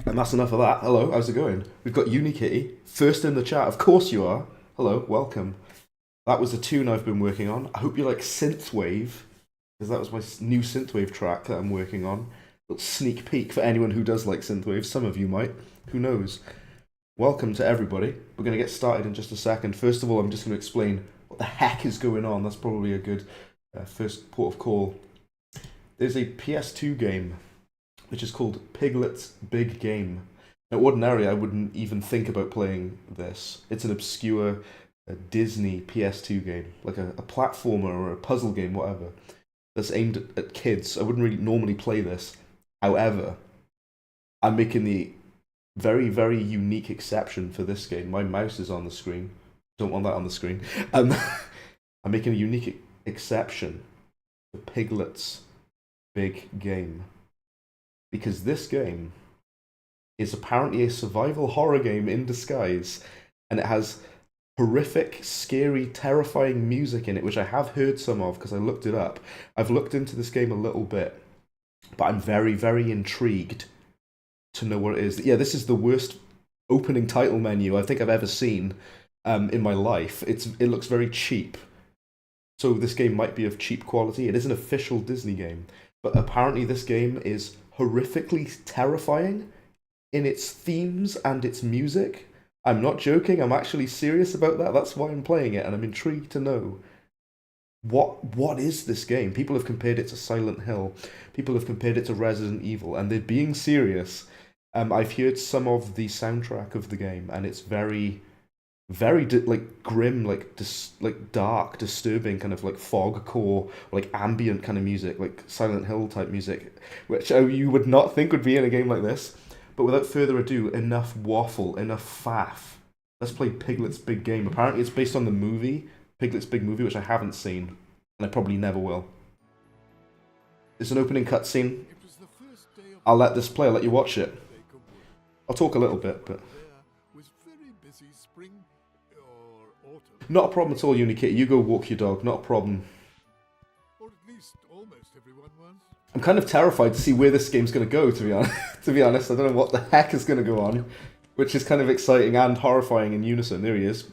And that's enough of that. Hello, how's it going? We've got Unikitty, first in the chat. Of course you are. Hello, welcome. That was a tune I've been working on. I hope you like Synthwave, because that was my new Synthwave track that I'm working on. A little sneak peek for anyone who does like Synthwave. Some of you might. Who knows? Welcome to everybody. We're going to get started in just a second. First of all, I'm just going to explain what the heck is going on. That's probably a good first port of call. There's a PS2 game which is called Piglet's Big Game. Now, ordinarily, I wouldn't even think about playing this. It's an obscure Disney PS2 game, like a platformer or a puzzle game, whatever, that's aimed at kids. I wouldn't really normally play this. However, I'm making the very, very unique exception for this game. My mouse is on the screen. Don't want that on the screen. I'm making a unique exception for Piglet's Big Game. Because this game is apparently a survival horror game in disguise, and it has horrific, scary, terrifying music in it, which I have heard some of because I looked it up. I've looked into this game a little bit, but I'm very, very intrigued to know what it is. Yeah, this is the worst opening title menu I think I've ever seen in my life. It looks very cheap. So this game might be of cheap quality. It is an official Disney game, but apparently this game is horrifically terrifying in its themes and its music. I'm not joking, I'm actually serious about that. That's why I'm playing it, and I'm intrigued to know what is this game. People have compared it to Silent Hill. People have compared it to Resident Evil, and they're being serious. I've heard some of the soundtrack of the game, and it's very, very like grim, like dark, disturbing, kind of like fogcore, like ambient kind of music, like Silent Hill type music, which you would not think would be in a game like this. But without further ado, enough waffle, enough faff. Let's play Piglet's Big Game. Apparently it's based on the movie, Piglet's Big Movie, which I haven't seen, and I probably never will. It's an opening cutscene. I'll let this play, I'll let you watch it. I'll talk a little bit, but... Not a problem at all, Unikitty. You go walk your dog. Not a problem. Or at least almost everyone was. I'm kind of terrified to see where this game's going to go, to be honest. To be honest, I don't know what the heck is going to go on, which is kind of exciting and horrifying in unison. There he is.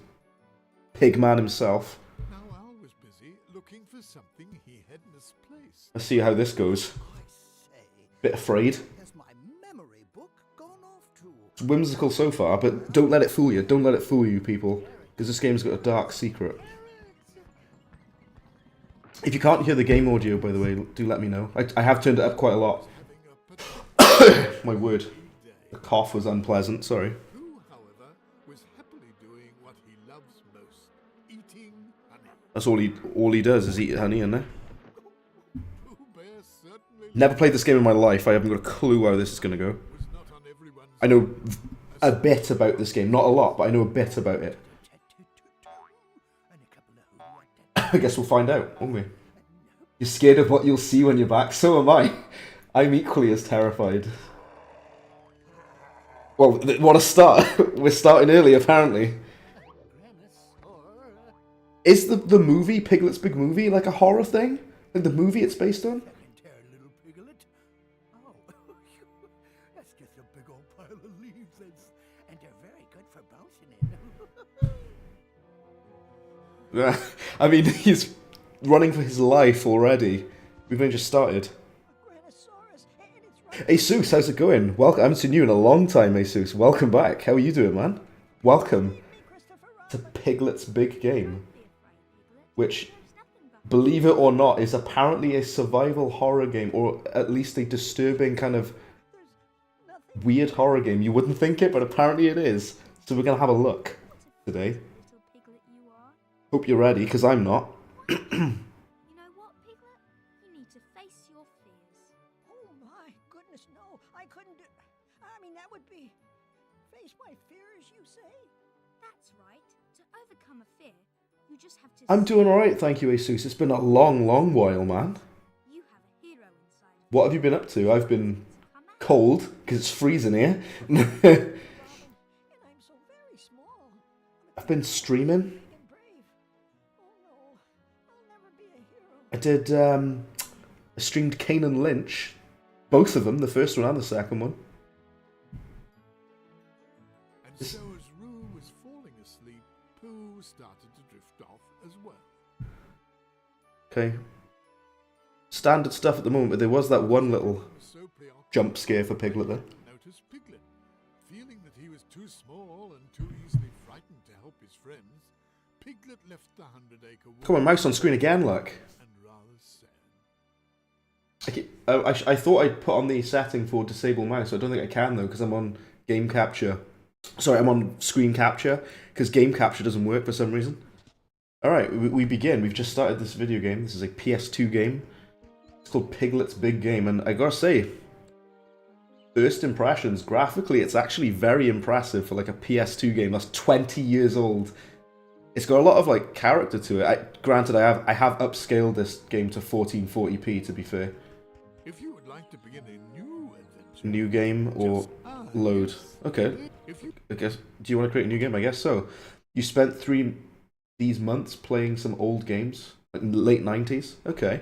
Pigman himself. Now Al was busy looking for something he had misplaced. Let's see how this goes. Bit afraid. It's whimsical so far, but don't let it fool you. Don't let it fool you, people. Because this game's got a dark secret. If you can't hear the game audio, by the way, do let me know. I have turned it up quite a lot. My word. The cough was unpleasant, sorry. That's all he does is eat honey, isn't it? Never played this game in my life. I haven't got a clue how this is going to go. I know a bit about this game. Not a lot, but I know a bit about it. I guess we'll find out, won't we? You're scared of what you'll see when you're back? So am I. I'm equally as terrified. Well, what a start. We're starting early, apparently. Is the movie, Piglet's Big Movie, like a horror thing? Like the movie it's based on? That's just a big old pile of leaves, and they're very good for bouncing in. Yeah, I mean, he's running for his life already. We've only just started. Asus, how's it going? Welcome. I haven't seen you in a long time, Asus. Welcome back. How are you doing, man? Welcome to Piglet's Big Game, which, believe it or not, is apparently a survival horror game, or at least a disturbing kind of weird horror game. You wouldn't think it, but apparently it is. So we're going to have a look today. Hope you're ready, because I'm not. You know what, Piglet? You need to face your fears. Oh my goodness, no, I couldn't do... I mean, that would be... Face my fears, you say? That's right. To overcome a fear, you just have to... I'm doing alright, thank you, Asus. It's been a long, long while, man. You have a hero inside. What have you been up to? I've been cold, because it's freezing here. And I'm so very small. I've been streaming. I did, I streamed Kane and Lynch. Both of them, the first one and the second one. So as Roo was falling asleep, Pooh started to drift off as well. Okay. Standard stuff at the moment, but there was that one little So preoccupied, jump scare for Piglet there. noticed Piglet. Feeling that he was too small and too easily frightened to help his friends, Piglet left the 100-acre wood. Come on, mouse on screen again, look. And rather sad. I thought I'd put on the setting for disable mouse. I don't think I can though, because I'm on game capture. Sorry, I'm on screen capture, because game capture doesn't work for some reason. Alright, we begin. We've just started this video game. This is a PS2 game. It's called Piglet's Big Game, and I gotta say, first impressions, graphically, it's actually very impressive for like a PS2 game that's 20 years old. It's got a lot of like character to it. Granted, I have upscaled this game to 1440p, to be fair. If you would like to begin a new adventure, New game or load? Okay. if you I guess. Do you want to create a new game? I guess so. You spent these months playing some old games, like late 90s. Okay.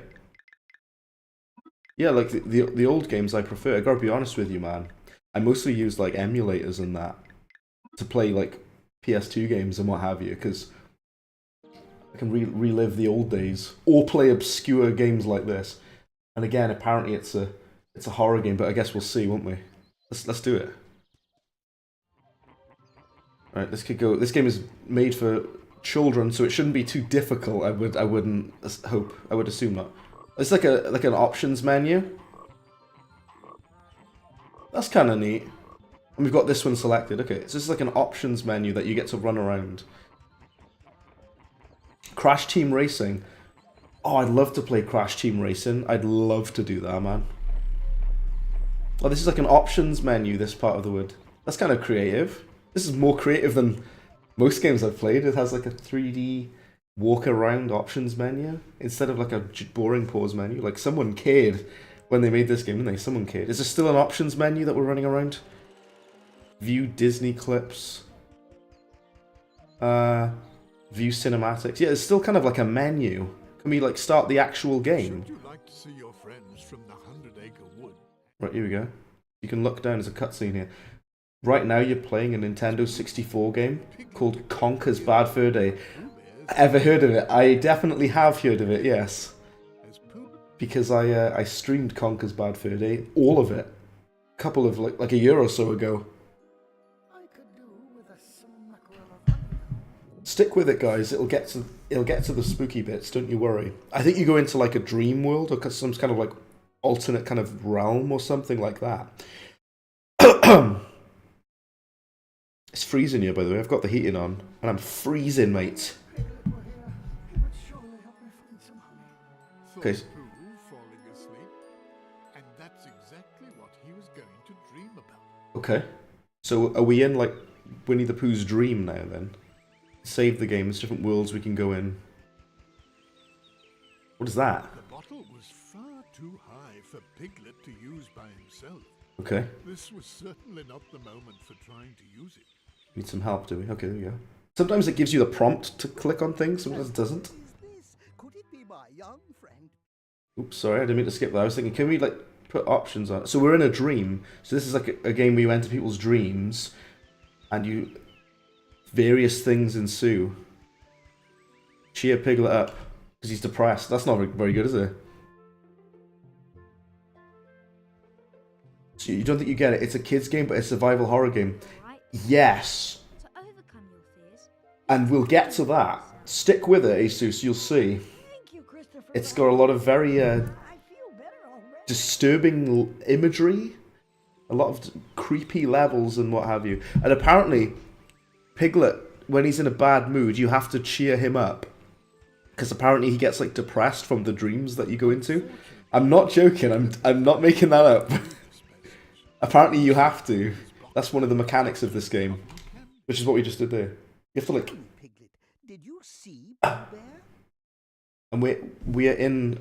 Yeah, like the old games I prefer. I gotta be honest with you, man. I mostly use like emulators and that to play like PS2 games and what have you, because I can relive the old days or play obscure games like this. And again, apparently it's a horror game, but I guess we'll see, won't we? Let's do it. All right, this could go. This game is made for children, so it shouldn't be too difficult. I wouldn't hope. I would assume not. It's like an options menu. That's kind of neat. And we've got this one selected. Okay, so this is like an options menu that you get to run around. Crash Team Racing. Oh, I'd love to play Crash Team Racing. I'd love to do that, man. Oh, this is like an options menu, this part of the wood. That's kind of creative. This is more creative than most games I've played. It has like a 3D walk around options menu instead of like a boring pause menu. Like someone cared when they made this game, didn't they? Someone cared. Is there still an options menu that we're running around? View Disney clips. View cinematics. Yeah, it's still kind of like a menu. Can we like start the actual game? should you like to see your friends from the 100-acre wood, Right, here we go. You can look down, there's a cutscene here. Right now you're playing a Nintendo 64 game called Conker's Bad Fur Day. Ever heard of it? I definitely have heard of it, yes. as Pooh Because I streamed Conker's Bad Fur Day, all of it. A couple of like a year or so ago. I could do with a smackerel of honey. Stick with it, guys. It'll get to the spooky bits, don't you worry. I think you go into like a dream world or some kind of like alternate kind of realm or something like that. It's freezing here, by the way. I've got the heating on, and I'm freezing, mate. Piglet were here, he would surely help me find some honey. thought Okay. Pooh falling asleep, and that's exactly what he was going to dream about. Okay. So are we in like Winnie the Pooh's dream now then? Save the game. There's different worlds we can go in. What is that? The bottle was far too high for Piglet to use by himself. Okay. This was certainly not the moment for trying to use it. Need some help, do we? Okay, there we go. Sometimes it gives you the prompt to click on things, sometimes it doesn't. Is this? Could it be my young friend? Oops, sorry, I didn't mean to skip that. I was thinking, can we like put options on? So we're in a dream. So this is like a game where you enter people's dreams, and various things ensue. Cheer Piglet up because he's depressed. That's not very good, is it? So you don't think you get it? It's a kids game, but it's a survival horror game. Right? Yes, To overcome your fears, and we'll get to that. Stick with it, Asus. You'll see. Thank you, Christopher. It's got a lot of very I feel better already. disturbing imagery, a lot of creepy levels and what have you. And apparently, Piglet, when he's in a bad mood, you have to cheer him up. Because apparently he gets like depressed from the dreams that you go into. I'm not joking, I'm not making that up. Apparently you have to. That's one of the mechanics of this game. Which is what we just did there. You have to like... Piglet, did you see Pooh Bear? And we're in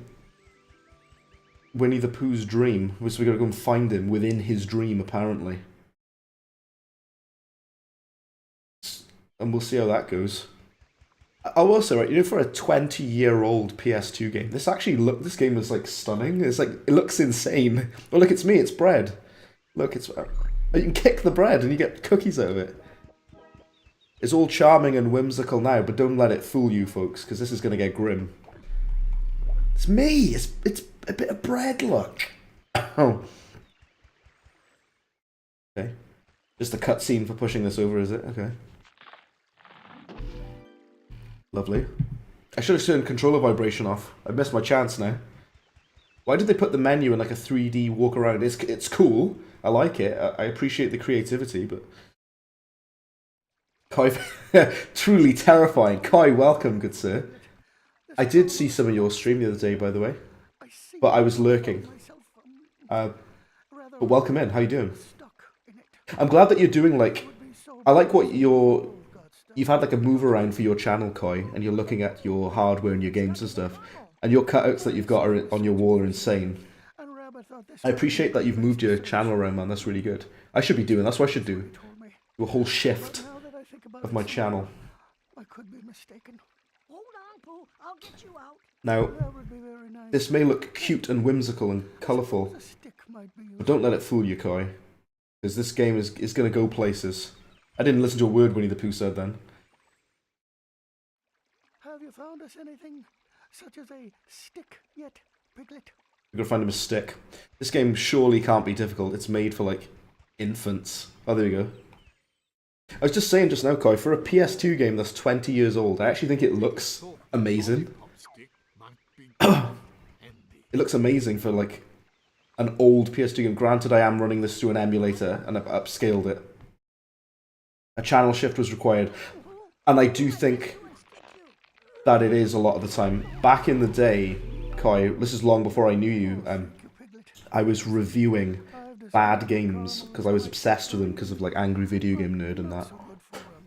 Winnie the Pooh's dream. So we gotta go and find him within his dream, apparently. And we'll see how that goes. Oh, also, right, you know, for a 20-year-old PS2 game, this game is like stunning. It's like, it looks insane. Oh, look, it's me, it's bread. Look, you can kick the bread and you get cookies out of it. It's all charming and whimsical now, but don't let it fool you, folks, because this is going to get grim. It's me! It's a bit of bread, look! Oh. Okay. Just a cutscene for pushing this over, is it? Okay. Lovely. I should have turned controller vibration off. I missed my chance now. Why did they put the menu in like a 3D walk around? It's cool. I like it. I appreciate the creativity, but... Kai, truly terrifying. Kai, welcome, good sir. I did see some of your stream the other day, by the way, but I was lurking. But welcome in. How you doing? I'm glad that you're doing like... I like what you've had like a move around for your channel, Kai, and you're looking at your hardware and your games and stuff, and your cutouts that you've got on your wall are insane. I appreciate that you've moved your channel around, man. That's really good. I should be doing. That's what I should do. Do a whole shift of my channel. I could be mistaken. Hold on, Pooh. I'll get you out. Now, That would be very nice. this may look cute and whimsical and colourful, The stick might be but don't let it fool you, Kai. Because this game is going to go places. I didn't listen to a word Winnie the Pooh said then. Have you found us anything such as a stick yet, Piglet? We're going to find him a stick. This game surely can't be difficult. It's made for, like, infants. Oh, there we go. I was just saying just now, Kai, for a PS2 game that's 20 years old, I actually think it looks amazing. It looks amazing for, like, an old PS2 game. Granted, I am running this through an emulator, and I've upscaled it. A channel shift was required. And I do think that it is a lot of the time. Back in the day, Kai, this is long before I knew you, I was reviewing bad games, because I was obsessed with them because of, like, Angry Video Game Nerd and that.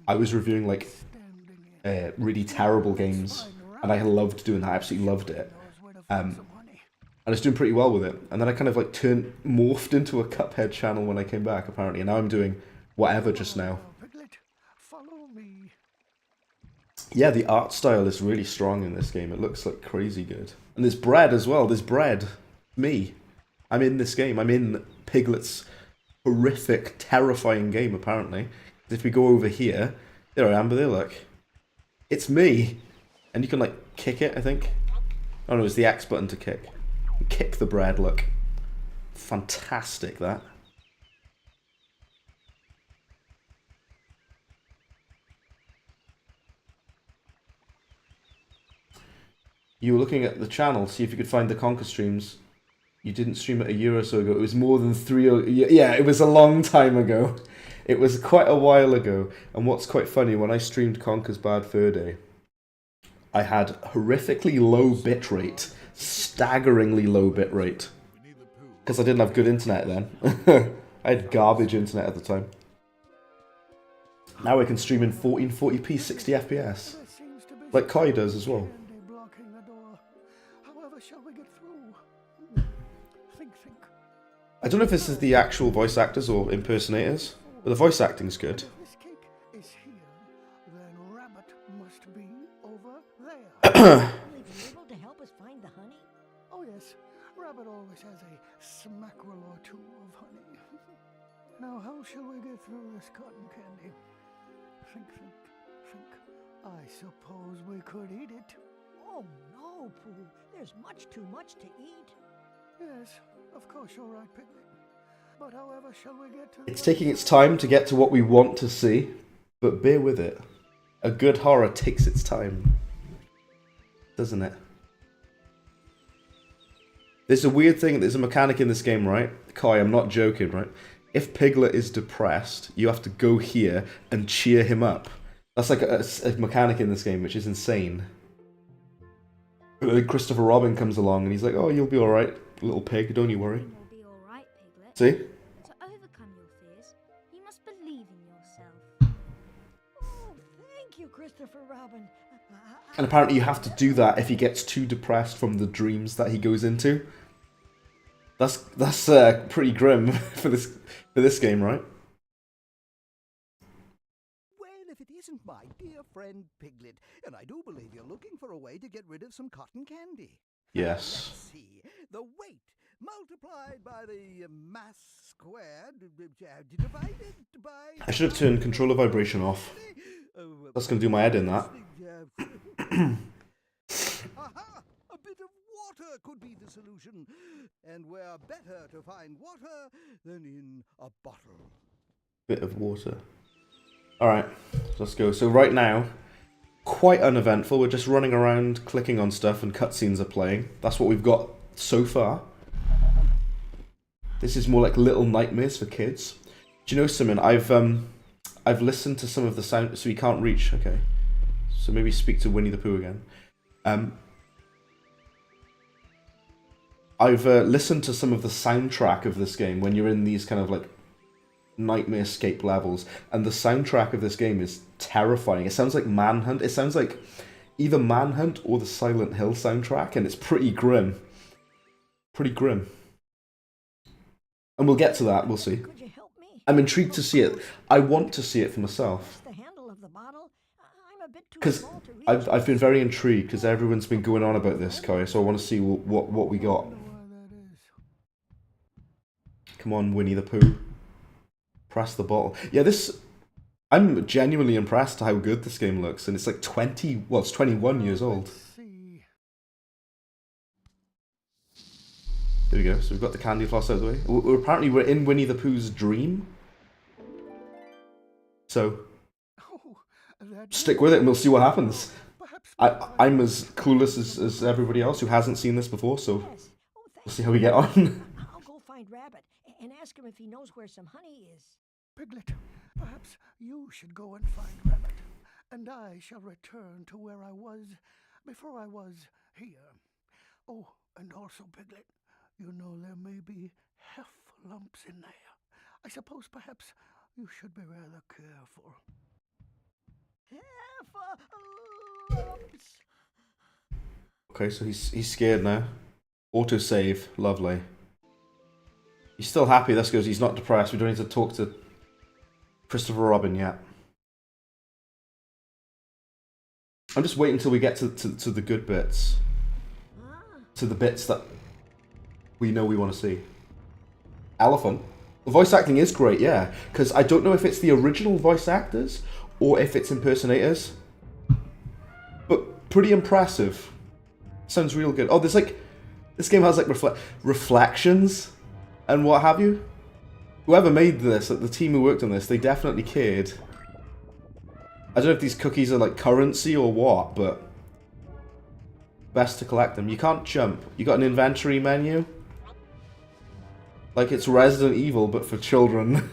I was reviewing, like, really terrible games, and I loved doing that. I absolutely loved it. And I was doing pretty well with it. And then I kind of, like, morphed into a Cuphead channel when I came back, apparently, and now I'm doing whatever just now. Follow me. Yeah, the art style is really strong in this game. It looks, like, crazy good. And there's bread as well. There's bread. Me. I'm in this game. I'm in Piglet's horrific, terrifying game, apparently. If we go over here, there I am, but there, look. It's me. And you can, like, kick it, I think. Oh, no, it's the X button to kick. Kick the bread, look. Fantastic, that. You were looking at the channel, see if you could find the Conquer streams. You didn't stream it a year or so ago. It was more than 3 or... Yeah, it was a long time ago. It was quite a while ago. And what's quite funny, when I streamed Conker's Bad Fur Day, I had horrifically low bitrate. Staggeringly low bitrate. Because I didn't have good internet then. I had garbage internet at the time. Now I can stream in 1440p 60 FPS. Like Kai does as well. I don't know if this is the actual voice actors or impersonators, but the voice acting's good. If this cake is here, then Rabbit must be over there. Will he be able to help us find the honey? Oh yes, Rabbit always has a smackerel or two of honey. Now how shall we get through this cotton candy? Think. I suppose we could eat it. Oh no, Pooh. There's too much to eat. Yes, of course you're right, Piglet. But however shall we get to... It's taking its time to get to what we want to see, but bear with it. A good horror takes its time. Doesn't it? There's a weird thing, there's a mechanic in this game, right? Kai, I'm not joking, right? If Piglet is depressed, you have to go here and cheer him up. That's like a mechanic in this game, which is insane. Christopher Robin comes along and he's like, oh, you'll be alright, little pig, don't you worry. You'll be all right, Piglet. See? To overcome your fears, you must believe in yourself. Oh, thank you, Christopher Robin. And apparently you have to do that if he gets too depressed from the dreams that he goes into. That's pretty grim for this game, right? Well, if it isn't my dear friend Piglet, and I do believe you're looking for a way to get rid of some cotton candy. Yes. Let's see. The weight multiplied by the mass squared divided by... I should have turned controller vibration off. That's gonna do my head in, that. Aha! A bit of water could be the solution. And where better to find water than in a bottle? Bit of water. Alright, let's go. So right now, quite uneventful. We're just running around, clicking on stuff, and cutscenes are playing. That's what we've got so far. This is more like Little Nightmares for kids. Do you know something? I've listened to some of the sound, so we can't reach. Okay, so maybe speak to Winnie the Pooh again. I've listened to some of the soundtrack of this game when you're in these kind of like nightmare escape levels, and the soundtrack of this game is terrifying. It sounds like Manhunt. It sounds like either Manhunt or the Silent Hill soundtrack, and it's pretty grim. Pretty grim. And we'll get to that, we'll see. Could you help me? I'm intrigued to see it. I want to see it for myself. The handle of the bottle. I'm a bit too Because small to reach. I've been very intrigued, because everyone's been going on about this, Kai, so I want to see what we got. Come on, Winnie the Pooh. Press the bottle. Yeah, this... I'm genuinely impressed how good this game looks, and it's like 20... Well, it's 21 years old. There we go, so we've got the candy floss out of the way. Apparently we're in Winnie the Pooh's dream. So, stick with it and we'll see what happens. I'm as clueless as everybody else who hasn't seen this before, so Yes. Oh, we'll see how we get on. I'll go find Rabbit and ask him if he knows where some honey is. Piglet, perhaps you should go and find Rabbit, and I shall return to where I was before I was here. Oh, and also, Piglet, you know there may be lumps in there. I suppose perhaps you should be rather careful. Lumps. Okay, so he's scared now. Autosave, lovely. He's still happy, that's good. He's not depressed. We don't need to talk to Christopher Robin yet. I'm just waiting until we get to the good bits. To the bits that we know we want to see. Elephant. The voice acting is great, yeah. Because I don't know if it's the original voice actors or if it's impersonators. But pretty impressive. Sounds real good. Oh, there's like... This game has like reflections and what have you. Whoever made this, like the team who worked on this, they definitely cared. I don't know if these cookies are like currency or what, but... Best to collect them. You can't jump. You got an inventory menu. Like it's Resident Evil, but for children.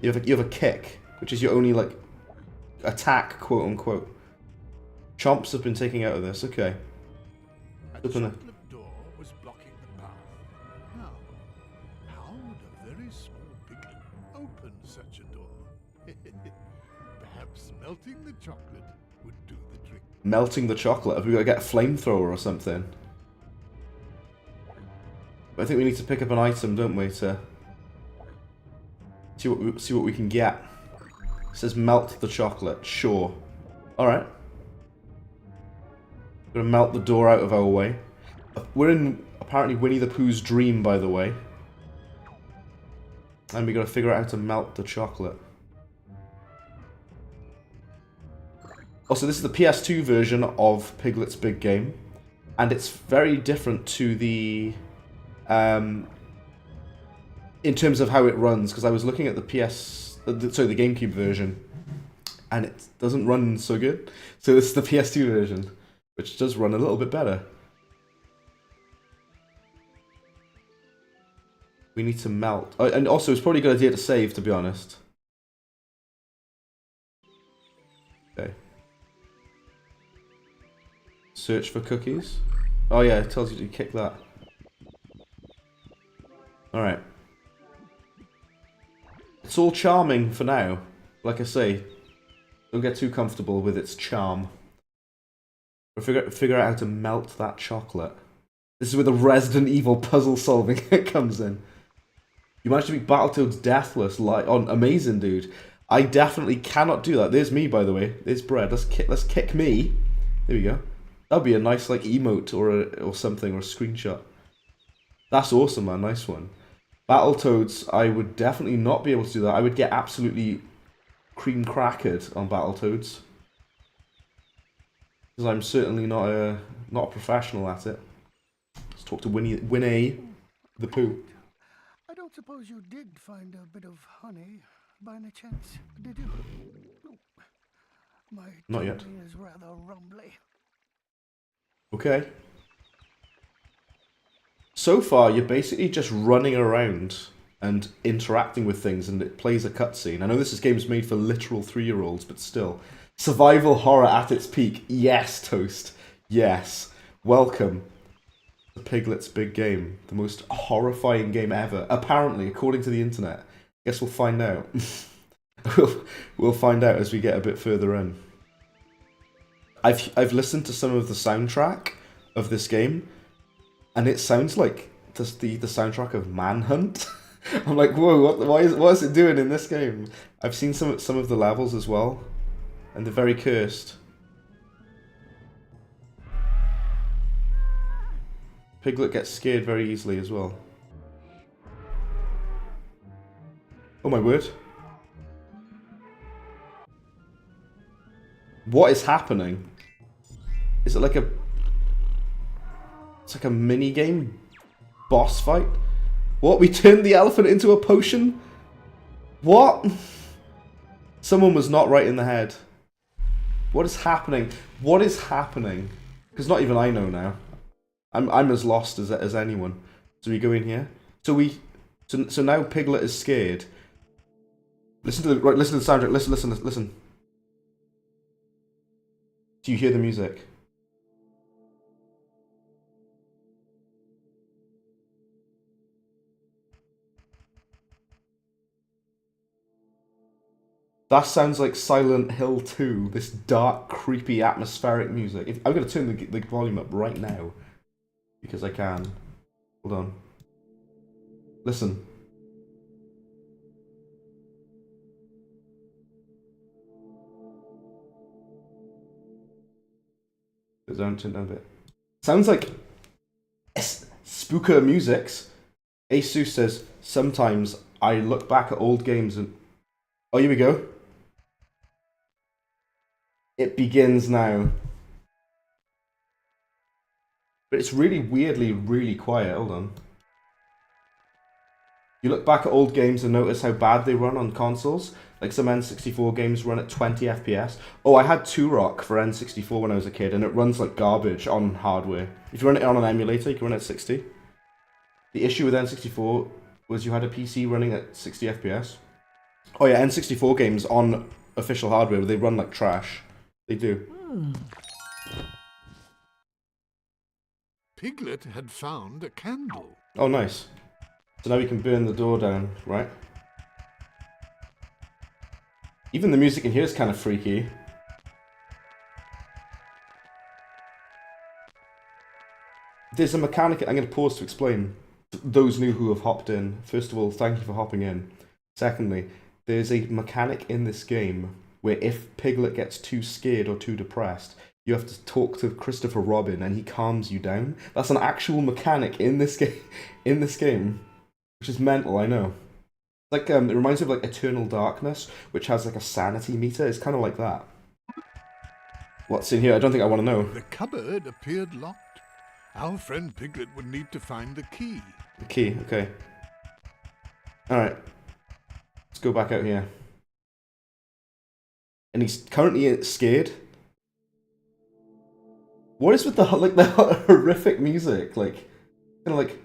you have a kick, which is your only like attack, quote unquote. Chomps have been taken out of this. Okay. A Open it. chocolate door was blocking the path. Now, how would a very small piglet open such a door? Perhaps melting the chocolate would do the trick. Melting the chocolate. Have we got to get a flamethrower or something? I think we need to pick up an item, don't we, to see what we can get. It says melt the chocolate. Sure. All right. Gonna melt the door out of our way. We're in apparently Winnie the Pooh's dream, by the way, and we gotta figure out how to melt the chocolate. Also, this is the PS2 version of Piglet's Big Game, and it's very different to the in terms of how it runs, because I was looking at the the GameCube version, and it doesn't run so good. So this is the PS2 version, which does run a little bit better. We need to melt. Oh, and also, it's probably a good idea to save, to be honest. Okay. Search for cookies. Oh yeah, it tells you to kick that. Alright. It's all charming for now. Like I say, don't get too comfortable with its charm. We'll figure out how to melt that chocolate. This is where the Resident Evil puzzle solving comes in. You managed to beat Battletoads deathless. Amazing, dude. I definitely cannot do that. There's me, by the way. There's Bread. Let's kick me. There we go. That'd be a nice like emote or something, or a screenshot. That's awesome, man. Nice one. Battletoads, I would definitely not be able to do that. I would get absolutely cream crackered on Battletoads. Because I'm certainly not a professional at it. Let's talk to Winnie the Pooh. I don't suppose you did find a bit of honey by any chance, did you? Oh, my Not yet. tummy is rather rumbly. Okay. So far, you're basically just running around and interacting with things, and it plays a cutscene. I know this game's made for literal 3-year-olds, but still. Survival horror at its peak. Yes, Toast. Yes. Welcome to Piglet's Big Game. The most horrifying game ever. Apparently, according to the internet. Guess we'll find out. we'll find out as we get a bit further in. I've listened to some of the soundtrack of this game, and it sounds like the soundtrack of Manhunt. I'm like, whoa, what is it doing in this game? I've seen some of the levels as well, and they're very cursed. Piglet gets scared very easily as well. Oh my word. What is happening? Is it like a... It's like a mini-game boss fight? What? We turned the elephant into a potion? What? Someone was not right in the head. What is happening? What is happening? Because not even I know now. I'm as lost as anyone. So we go in here. So now Piglet is scared. Listen to the soundtrack. Listen. Do you hear the music? That sounds like Silent Hill 2, this dark, creepy, atmospheric music. I'm going to turn the volume up right now, because I can. Hold on. Listen. Turn down a bit. Sounds like spooker musics. Asus says, sometimes I look back at old games and... Oh, here we go. It begins now. But it's really weirdly really quiet. Hold on. You look back at old games and notice how bad they run on consoles. Like some N64 games run at 20 FPS. Oh, I had Turok for N64 when I was a kid, and it runs like garbage on hardware. If you run it on an emulator, you can run it at 60. The issue with N64 was you had a PC running at 60 FPS. Oh yeah, N64 games on official hardware, they run like trash. They do. Piglet had found a candle. Oh, nice. So now we can burn the door down, right? Even the music in here is kind of freaky. There's a mechanic... I'm going to pause to explain. Those new who have hopped in. First of all, thank you for hopping in. Secondly, there's a mechanic in this game where if Piglet gets too scared or too depressed, you have to talk to Christopher Robin and he calms you down. That's an actual mechanic in this game. Which is mental, I know. Like, it reminds me of like Eternal Darkness, which has like a sanity meter. It's kind of like that. What's in here? I don't think I want to know. The cupboard appeared locked. Our friend Piglet would need to find the key. The key, okay. Alright. Let's go back out here. And he's currently scared. What is with the horrific music? Like, kind of like...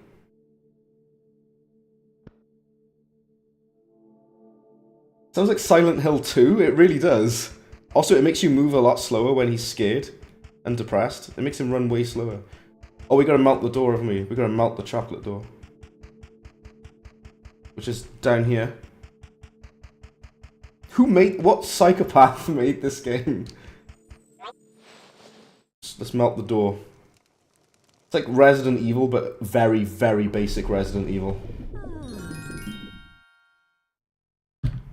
Sounds like Silent Hill 2, it really does. Also, it makes you move a lot slower when he's scared and depressed. It makes him run way slower. Oh, we gotta melt the door, haven't we? We gotta melt the chocolate door. Which is down here. What psychopath made this game? Let's melt the door. It's like Resident Evil, but very, very basic Resident Evil.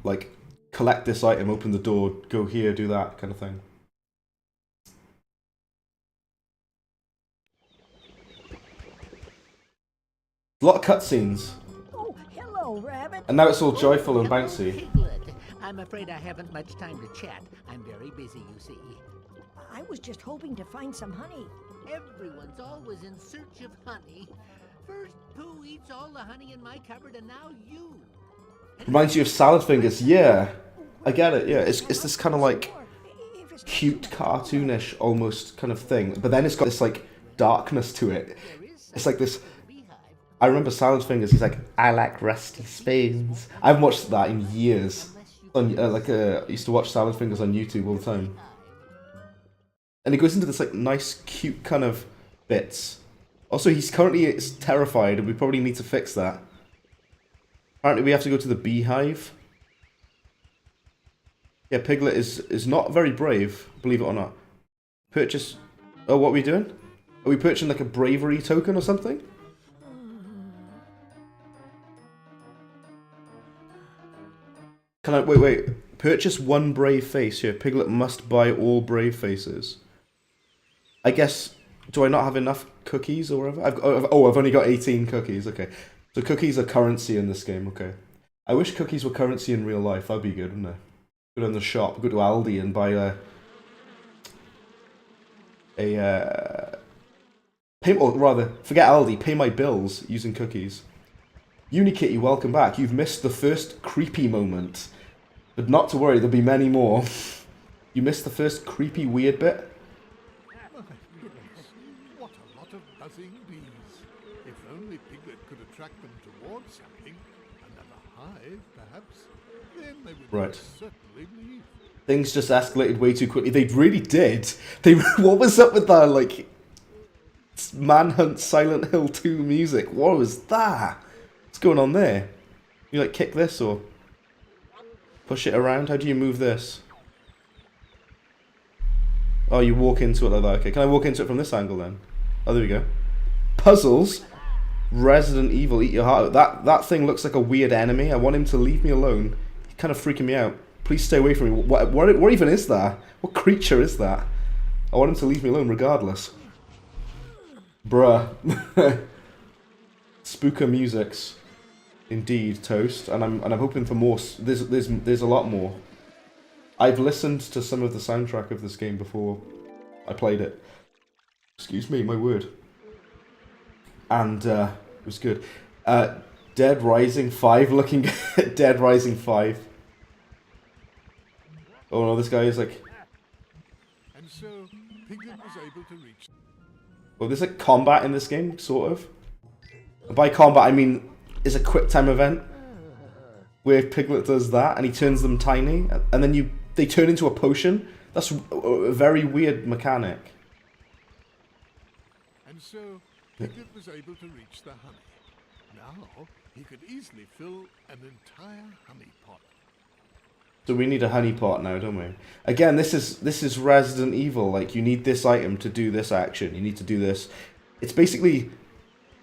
Like, collect this item, open the door, go here, do that kind of thing. A lot of cutscenes. Oh, hello, Rabbit. And now it's all joyful and bouncy. Piglet. I'm afraid I haven't much time to chat. I'm very busy, you see. I was just hoping to find some honey. Everyone's always in search of honey. First, Pooh eats all the honey in my cupboard, and now you. Reminds you of salad fingers. Yeah, I get it. Yeah, it's this kind of like cute, cartoonish almost kind of thing, but then it's got this like darkness to it. It's like this. I remember salad fingers. He's like, I like rusty spoons. I haven't watched that in years. On I used to watch salad fingers on YouTube all the time, and it goes into this like nice, cute kind of bits. Also, he's currently terrified, and we probably need to fix that. Apparently, we have to go to the beehive. Yeah, Piglet is not very brave, believe it or not. Purchase... Oh, what are we doing? Are we purchasing like a bravery token or something? Can I... Wait. Purchase one brave face here. Piglet must buy all brave faces. I guess... Do I not have enough cookies or whatever? I've only got 18 cookies. Okay. So cookies are currency in this game. Okay. I wish cookies were currency in real life. That'd be good, wouldn't it? Go down the shop, go to Aldi and buy forget Aldi, pay my bills using cookies. Unikitty, welcome back. You've missed the first creepy moment. But not to worry, there'll be many more. You missed the first creepy weird bit? My goodness, what a lot of buzzing bees. If only Piglet could attract them towards something, another hive, perhaps, then they would most certainly leave. Things just escalated way too quickly. They really did. What was up with that, like, Manhunt Silent Hill 2 music? What was that? What's going on there? You, like, kick this or push it around? How do you move this? Oh, you walk into it like that. Okay, can I walk into it from this angle then? Oh, there we go. Puzzles? Resident Evil, eat your heart out. That thing looks like a weird enemy. I want him to leave me alone. He's kind of freaking me out. Please stay away from me. What even is that? What creature is that? I want him to leave me alone regardless. Bruh. Spooker musics. Indeed, Toast. And I'm hoping for more. There's a lot more. I've listened to some of the soundtrack of this game before I played it. Excuse me, my word. And it was good. Dead Rising 5 looking at Dead Rising 5. Oh no, this guy is like... And so, Piglet was able to reach... Well, there's like combat in this game, sort of. By combat, I mean, it's a quick time event where Piglet does that and he turns them tiny, and then they turn into a potion. That's a very weird mechanic. And so, Piglet was able to reach the honey. Now, he could easily fill an entire honey pot. So we need a honey pot now, don't we? Again, this is Resident Evil. Like, you need this item to do this action. You need to do this. It's basically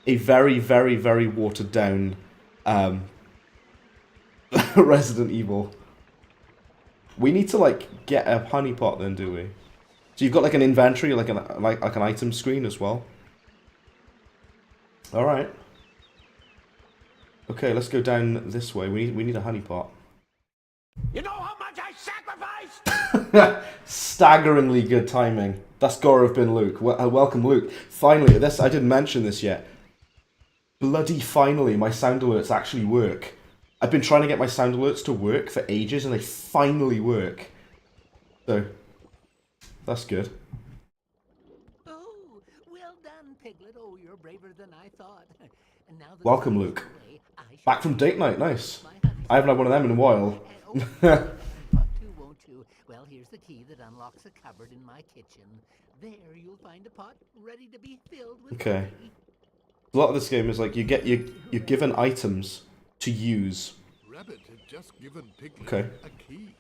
a very, very, very watered down Resident Evil. We need to like get a honey pot then, do we? So you've got like an inventory, like an item screen as well. All right. Okay, let's go down this way. We need a honey pot. You know how much I sacrificed? Staggeringly good timing. That's gotta have been Luke. Welcome, Luke. Finally, I didn't mention this yet. Bloody finally, my sound alerts actually work. I've been trying to get my sound alerts to work for ages, and they finally work. So, that's good. Oh, well done, Piglet. Oh, you're braver than I thought. And now that Welcome, Luke. Back from date night, nice. I haven't had one of them in a while. Too, won't you? Well, here's the key that unlocks a cupboard in my kitchen. There, you'll find a pot ready to be filled with Okay. honey. A lot of this game is like you're given items to use. Rabbit had just given Piglet Okay. a key.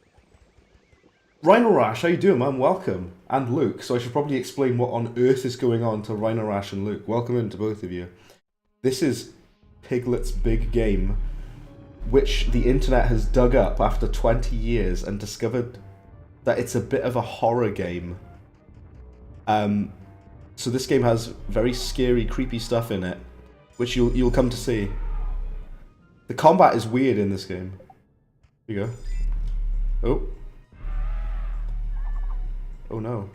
Rhino Rash, how you doing, man? Welcome. And Luke, so I should probably explain what on earth is going on to Rhino Rash and Luke. Welcome in to both of you. This is Piglet's big game, which the internet has dug up after 20 years and discovered that it's a bit of a horror game. So this game has very scary, creepy stuff in it, which you'll come to see. The combat is weird in this game. Here you go. Oh. Oh no.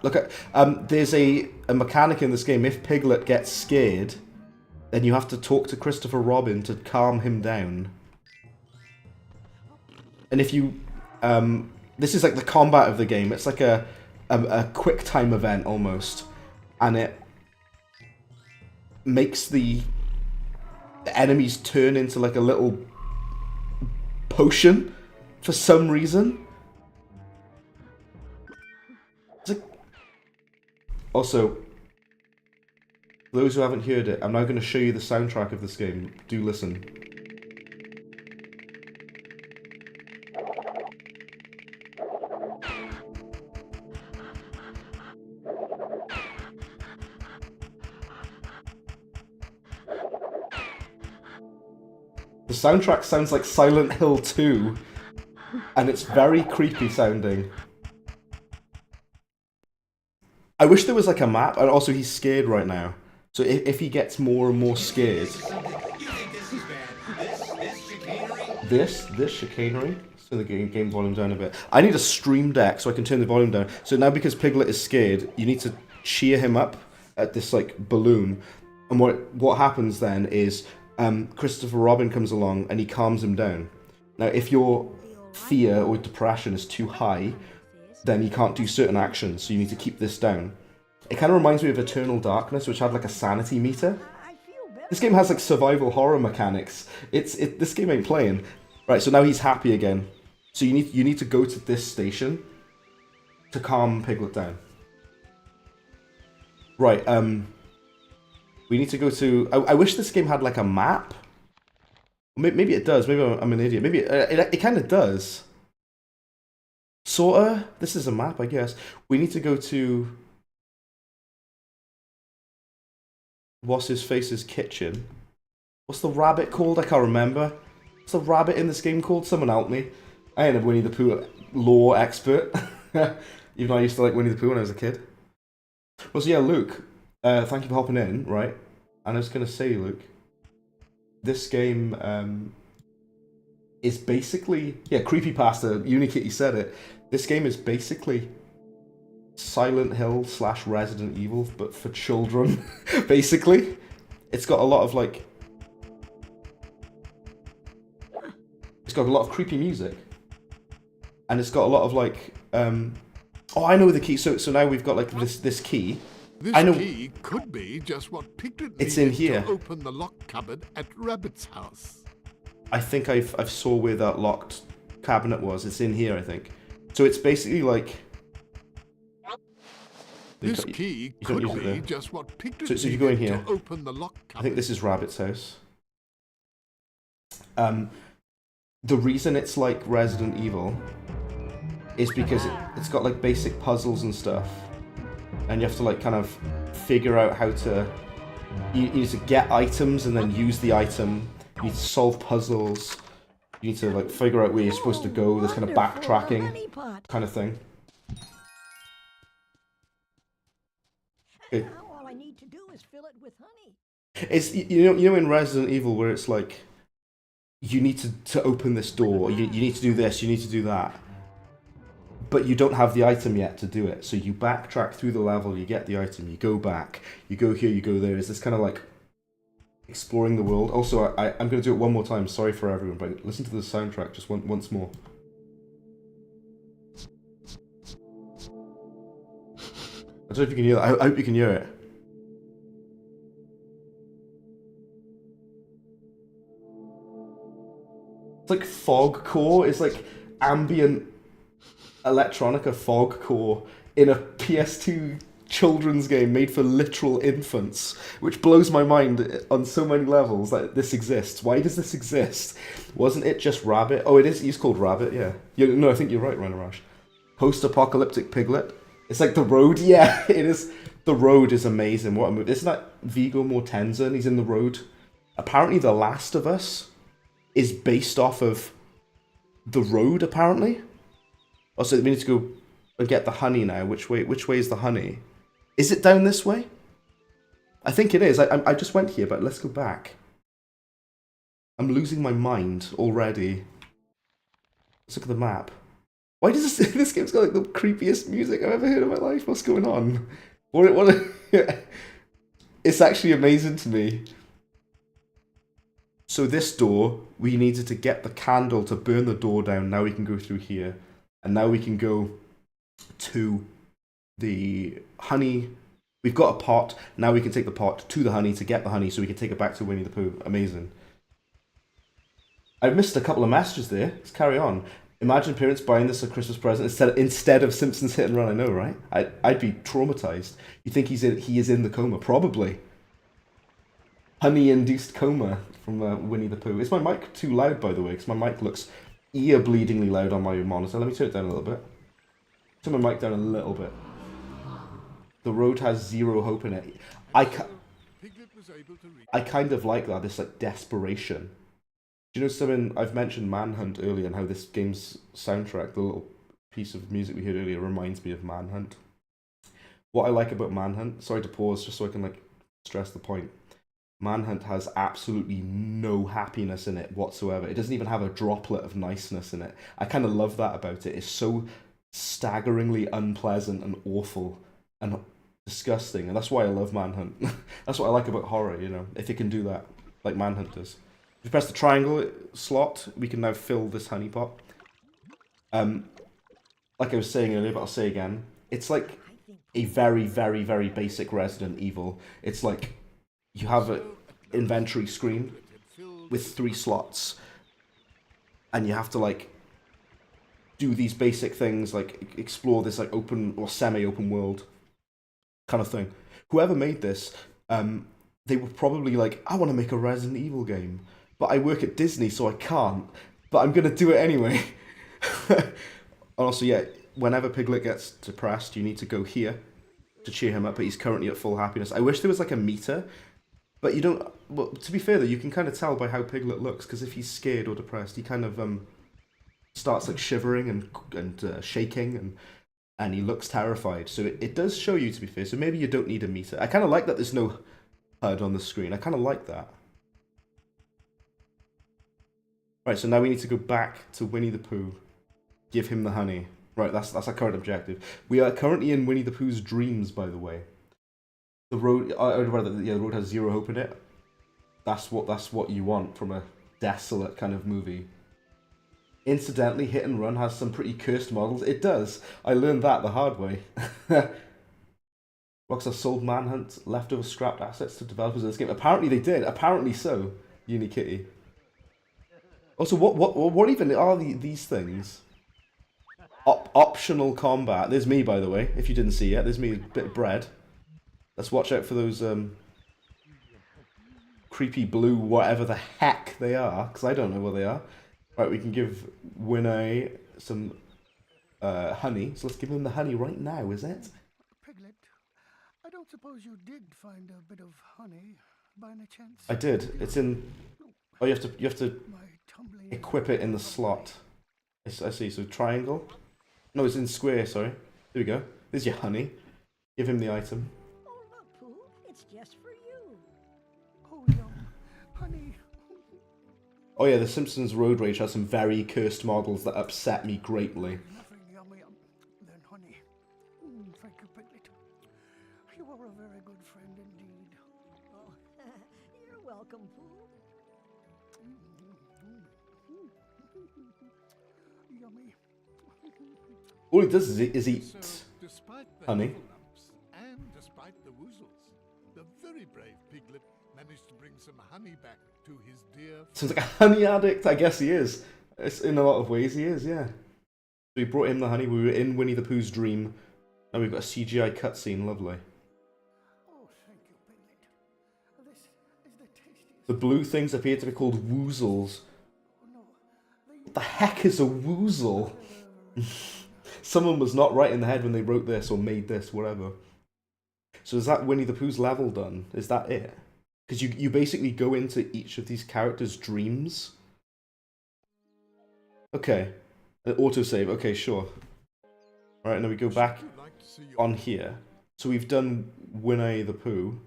Look at there's a mechanic in this game. If Piglet gets scared, then you have to talk to Christopher Robin to calm him down. And if you this is like the combat of the game. It's like a quick time event almost, and it makes the enemies turn into like a little potion for some reason. It's like... Also, for those who haven't heard it, I'm now going to show you the soundtrack of this game. Do listen. The soundtrack sounds like Silent Hill 2, and it's very creepy sounding. I wish there was like a map, and also he's scared right now. So if he gets more and more scared... This chicanery? So the game volume down a bit. I need a stream deck so I can turn the volume down. So now because Piglet is scared, you need to cheer him up at this like balloon. And what happens then is Christopher Robin comes along and he calms him down. Now if your fear or depression is too high, then you can't do certain actions, so you need to keep this down. It kind of reminds me of Eternal Darkness, which had like a sanity meter. This game has like survival horror mechanics. This game ain't playing. Right, so now he's happy again. So you need to go to this station to calm Piglet down. Right, we need to go to... I wish this game had like a map. Maybe it does. Maybe I'm an idiot. Maybe it kind of does. Sorta. This is a map, I guess. We need to go to... What's his face's kitchen? What's the rabbit called? I can't remember. What's the rabbit in this game called? Someone help me. I ain't a Winnie the Pooh lore expert. Even though I used to like Winnie the Pooh when I was a kid. Well, so yeah, Luke. Thank you for hopping in, right? And I was going to say, Luke, this game is basically... Yeah, Creepypasta, Unikitty said it. This game is basically Silent Hill / Resident Evil, but for children, basically. It's got a lot of, like... It's got a lot of creepy music. And it's got a lot of, like... Oh, I know the key. So now we've got, like, this key. This I know. key could be just what Piglet It's in needed here. to open the lock cupboard at Rabbit's house. I think I've saw where that locked cabinet was. It's in here, I think. So it's basically like... This key could be just what Piglet so you go in here. to open the lock cupboard. I think this is Rabbit's house. The reason it's like Resident Evil is because it's got like basic puzzles and stuff. And you have to like kind of figure out how to... You need to get items and then use the item. You need to solve puzzles. You need to like figure out where you're supposed to go. There's kind of backtracking kind of thing. Okay. Now all I need to do is fill it with honey. It's you know in Resident Evil where it's like you need to open this door. You need to do this. You need to do that. But you don't have the item yet to do it, so you backtrack through the level, you get the item, you go back, you go here, you go there. It's this kind of like exploring the world. Also, I'm going to do it one more time, sorry for everyone, but listen to the soundtrack just once more. I don't know if you can hear that, I hope you can hear it. It's like fogcore, it's like ambient electronica fogcore in a PS2 children's game made for literal infants, which blows my mind on so many levels that this exists. Why does this exist? Wasn't it just Rabbit? Oh, it is. He's called Rabbit, yeah. No, I think you're right, Ranarash. Post-apocalyptic Piglet. It's like The Road. Yeah, it is. The Road is amazing. What a movie. Isn't that Viggo Mortensen? He's in The Road. Apparently The Last of Us is based off of The Road, apparently. Also, we need to go and get the honey now. Which way is the honey? Is it down this way? I think it is. I just went here, but let's go back. I'm losing my mind already. Let's look at the map. Why does this game's got like the creepiest music I've ever heard in my life? What's going on? It's actually amazing to me. So this door, we needed to get the candle to burn the door down. Now we can go through here. And now we can go to the honey. We've got a pot. Now we can take the pot to the honey to get the honey so we can take it back to Winnie the Pooh. Amazing. I've missed a couple of messages there. Let's carry on. Imagine parents buying this as a Christmas present instead of Simpsons Hit and Run. I know, right? I'd be traumatized. You think he is in the coma? Probably. Honey-induced coma from Winnie the Pooh. Is my mic too loud, by the way? Because my mic looks ear-bleedingly loud on my monitor. Let me turn it down a little bit. Turn my mic down a little bit. The road has zero hope in it. I kind of like that. This like desperation. Do you know something? I've mentioned Manhunt earlier and how this game's soundtrack, the little piece of music we heard earlier, reminds me of Manhunt. What I like about Manhunt, sorry to pause just so I can like stress the point. Manhunt has absolutely no happiness in it whatsoever. It doesn't even have a droplet of niceness in it. I kind of love that about it. It's so staggeringly unpleasant and awful and disgusting, and that's why I love Manhunt. That's what I like about horror, you know, if it can do that, like Manhunt does. If you press the triangle slot, we can now fill this honey pot. Like I was saying earlier, but I'll say again, it's like a very, very, very basic Resident Evil. It's like you have an inventory screen with 3 slots, and you have to like do these basic things, like explore this like open or semi-open world kind of thing. Whoever made this, they were probably like, I want to make a Resident Evil game, but I work at Disney, so I can't. But I'm gonna do it anyway. Also, yeah, whenever Piglet gets depressed, you need to go here to cheer him up. But he's currently at full happiness. I wish there was like a meter, but you don't. Well, to be fair though, you can kind of tell by how Piglet looks, because if he's scared or depressed, he kind of starts like shivering and shaking and he looks terrified. So it does show you, to be fair. So maybe you don't need a meter. I kind of like that there's no HUD on the screen. I kind of like that. Right, so now we need to go back to Winnie the Pooh, give him the honey. Right, that's our current objective. We are currently in Winnie the Pooh's dreams, by the way. The road, the road has zero hope in it. That's what you want from a desolate kind of movie. Incidentally, Hit and Run has some pretty cursed models. It does. I learned that the hard way. Rockstar sold Manhunt leftover scrapped assets to developers of this game. Apparently they did. Apparently so. Unikitty. Also, what even are these things? Optional combat. There's me, by the way, if you didn't see yet. There's me, a bit of bread. Let's watch out for those creepy blue whatever the heck they are, because I don't know what they are. Right, we can give Winnie some honey. So let's give him the honey right now, is it? Piglet, I don't suppose you did find a bit of honey by any chance? I did. It's in. Oh, you have to equip it in the slot. I see. So triangle. No, it's in square. Sorry. There we go. There's your honey. Give him the item. Oh, look, Pooh, it's just for you. Oh, yum, honey. Oh yeah, The Simpsons Road Rage has some very cursed models that upset me greatly. Nothing yummy than honey. Thank you, Piglet. You are a very good friend indeed. Oh, you're welcome, Pooh. Yummy. All he does is eat despite the honey. lumps and despite the woozles, the very brave Piglet managed to bring some honey back to his dear. Sounds like a honey addict. I guess he is. It's in a lot of ways he is. Yeah. So we brought him the honey. We were in Winnie the Pooh's dream. Now we've got a CGI cutscene. Lovely. Oh, thank you, Piglet. This is the tastiest. The blue things appear to be called woozles. Oh, no. What the heck is a woozle? Someone was not right in the head when they wrote this or made this, whatever. So is that Winnie the Pooh's level done? Is that it? Because you basically go into each of these characters' dreams. Okay. An autosave. Okay, sure. Alright, now we go back on here. So we've done Winnie the Pooh.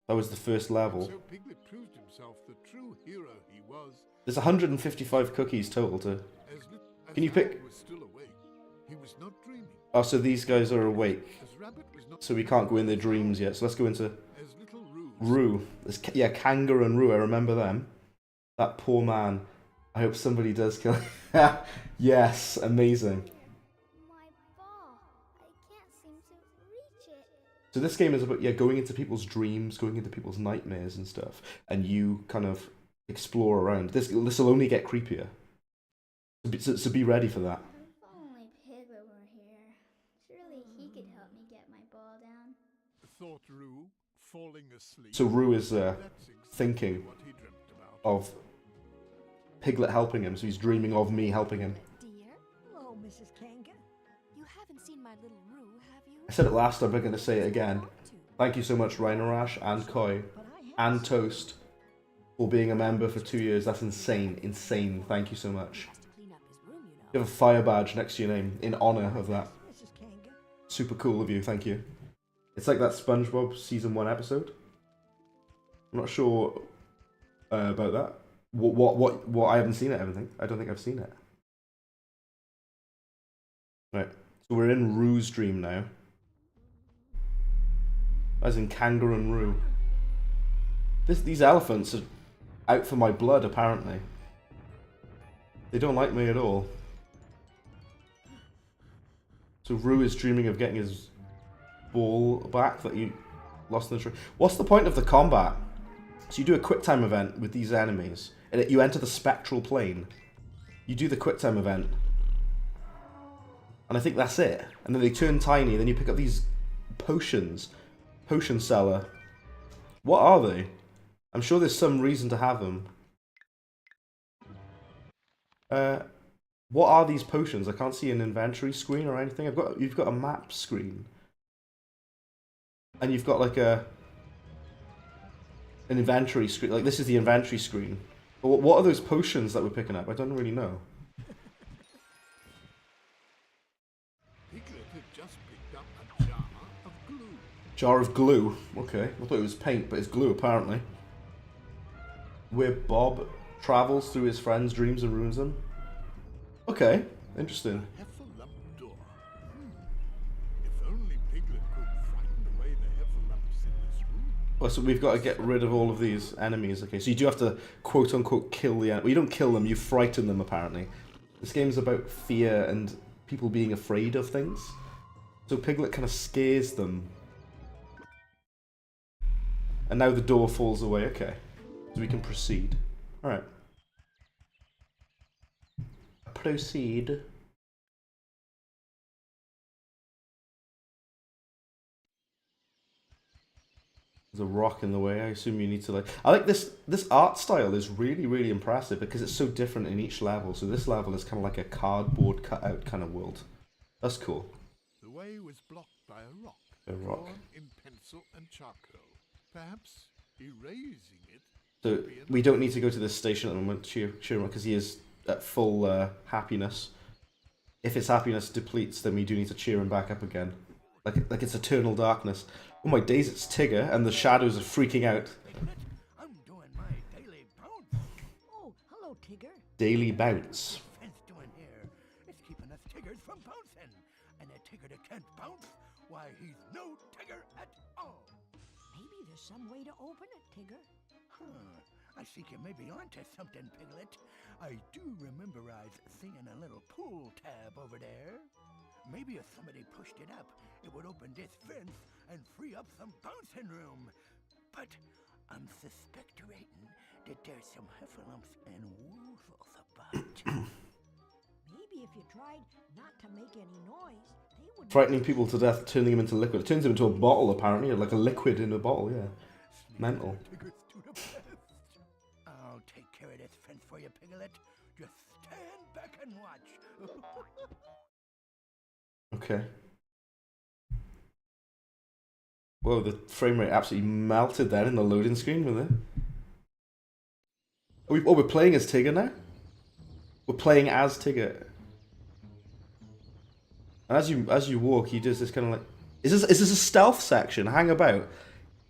That was the first level. So Piglet proved himself the true hero he was. There's 155 cookies total to... Can you pick... Was still awake. He was not dreaming. Oh, so these guys are awake. As Rabbit was not So we can't go in their dreams yet. So let's go into as little Roo. Roo. There's, yeah, Kanga and Roo. I remember them. That poor man. I hope somebody does kill him. Yes, amazing. My ball. I can't seem to reach it. So this game is about, yeah, going into people's dreams, going into people's nightmares and stuff. And you kind of explore around. This will only get creepier. So be ready for that. If only Piglet were here. Surely he could help me get my ball down. Thought Roo, falling asleep. So Roo is That's exactly thinking what he dreamt about. of Piglet helping him, so he's dreaming of me helping him. Dear? Hello, Mrs. Kanga. You haven't seen my little Roo, have you? I said it last time, but I'm going to say it again. Thank you so much, Rhinorash and Koi and Toast for being a member for 2 years. That's insane. Insane. Thank you so much. Clean up his room, you know. You have a fire badge next to your name in honor of that. Mrs. Kanga. Super cool of you. Thank you. It's like that SpongeBob season 1 episode. I'm not sure about that. What? I haven't seen it. I don't think I've seen it. Right. So we're in Roo's dream now. As in Kanga and Roo. These elephants are out for my blood, apparently. They don't like me at all. So Roo is dreaming of getting his ball back that you lost in the tree. What's the point of the combat? So you do a quick time event with these enemies. And you enter the spectral plane. You do the quick time event. And I think that's it. And then they turn tiny, and then you pick up these potions. Potion seller. What are they? I'm sure there's some reason to have them. What are these potions? I can't see an inventory screen or anything. You've got a map screen. And you've got like an inventory screen. Like this is the inventory screen. But what are those potions that we're picking up? I don't really know. Piglet had just picked up a jar of glue. Jar of glue. Okay. I thought it was paint, but it's glue apparently. Where Bob travels through his friends' dreams and ruins them. Okay. Interesting. Heffalump door. If only Piglet could frighten away the heffalumps in this room. Oh, so we've got to get rid of all of these enemies. Okay, so you do have to quote-unquote kill the enemy. Well, you don't kill them, you frighten them, apparently. This game's about fear and people being afraid of things. So Piglet kind of scares them. And now the door falls away. Okay, so we can proceed. Alright. Proceed. There's a rock in the way. I assume you need to like... I like this art style is really, really impressive because it's so different in each level. So this level is kind of like a cardboard cutout kind of world. That's cool. The way was blocked by a rock. A rock. Drawn in pencil and charcoal. Perhaps erasing it. So we don't need to go to this station at the moment to cheer him up because he is at full happiness. If his happiness depletes, then we do need to cheer him back up again. Like it's eternal darkness. Oh my days, it's Tigger, and the shadows are freaking out. I'm doing my daily bounce. Oh, hello, Tigger. Daily bounce. Fence doing here? It's keeping us Tiggers from bouncing. And a Tigger that can't bounce, why, he's no Tigger at all. Maybe there's some way to open it, Tigger. I think you may be onto something, Piglet. I do rememberize seeing a little pool tab over there. Maybe if somebody pushed it up, it would open this fence and free up some bouncing room. But I'm suspecting that there's some heffalumps and woozles about. Maybe if you tried not to make any noise, they would... Frightening people to death, turning them into liquid. It turns them into a bottle, apparently, like a liquid in a bottle, yeah. Mental. Tiggers to the best. I'll take care of this fence for you, Piglet. Just stand back and watch. Okay. Whoa, the frame rate absolutely melted then in the loading screen, wasn't it? We're playing as Tigger now? We're playing as Tigger. And as you walk, he does this kind of like... Is this a stealth section? Hang about.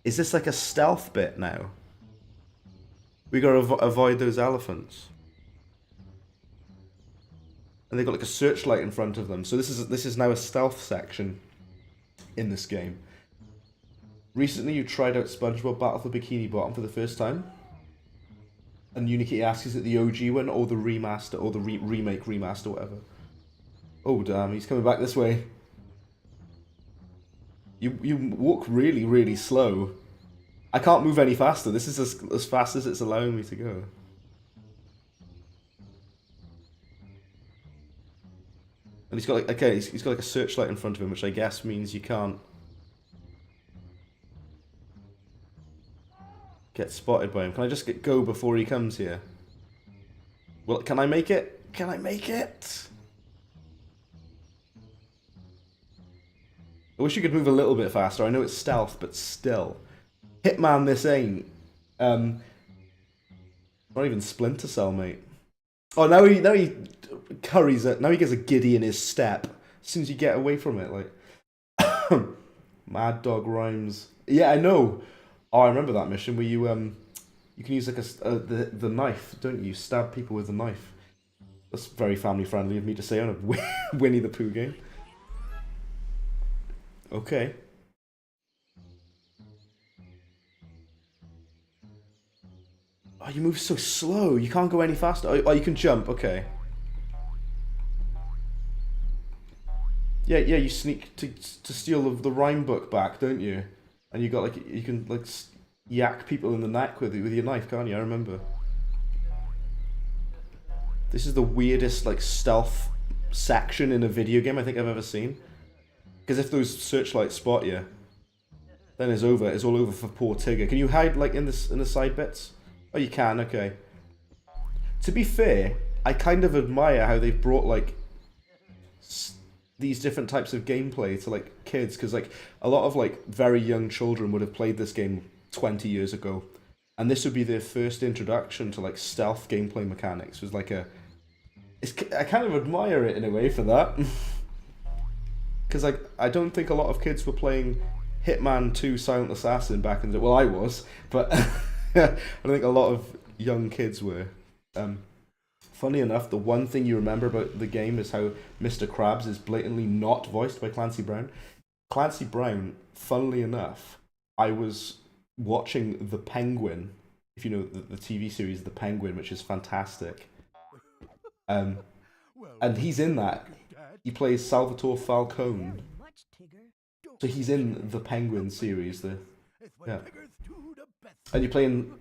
Is this like a stealth bit now? We gotta avoid those elephants. and they've got like a searchlight in front of them. So this is now a stealth section in this game. Recently, you tried out SpongeBob Battle for Bikini Bottom for the first time, and Unikitty asks, is it the OG one or the remaster or the remake remaster, whatever? Oh damn, he's coming back this way. You walk really, really slow. I can't move any faster. This is as fast as it's allowing me to go. And he's got like, okay, he's got like a searchlight in front of him, which I guess means you can't get spotted by him. Can I just go before he comes here? Well, can I make it? Can I make it? I wish you could move a little bit faster. I know it's stealth, but still. Hitman, this ain't. Not even Splinter Cell, mate. Oh, now he curries it. Now he gets a giddy in his step as soon as you get away from it. Like, Mad Dog Rhymes. Yeah, I know. Oh, I remember that mission where you can use like the knife, don't you? Stab people with a knife. That's very family friendly of me to say on a Winnie the Pooh game. Okay. Oh, you move so slow. You can't go any faster. Oh, you can jump. Okay. Yeah, you sneak to steal the rhyme book back, don't you? And you got like you can like yak people in the neck with your knife, can't you? I remember. This is the weirdest like stealth section in a video game I think I've ever seen. Because if those searchlights spot you, then it's over. It's all over for poor Tigger. Can you hide like in the side bits? Oh, you can. Okay. To be fair, I kind of admire how they've brought like these different types of gameplay to like kids, because like a lot of like very young children would have played this game 20 years ago, and this would be their first introduction to like stealth gameplay mechanics. It was like I kind of admire it in a way for that. Because like I don't think a lot of kids were playing Hitman 2 Silent Assassin back in the... Well, I was, but I don't think a lot of young kids were. Funny enough, the one thing you remember about the game is how Mr. Krabs is blatantly not voiced by Clancy Brown. Clancy Brown, funnily enough, I was watching The Penguin, if you know the TV series The Penguin, which is fantastic. And he's in that. He plays Salvatore Falcone. So he's in the Penguin series. Yeah. And you're playing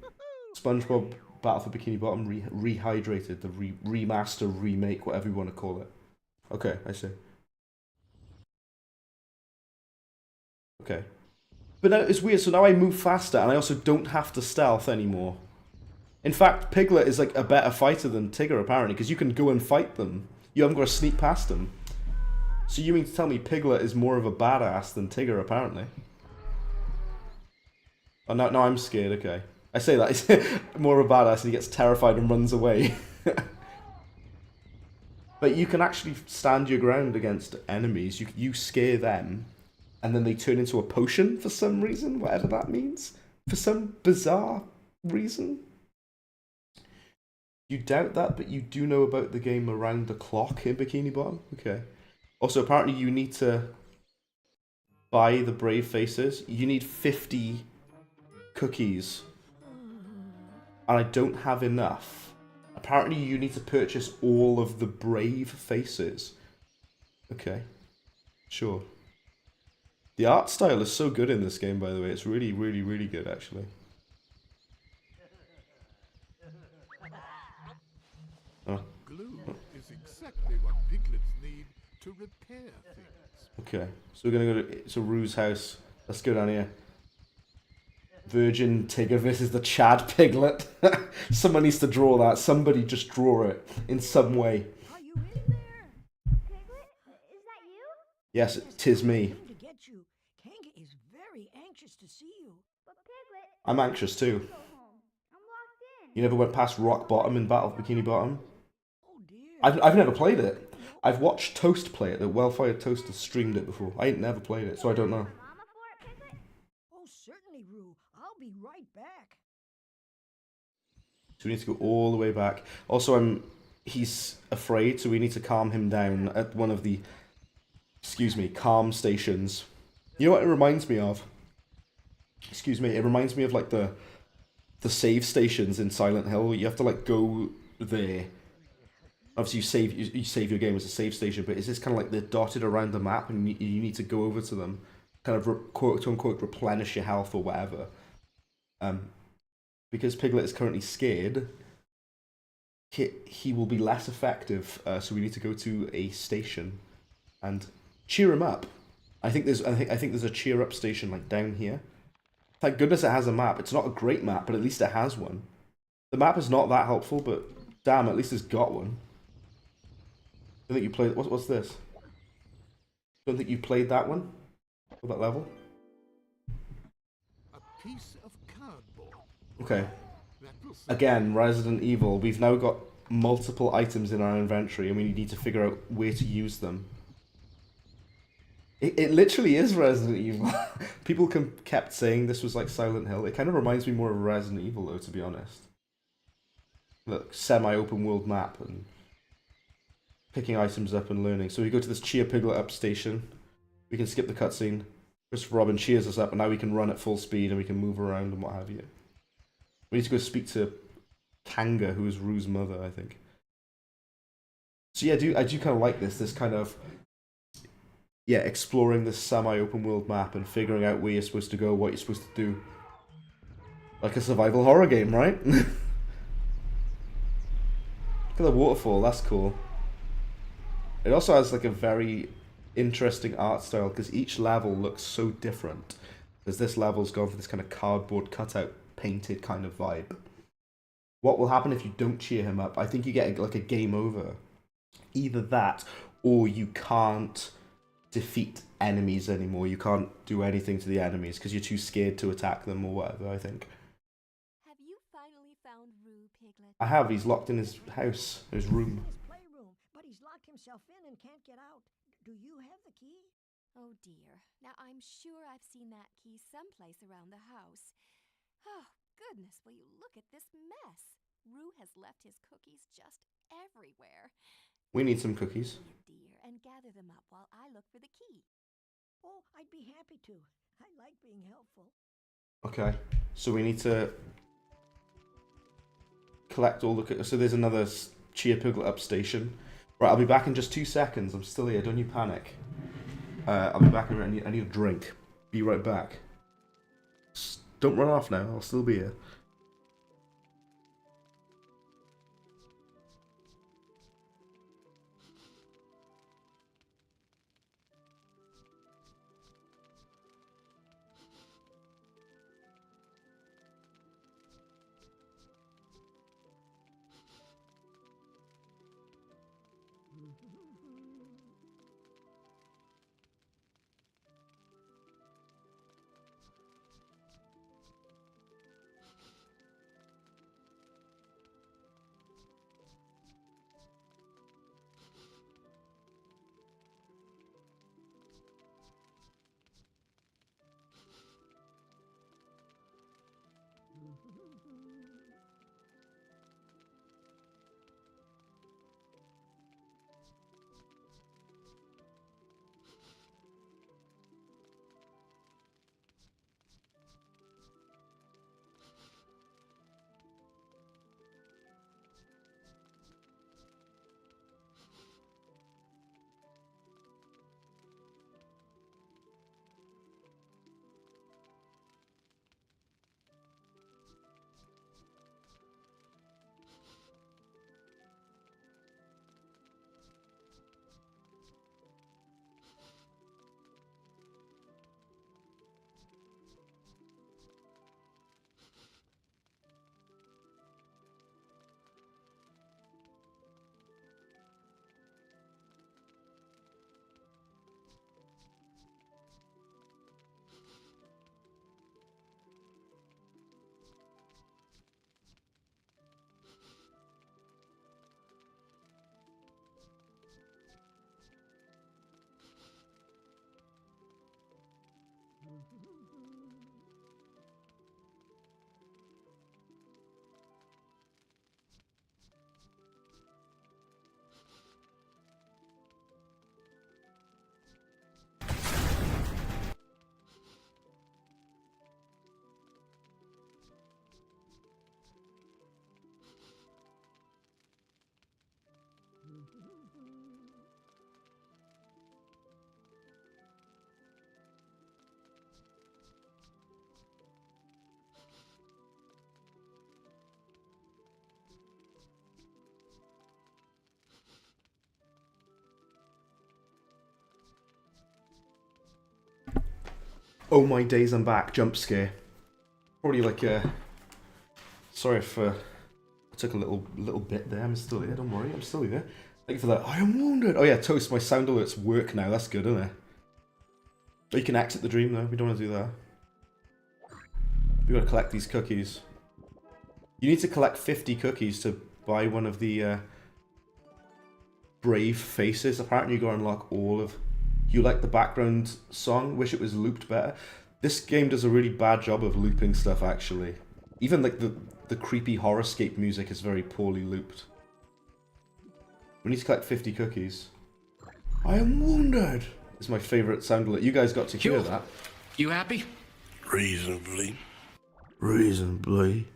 SpongeBob Battle for Bikini Bottom Rehydrated, the remaster, remake, whatever you want to call it. Okay, I see. Okay. But now it's weird, so now I move faster and I also don't have to stealth anymore. In fact, Piglet is like a better fighter than Tigger apparently, because you can go and fight them. You haven't got to sneak past them. So you mean to tell me Piglet is more of a badass than Tigger, apparently? Oh, no, I'm scared, okay. I say that, he's more of a badass and he gets terrified and runs away. But you can actually stand your ground against enemies. You scare them, and then they turn into a potion for some reason, whatever that means. For some bizarre reason. You doubt that, but you do know about the game Around the Clock in Bikini Bottom? Okay. Also, apparently you need to buy the Brave Faces. You need 50 cookies. And I don't have enough. Apparently you need to purchase all of the Brave Faces. Okay. Sure. The art style is so good in this game, by the way. It's really, really, really good, actually. Oh. Glue is exactly what piglets need to repair things. Okay, so we're gonna go to Rue's house. Let's go down here. Virgin Tigger versus the Chad Piglet. Someone needs to draw that. Somebody just draw it in some way. Are you in there? Piglet, is that you? Yes, tis me. To get you. Kanga is very anxious to see you. But Piglet, I'm anxious too. go home. I'm locked in. You never went past Rock Bottom in Battle of Bikini Bottom? Oh dear. I've never played it. I've watched Toast play it. The Wellfire Toast has streamed it before. I ain't never played it, so I don't know. Mama for it, Piglet? Oh, certainly, Roo. I'll be right back. So we need to go all the way back. Also, I'm he's afraid, so we need to calm him down at one of the, excuse me, calm stations. You know what it reminds me of? Excuse me, it reminds me of like the save stations in Silent Hill. You have to like go there. Obviously, you save your game as a save station, but it's just kind of like they're dotted around the map, and you need to go over to them, kind of quote unquote replenish your health or whatever. Because Piglet is currently scared, he will be less effective. So we need to go to a station and cheer him up. I think there's a cheer up station like down here. Thank goodness it has a map. It's not a great map, but at least it has one. The map is not that helpful, but damn, at least it's got one. I think you played. What's this? Don't think you played that one or that level. A piece of cardboard. Okay. Again, Resident Evil. We've now got multiple items in our inventory, and we need to figure out where to use them. It literally is Resident Evil. People kept saying this was like Silent Hill. It kind of reminds me more of Resident Evil, though, to be honest. Look, semi-open world map and picking items up and learning. So we go to this Cheer Piglet Up station. We can skip the cutscene. Christopher Robin cheers us up, and now we can run at full speed and we can move around and what have you. We need to go speak to Kanga, who is Rue's mother, I think. So yeah, I do kind of like this kind of, yeah, exploring this semi-open world map and figuring out where you're supposed to go, what you're supposed to do. Like a survival horror game, right? Look at the waterfall, that's cool. It also has like a very interesting art style because each level looks so different. Because this level's gone for this kind of cardboard cutout painted kind of vibe. What will happen if you don't cheer him up? I think you get like a game over. Either that, or you can't defeat enemies anymore. You can't do anything to the enemies because you're too scared to attack them or whatever, I think. Have you finally found Rue, Piglet? I have. He's locked in his house, his room. His playroom, but he's locked himself in and can't get out. Do you have the key? Oh dear. Now I'm sure I've seen that key someplace around the house. Oh, goodness, will you look at this mess? Rue has left his cookies just everywhere. We need some cookies. Dear, and gather them up while I look for the key. Oh, I'd be happy to. I like being helpful. Okay, so we need to collect all the... So there's another Cheer Piglet Up station. Right, I'll be back in just 2 seconds. I'm still here, don't you panic. I'll be back in a minute. I need a drink. Be right back. Don't run off now, I'll still be here. Oh my days, I'm back. Jump scare. Probably like a. Sorry if I took a little bit there. I'm still here. Don't worry. I'm still here. Thank you for that. I am wounded. Oh yeah, Toast. My sound alerts work now. That's good, isn't it? But you can exit the dream though. We don't want to do that. We gotta collect these cookies. You need to collect 50 cookies to buy one of the brave faces. Apparently, you gotta unlock all of. You like the background song? Wish it was looped better. This game does a really bad job of looping stuff, actually. Even like the creepy horrorscape music is very poorly looped. We need to collect 50 cookies. I am wounded. It's my favourite sound alert. You guys got to hear that. You happy? Reasonably. Reasonably.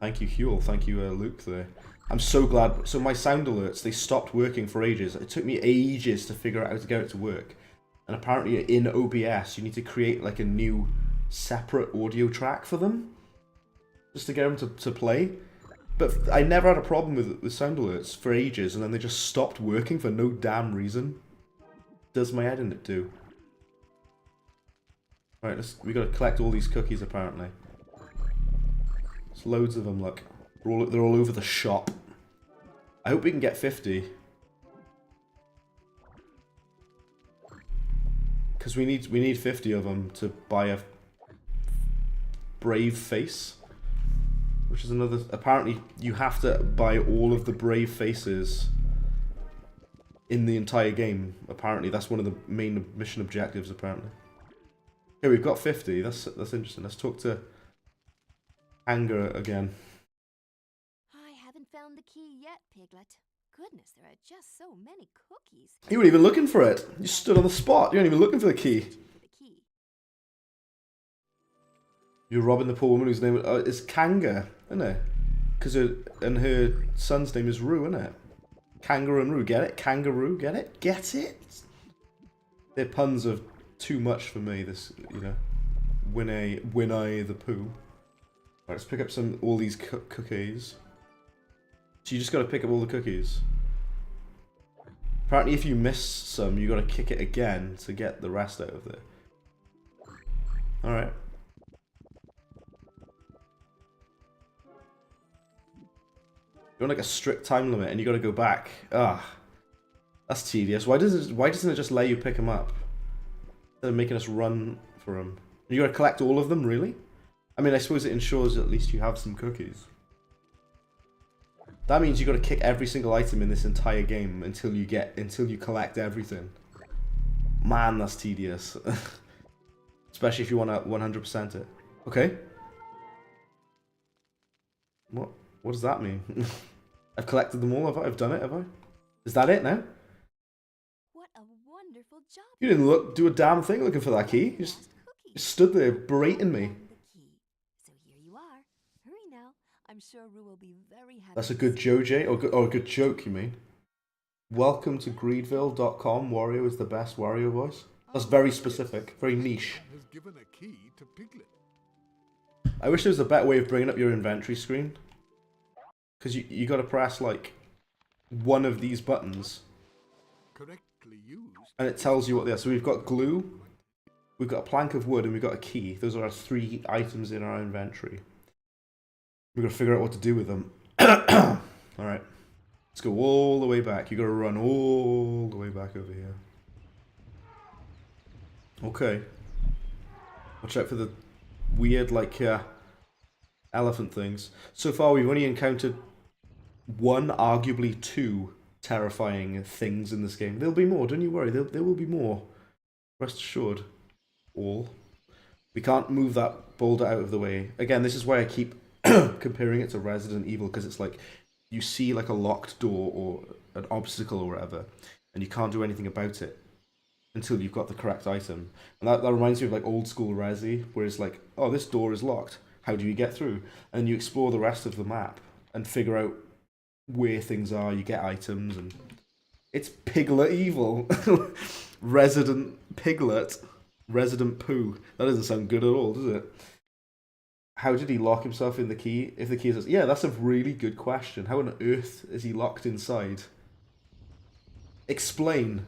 Thank you, Huel. Thank you, Luke, there. I'm so glad. So my sound alerts, they stopped working for ages. It took me ages to figure out how to get it to work. And apparently in OBS, you need to create like a new separate audio track for them. Just to get them to play. But I never had a problem with sound alerts for ages, and then they just stopped working for no damn reason. Does my head in it do? Right, we gotta collect all these cookies apparently. There's loads of them, look. They're all over the shop. I hope we can get 50. Because we need 50 of them to buy a brave face. Which is another... Apparently, you have to buy all of the brave faces in the entire game. Apparently, that's one of the main mission objectives, apparently. Okay, we've got 50. That's interesting. Let's talk to Anger again. I haven't found the key yet, Piglet. Goodness, there are just so many cookies. You weren't even looking for it. You stood on the spot. You weren't even looking for the key. You're robbing the poor woman whose name is Kanga, isn't it? Because her son's name is Roo, isn't it? Kangaroo and Roo, get it? Kangaroo, get it? Get it? Their puns are too much for me. This, you know, Winnie the Pooh. Right, let's pick up all these cookies. So you just got to pick up all the cookies. Apparently, if you miss some, you got to kick it again to get the rest out of there. All right. You're on like a strict time limit, and you got to go back. Ah, that's tedious. Why doesn't it just let you pick them up instead of making us run for them? You got to collect all of them, really? I mean, I suppose it ensures at least you have some cookies. That means you got to kick every single item in this entire game until you collect everything. Man, that's tedious. Especially if you want to 100% it. Okay. What does that mean? I've collected them all, have I? I've done it, have I? Is that it now? What a wonderful job. You didn't do a damn thing looking for that key. You just stood there berating me. So here you are. Hurry now. I'm sure Roo will be very happy. That's a good Joj, or a good joke, you mean? Welcome to Greedville.com. Wario is the best Wario voice. That's very specific, very niche. Has given a key to Piglet. I wish there was a better way of bringing up your inventory screen. Because you got to press like one of these buttons. Correctly used. And it tells you what they are. So we've got glue, we've got a plank of wood, and we've got a key. Those are our 3 items in our inventory. We've got to figure out what to do with them. Alright. Let's go all the way back. You got to run all the way back over here. Okay. Watch out for the weird, like, elephant things. So far, we've only encountered 1, arguably 2 terrifying things in this game. There'll be more, don't you worry. There will be more. Rest assured. All. We can't move that boulder out of the way. Again, this is why I keep comparing it to Resident Evil, because it's like you see like a locked door or an obstacle or whatever, and you can't do anything about it until you've got the correct item. And that reminds me of like old school Resi, where it's like, oh, this door is locked. How do you get through? And then you explore the rest of the map and figure out where things are. You get items, and it's Piglet evil. Resident Piglet. Resident Pooh. That doesn't sound good at all, does it? How did he lock himself in the key? If the key is... Yeah, that's a really good question. How on earth is he locked inside? Explain.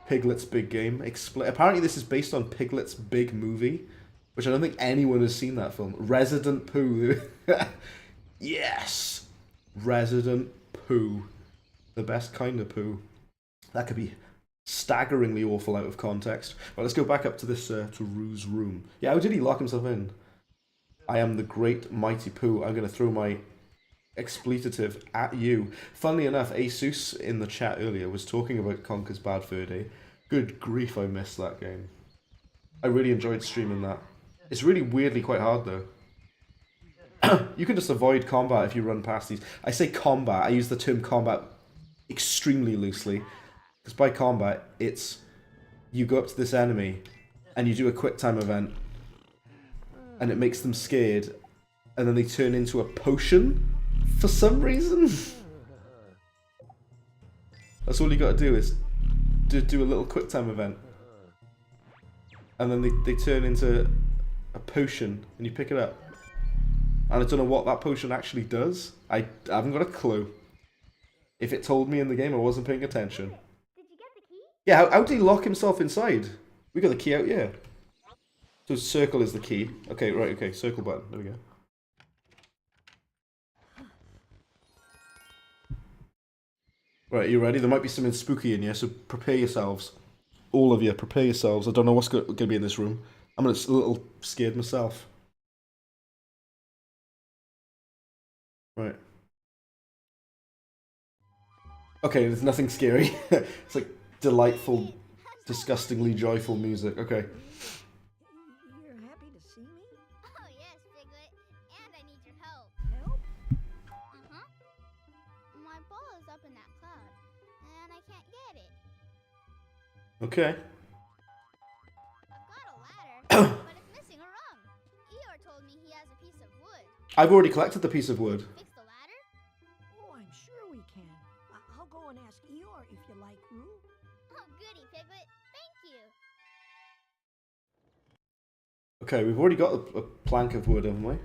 Piglet's big game. Apparently this is based on Piglet's big movie, which I don't think anyone has seen that film. Resident Pooh. Yes! Resident Pooh. The best kind of poo. That could be staggeringly awful out of context. Well, let's go back up to this, to Rue's room. Yeah, how did he lock himself in? I am the great mighty Pooh. I'm going to throw my expletive at you. Funnily enough, Asus in the chat earlier was talking about Conker's Bad Fur Day. Good grief, I missed that game. I really enjoyed streaming that. It's really weirdly quite hard though. You can just avoid combat if you run past these. I say combat, I use the term combat extremely loosely. Because by combat, it's you go up to this enemy and you do a quick time event and it makes them scared and then they turn into a potion for some reason. That's all you gotta do is do a little quick time event. And then they turn into a potion and you pick it up. And I don't know what that potion actually does. I haven't got a clue. If it told me in the game, I wasn't paying attention. Did you get the key? Yeah, how did he lock himself inside? We got the key out, yeah. So circle is the key. Okay, right, okay, circle button. There we go. Right, you ready? There might be something spooky in here, so prepare yourselves. All of you, prepare yourselves. I don't know what's going to be in this room. I'm a little scared myself. Right. Okay, there's nothing scary. It's like delightful, disgustingly joyful music. Okay. You're happy to see me? Oh, yes, Piglet. And I need your help. Help? Uh-huh. My ball is up in that cloud, and I can't get it. Okay. I've got a ladder, but it's missing a rung. Eeyore told me he has a piece of wood. I've already collected the piece of wood. Fix the ladder? Oh, I'm sure we can. I'll go and ask Eeyore if you like, Roo. Oh, goody, Piglet. Thank you. Okay, we've already got a plank of wood, haven't we?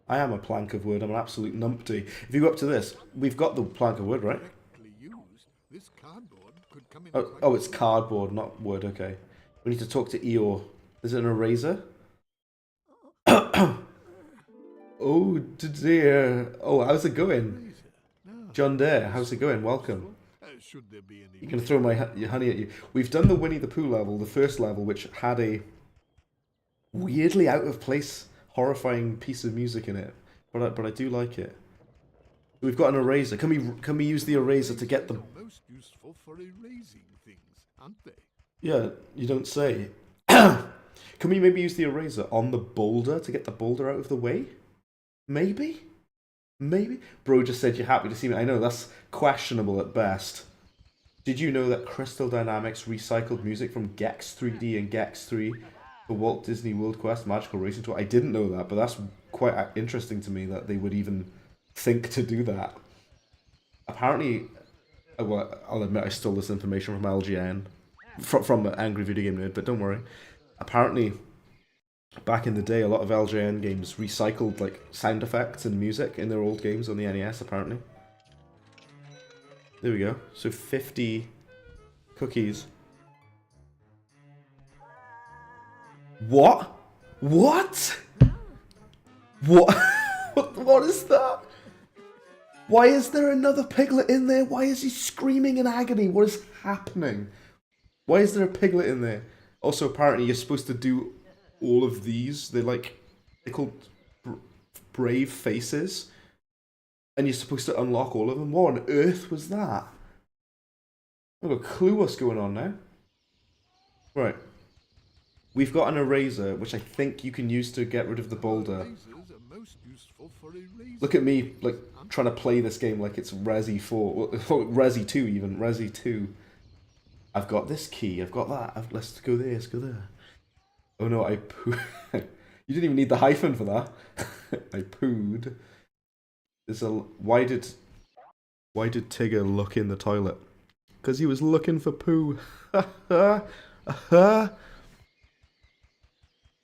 I am a plank of wood. I'm an absolute numpty. If you go up to this, we've got the plank of wood, right? Correctly used, this cardboard could come in. Oh, it's cardboard, not wood. Okay. We need to talk to Eeyore. Is it an eraser? Oh dear. Oh, how's it going? John Dare, how's it going? Welcome. Should there be any? You're going to throw your honey at you. We've done the Winnie the Pooh level, the first level, which had a weirdly out of place, horrifying piece of music in it. But I do like it. We've got an eraser. Can we use the eraser to get the... Most useful for erasing things, aren't they? Yeah, you don't say. Can we maybe use the eraser on the boulder to get the boulder out of the way? Maybe? Maybe? Bro just said you're happy to see me. I know, that's questionable at best. Did you know that Crystal Dynamics recycled music from Gex 3D and Gex 3 for Walt Disney World Quest Magical Racing Tour? I didn't know that, but that's quite interesting to me that they would even think to do that. Apparently, well, I'll admit I stole this information from LGN, from Angry Video Game Nerd, but don't worry. Apparently, back in the day, a lot of LGN games recycled like sound effects and music in their old games on the NES, apparently. There we go. So 50 cookies. What? What? What? What is that? Why is there another Piglet in there? Why is he screaming in agony? What is happening? Why is there a Piglet in there? Also, apparently, you're supposed to do all of these. They're called brave faces. And you're supposed to unlock all of them. What on earth was that? I've got a clue what's going on now. Right. We've got an eraser, which I think you can use to get rid of the boulder. Look at me, like, trying to play this game like it's Resi 4. Resi 2 even. Resi 2. I've got this key. I've got that. Let's go there. Let's go there. Oh no, I poo. You didn't even need the hyphen for that. I pooed. Why did Why did Tigger look in the toilet? Because he was looking for poo. I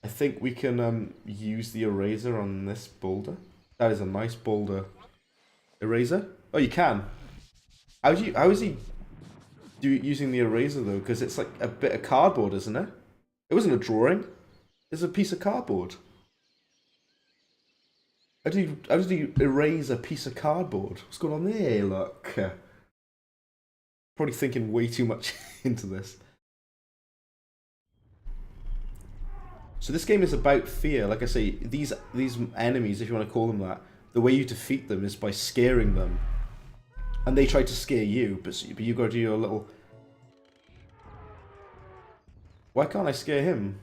think we can use the eraser on this boulder. That is a nice boulder. Eraser? Oh, you can. How is he using the eraser though? Because it's like a bit of cardboard, isn't it? It wasn't a drawing. It's a piece of cardboard. How did he erase a piece of cardboard? What's going on there? Look. Probably thinking way too much into this. So this game is about fear. Like I say, these enemies, if you want to call them that, the way you defeat them is by scaring them. And they try to scare you, but you got to do your little... Why can't I scare him?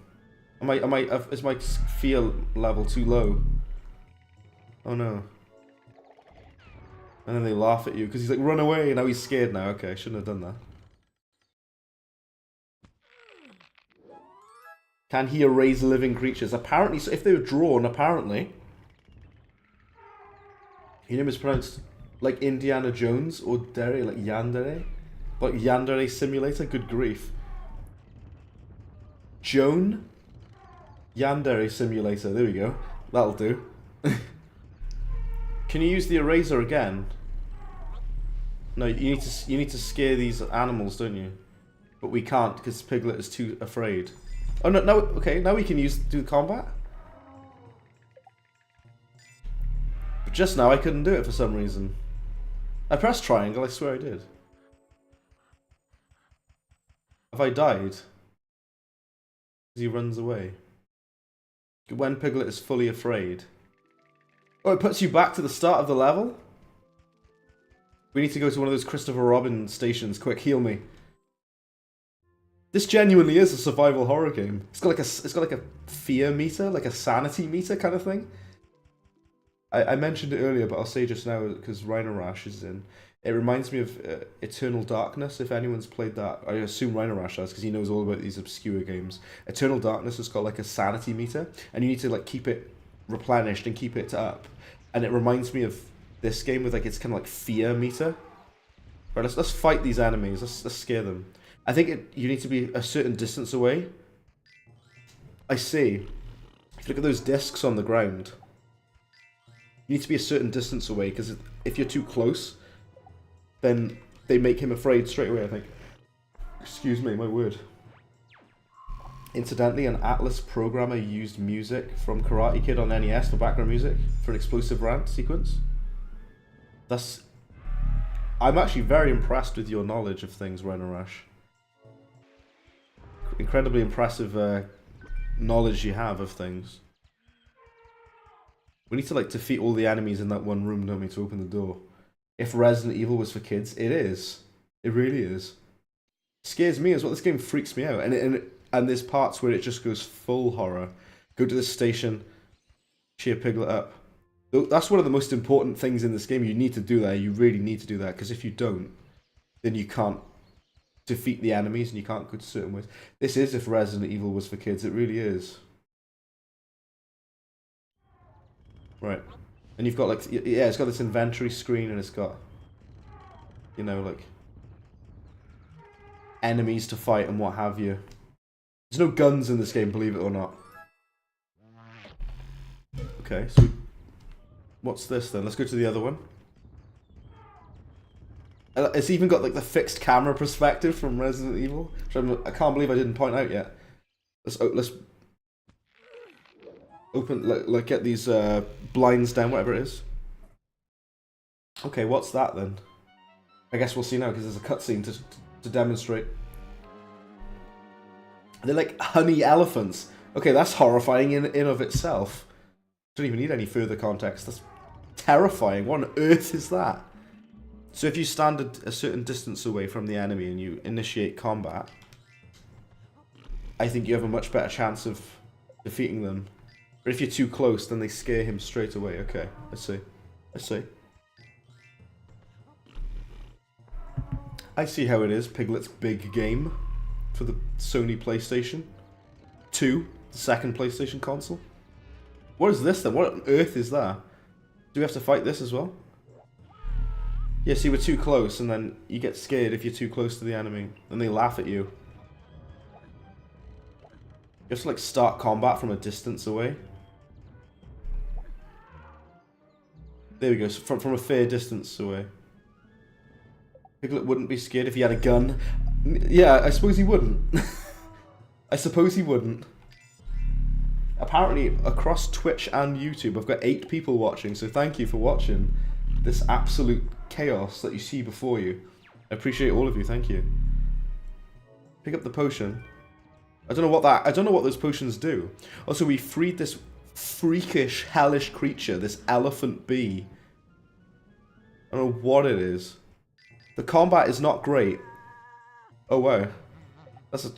Is my fear level too low? Oh no. And then they laugh at you because he's like, run away, and now he's scared now. Okay, I shouldn't have done that. Can he erase living creatures? Apparently, so if they were drawn, apparently... Your name is pronounced like Indiana Jones or Dere, like Yandere? Like Yandere Simulator? Good grief. Joan? Yandere Simulator, there we go. That'll do. Can you use the eraser again? No, you need to scare these animals, don't you? But we can't because Piglet is too afraid. Oh no, no, okay, now we can do combat. But just now I couldn't do it for some reason. I pressed triangle, I swear I did. Have I died? He runs away. When Piglet is fully afraid. Oh, it puts you back to the start of the level? We need to go to one of those Christopher Robin stations. Quick, heal me. This genuinely is a survival horror game. It's got like a fear meter, like a sanity meter kind of thing. I mentioned it earlier, but I'll say just now because Rhino Rash is in. It reminds me of Eternal Darkness, if anyone's played that. I assume Rhino Rash has, because he knows all about these obscure games. Eternal Darkness has got like a sanity meter, and you need to like keep it replenished and keep it up. And it reminds me of this game with like its kind of like fear meter. Right, let's fight these enemies. Let's scare them. I think you need to be a certain distance away. I see. If you look at those discs on the ground, you need to be a certain distance away, because if you're too close, then they make him afraid straight away, I think. Excuse me, my word. Incidentally, an Atlas programmer used music from Karate Kid on NES for background music for an explosive rant sequence. I'm actually very impressed with your knowledge of things, Rhino Rash. Incredibly impressive knowledge you have of things. We need to like defeat all the enemies in that one room, don't we, to open the door. If Resident Evil was for kids, it is. It really is. It scares me as well. This game freaks me out. And there's parts where it just goes full horror. Go to this station, cheer Piglet up. That's one of the most important things in this game. You need to do that. You really need to do that. Because if you don't, then you can't defeat the enemies and you can't go to certain ways. This is if Resident Evil was for kids. It really is. Right. And you've got like, yeah, it's got this inventory screen and it's got, you know, like enemies to fight and what have you. There's no guns in this game, believe it or not. Okay, so what's this then? Let's go to the other one. It's even got like the fixed camera perspective from Resident Evil, which I can't believe I didn't point out yet. Let's open, like get these blinds down, whatever it is. Okay, what's that then? I guess we'll see now because there's a cutscene to demonstrate. They're like honey elephants. Okay, that's horrifying in of itself. Don't even need any further context. That's terrifying. What on earth is that? So if you stand a certain distance away from the enemy and you initiate combat, I think you have a much better chance of defeating them. But if you're too close, then they scare him straight away. Okay, I see. I see. I see how it is, Piglet's big game for the Sony PlayStation 2, the second PlayStation console. What is this then? What on earth is that? Do we have to fight this as well? Yeah, so you were too close, and then you get scared if you're too close to the enemy, and they laugh at you. You have to like start combat from a distance away. There we go, so from a fair distance away. Piglet wouldn't be scared if he had a gun. Yeah, I suppose he wouldn't. I suppose he wouldn't. Apparently, across Twitch and YouTube, I've got 8 people watching, so thank you for watching this absolute chaos that you see before you. I appreciate all of you, thank you. Pick up the potion. I don't know what those potions do. Also, we freed this freakish, hellish creature, this elephant bee. I don't know what it is. The combat is not great. Oh wow. That's a...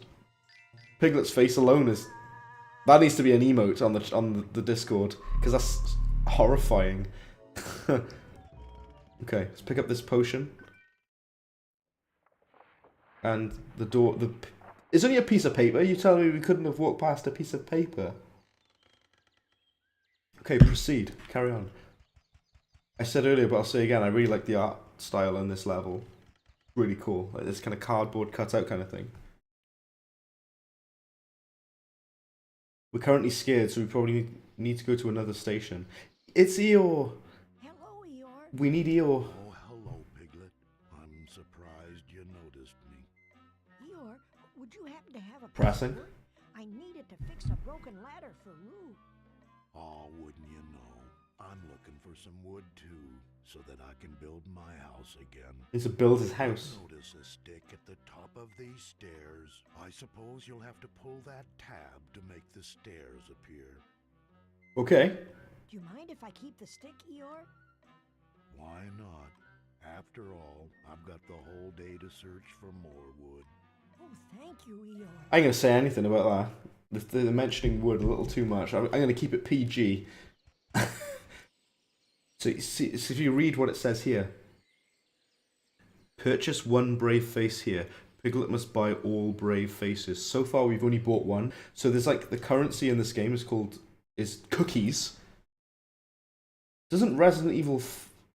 Piglet's face alone is... That needs to be an emote on the Discord, because that's horrifying. Okay, let's pick up this potion. And the door... It's only a piece of paper? You telling me we couldn't have walked past a piece of paper? Okay, proceed. Carry on. I said earlier, but I'll say again, I really like the art style on this level. Really cool. Like this kind of cardboard cutout kind of thing. We're currently scared, so we probably need to go to another station. It's Eeyore! Hello, Eeyore. We need Eeyore. Oh, hello, Piglet. I'm surprised you noticed me. Eeyore, would you happen to have a Pressing. password? I need it to fix a broken ladder for Roo. Oh, wouldn't you know? I'm looking for some wood too, so that I can build my house again. Needs to build his house. Notice a stick at the top of these stairs. I suppose you'll have to pull that tab to make the stairs appear. Okay. Do you mind if I keep the stick, Eeyore? Why not? After all, I've got the whole day to search for more wood. Oh, thank you, Eeyore. I ain't gonna say anything about that. They're mentioning wood a little too much. I'm gonna keep it PG. So if you read what it says here. Purchase 1 brave face here. Piglet must buy all brave faces. So far we've only bought 1. So there's like the currency in this game is cookies. Doesn't Resident Evil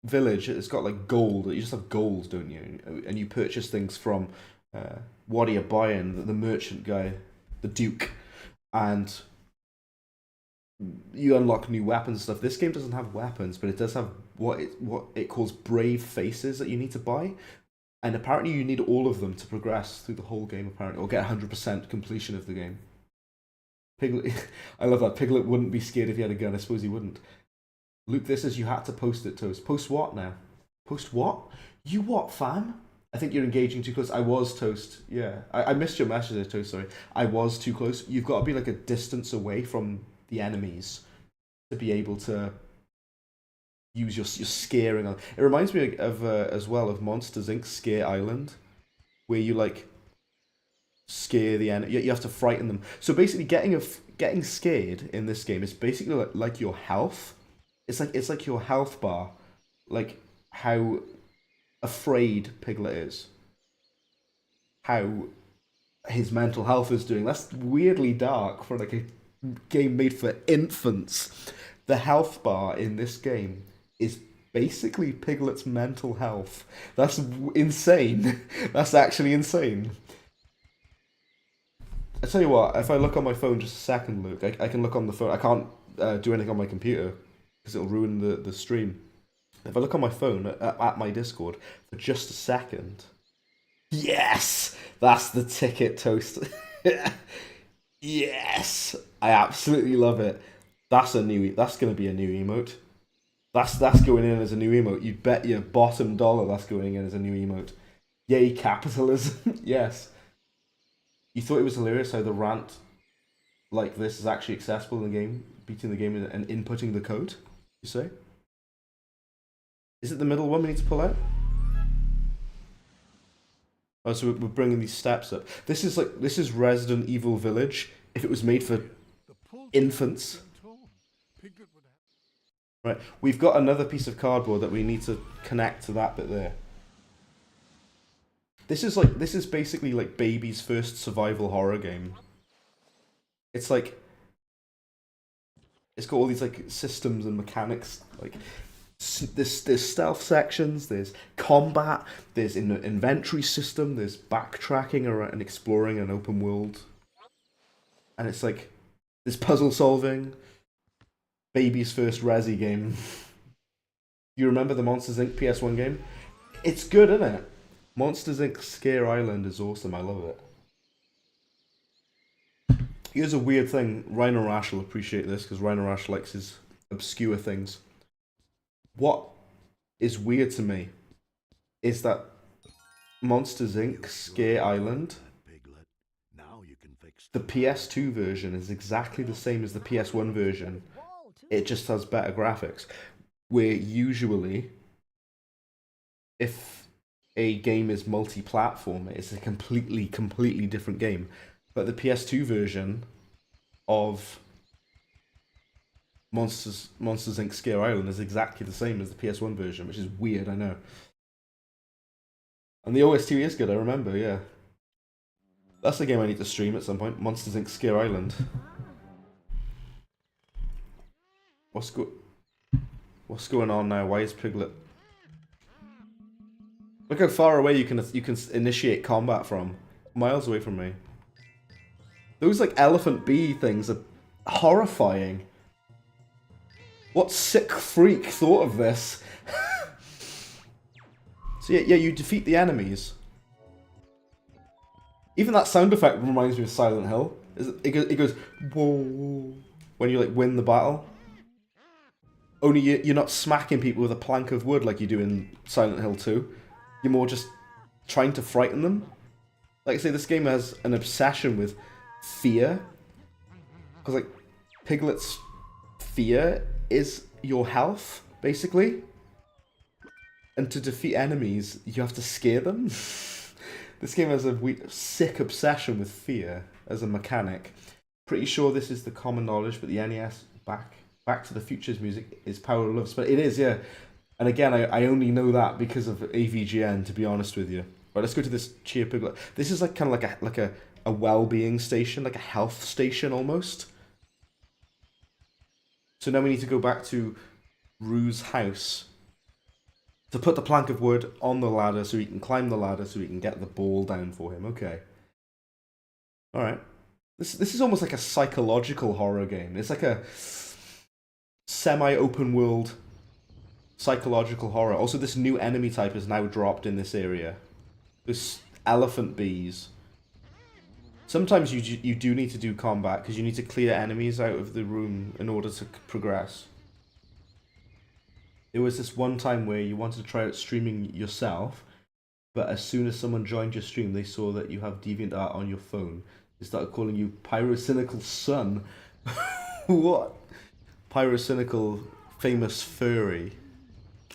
Village, it's got like gold. You just have gold, don't you? And you purchase things from what are you buying? The merchant guy, the Duke, and you unlock new weapons and stuff. This game doesn't have weapons, but it does have what it calls brave faces that you need to buy. And apparently you need all of them to progress through the whole game, apparently, or get 100% completion of the game. Piglet, I love that. Piglet wouldn't be scared if he had a gun. I suppose he wouldn't. Luke, this is you had to post it, Toast. Post what now? Post what? You what, fam? I think you're engaging too close. I was, Toast. Yeah. I missed your message there, Toast, sorry. I was too close. You've got to be like a distance away from the enemies to be able to use your scaring on. It reminds me of as well of Monsters Inc. Scare Island, where you like scare the enemy. You have to frighten them. So basically, getting scared in this game is basically like your health. It's like your health bar, like how afraid Piglet is, how his mental health is doing. That's weirdly dark for like a game made for infants. The health bar in this game is basically Piglet's mental health. That's insane. That's actually insane. I tell you what, if I look on my phone just a second, Luke, I can look on the phone. I can't do anything on my computer because it'll ruin the stream. If I look on my phone at my Discord for just a second, yes, that's the ticket, Toast. Yes, I absolutely love it. That's going to be a new emote. That's going in as a new emote. You bet your bottom dollar that's going in as a new emote. Yay, capitalism. Yes. You thought it was hilarious how the rant like this is actually accessible in the game, beating the game and inputting the code, you say? Is it the middle one we need to pull out? Oh, so we're bringing these steps up. This is Resident Evil Village if it was made for infants. Right, we've got another piece of cardboard that we need to connect to that bit there. This is basically like baby's first survival horror game. It's like it's got all these like systems and mechanics. Like There's stealth sections, there's combat, there's an inventory system, there's backtracking around and exploring an open world. And it's like, there's puzzle solving. Baby's first Resi game. You remember the Monsters Inc. PS1 game? It's good, isn't it? Monsters Inc. Scare Island is awesome, I love it. Here's a weird thing, Rhino Rash will appreciate this, because Rhino Rash likes his obscure things. What is weird to me is that Monsters Inc. Scare Island, the PS2 version is exactly the same as the PS1 version. It just has better graphics. Where usually, if a game is multi-platform, it's a completely different game. But the PS2 version of Monsters Inc. Scare Island is exactly the same as the PS1 version, which is weird, I know. And the OST is good, I remember, yeah. That's a game I need to stream at some point, Monsters Inc. Scare Island. What's going on now? Why is Piglet... Look how far away you can initiate combat from. Miles away from me. Those like elephant bee things are horrifying. What sick freak thought of this? So yeah, you defeat the enemies. Even that sound effect reminds me of Silent Hill. It goes whoa when you like win the battle. Only you're not smacking people with a plank of wood like you do in Silent Hill 2. You're more just trying to frighten them. Like I say, this game has an obsession with fear. Because like, Piglet's fear is your health, basically. And to defeat enemies, you have to scare them. This game has a sick obsession with fear as a mechanic. Pretty sure this is the common knowledge, but the NES Back to the Future's music is Power of Love. But it is, yeah. And again, I only know that because of AVGN, to be honest with you. Right, let's go to this Cheer Piglet. This is like kind of like a well-being station, like a health station almost. So now we need to go back to Rue's house to put the plank of wood on the ladder so he can climb the ladder so we can get the ball down for him. Okay. Alright. This is almost like a psychological horror game. It's like a semi-open world psychological horror. Also, this new enemy type is now dropped in this area. This elephant bees. Sometimes you do need to do combat because you need to clear enemies out of the room in order to progress. There was this one time where you wanted to try out streaming yourself, but as soon as someone joined your stream, they saw that you have DeviantArt on your phone. They started calling you Pyrocynical Son. What? Pyrocynical famous furry.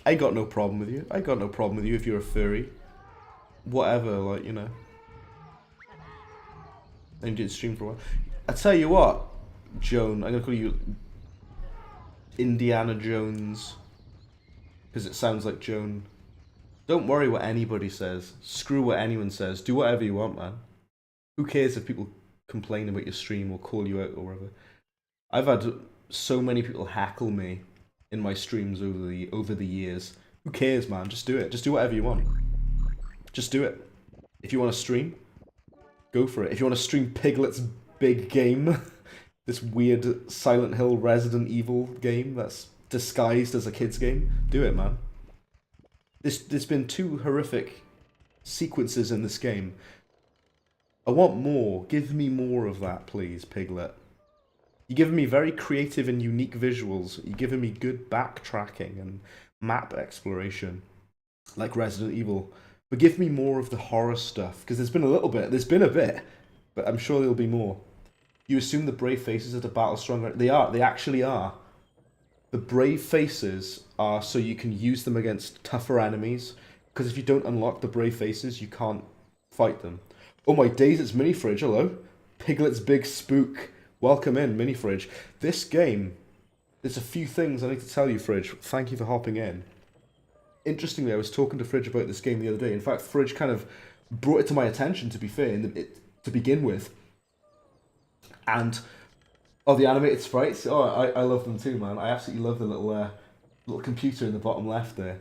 I got no problem with you. I got no problem with you if you're a furry. Whatever, like, you know. And you didn't stream for a while. I tell you what, Joan, I'm gonna call you Indiana Jones. Because it sounds like Joan. Don't worry what anybody says. Screw what anyone says. Do whatever you want, man. Who cares if people complain about your stream or call you out or whatever. I've had so many people heckle me in my streams over the years. Who cares, man? Just do it. Just do whatever you want. Just do it. If you want to stream, go for it. If you want to stream Piglet's big game, this weird Silent Hill Resident Evil game that's disguised as a kid's game, do it, man. There's been 2 horrific sequences in this game. I want more. Give me more of that, please, Piglet. You're giving me very creative and unique visuals. You're giving me good backtracking and map exploration, like Resident Evil. But give me more of the horror stuff, because there's been a bit, but I'm sure there'll be more. You assume the brave faces are the battle stronger. They are. They actually are. The brave faces are so you can use them against tougher enemies, because if you don't unlock the brave faces, you can't fight them. Oh my days, it's Mini Fridge. Hello. Piglet's Big Spook. Welcome in, Mini Fridge. This game, there's a few things I need to tell you, Fridge. Thank you for hopping in. Interestingly, I was talking to Fridge about this game the other day. In fact, Fridge kind of brought it to my attention, to be fair, to begin with. And, oh, the animated sprites? Oh, I love them too, man. I absolutely love the little little computer in the bottom left there.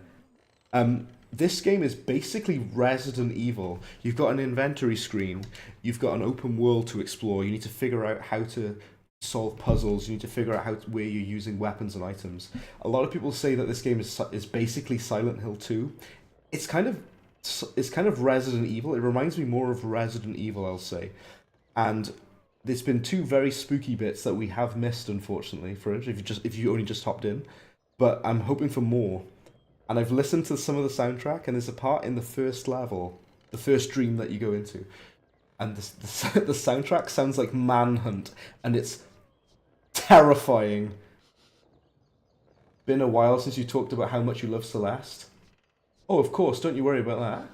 This game is basically Resident Evil. You've got an inventory screen. You've got an open world to explore. You need to figure out how to solve puzzles. You need to figure out where you're using weapons and items. A lot of people say that this game is basically Silent Hill 2. It's kind of Resident Evil. It reminds me more of Resident Evil, I'll say. And there's been two very spooky bits that we have missed, unfortunately, Fridge, if you only just hopped in. But I'm hoping for more. And I've listened to some of the soundtrack, and there's a part in the first level, the first dream that you go into, and the soundtrack sounds like Manhunt, and it's terrifying. Been a while since you talked about how much you love Celeste. Oh, of course, don't you worry about that.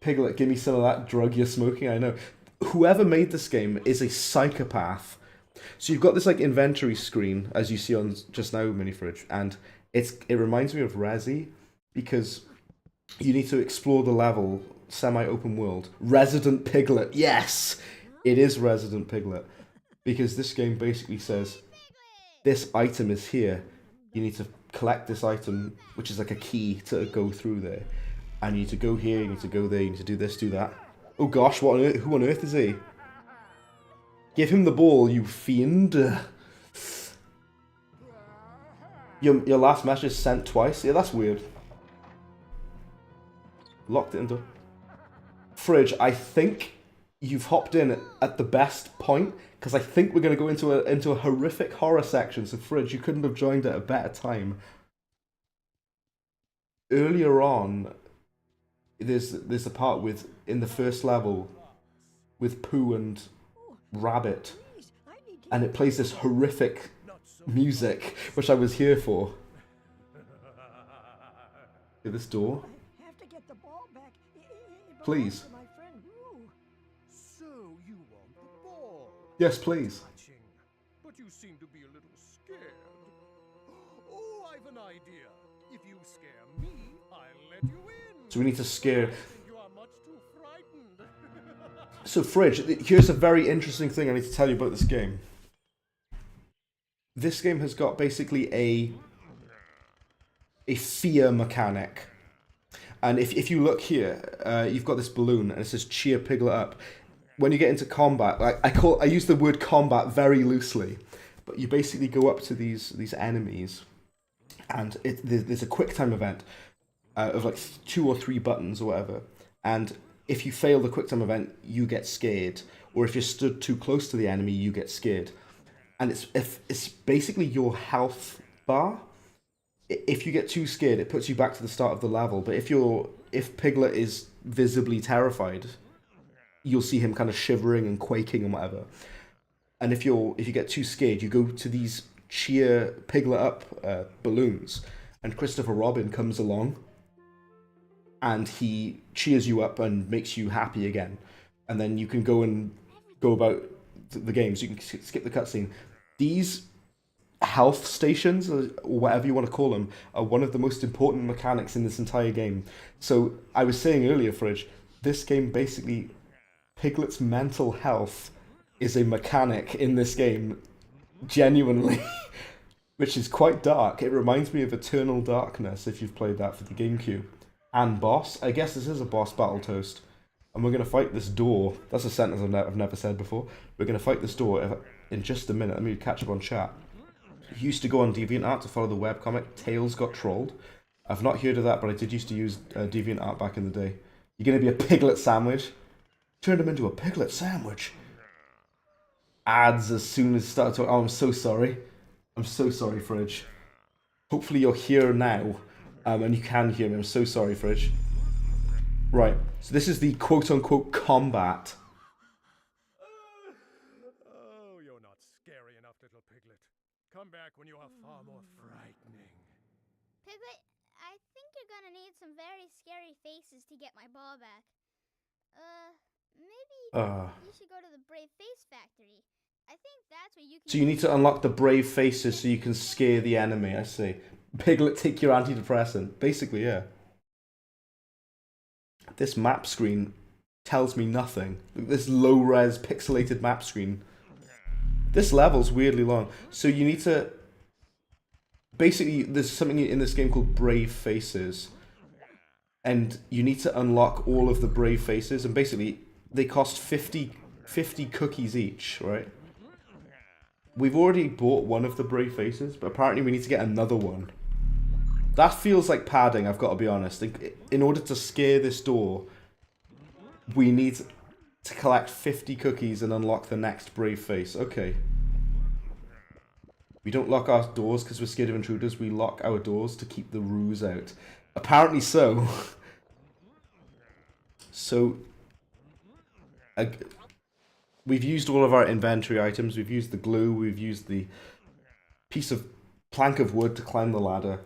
Piglet, give me some of that drug you're smoking, I know. Whoever made this game is a psychopath. So you've got this like inventory screen, as you see on just now, Mini Fridge, and it reminds me of Resi, because you need to explore the level, semi-open world. Resident Piglet, yes! It is Resident Piglet. Because this game basically says, this item is here. You need to collect this item, which is like a key to go through there. And you need to go here, you need to go there, you need to do this, do that. Oh gosh, who on earth is he? Give him the ball, you fiend. Your last message sent twice? Yeah, that's weird. Locked it into... Fridge, I think you've hopped in at the best point, because I think we're going to go into a horrific horror section, so Fridge, you couldn't have joined at a better time. Earlier on, there's a part in the first level, with Pooh and Rabbit, and it plays this horrific music, which I was here for. At this door. I have to get the ball back. Please. My friend Roo. So you want the ball? Yes, please. But you seem to be a little scared. Oh, I've an idea. If you scare me, I'll let you in. So we need to scare... You are much too frightened. So Fridge, here's a very interesting thing I need to tell you about this game. This game has got basically a fear mechanic. And if you look here, you've got this balloon and it says cheer Piglet up. When you get into combat, like I use the word combat very loosely, but you basically go up to these enemies, and there's a quick time event of like 2 or 3 buttons or whatever. And if you fail the quick time event, you get scared, or if you're stood too close to the enemy, you get scared. And it's basically your health bar. If you get too scared, it puts you back to the start of the level. But if Piglet is visibly terrified, you'll see him kind of shivering and quaking and whatever. And if you get too scared, you go to these cheer Piglet up balloons, and Christopher Robin comes along, and he cheers you up and makes you happy again. And then you can go about the game, so you can skip the cutscene. These health stations, or whatever you want to call them, are one of the most important mechanics in this entire game. So I was saying earlier, Fridge, this game basically, Piglet's mental health is a mechanic in this game, genuinely, which is quite dark. It reminds me of Eternal Darkness, if you've played that for the GameCube. And boss, I guess this is a boss battle toast. And we're going to fight this door. That's a sentence I've never said before. We're going to fight this door in just a minute. Let me catch up on chat. He used to go on DeviantArt to follow the webcomic Tales Got Trolled. I've not heard of that, but I did used to use DeviantArt back in the day. You're going to be a piglet sandwich? Turned him into a piglet sandwich. Ads as soon as start talking. Oh, I'm so sorry. I'm so sorry, Fridge. Hopefully you're here now, and you can hear me. I'm so sorry, Fridge. Right, so this is the quote-unquote combat. Oh, you're not scary enough, little Piglet. Come back when you are far more frightening. Piglet, I think you're gonna need some very scary faces to get my ball back. Maybe you should go to the Brave Face Factory. I think that's where you can... So you need to unlock the brave faces so you can scare the enemy, I see. Piglet, take your antidepressant. Basically, yeah. This map screen tells me nothing. This low-res pixelated map screen. This level's weirdly long. So you need to basically, there's something in this game called Brave Faces. And you need to unlock all of the Brave Faces. And basically, they cost 50 cookies each, right? We've already bought one of the Brave Faces, but apparently we need to get another one. That feels like padding, I've got to be honest. In order to scare this door, we need to collect 50 cookies and unlock the next Brave Face. Okay. We don't lock our doors because we're scared of intruders. We lock our doors to keep the ruse out. Apparently so. So, we've used all of our inventory items. We've used the glue. We've used the piece of plank of wood to climb the ladder.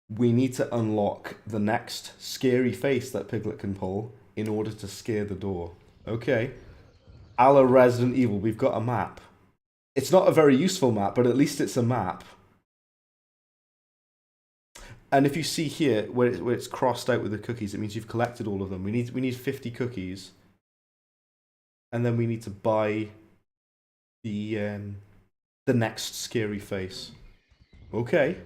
We need to unlock the next scary face that Piglet can pull in order to scare the door. Okay. A la Resident Evil, we've got a map. It's not a very useful map, but at least it's a map. And if you see here, where it's crossed out with the cookies, it means you've collected all of them. We need 50 cookies. And then we need to buy the next scary face. Okay.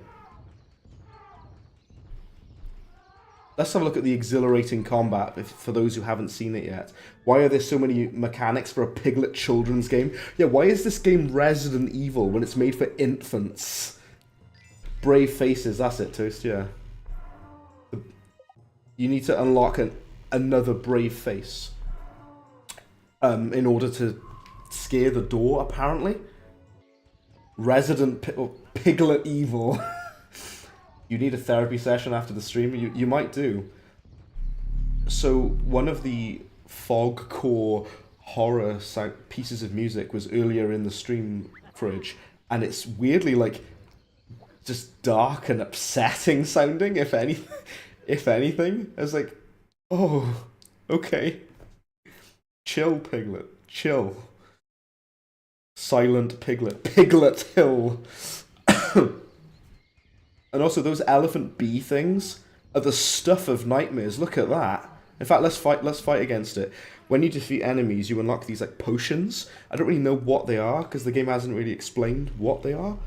Let's have a look at the exhilarating combat for those who haven't seen it yet. Why are there so many mechanics for a Piglet children's game? Yeah, why is this game Resident Evil when it's made for infants? Brave Faces, that's it, Toast, yeah. You need to unlock another Brave Face in order to scare the door, apparently. Piglet Evil. You need a therapy session after the stream? You might do. So, one of the fog core horror pieces of music was earlier in the stream fridge, and it's weirdly, like, just dark and upsetting sounding, if anything. I was like, oh, okay. Chill, Piglet. Chill. Silent Piglet. Piglet Hill. And also, those elephant bee things are the stuff of nightmares. Look at that. In fact, let's fight against it. When you defeat enemies, you unlock these like potions. I don't really know what they are, because the game hasn't really explained what they are.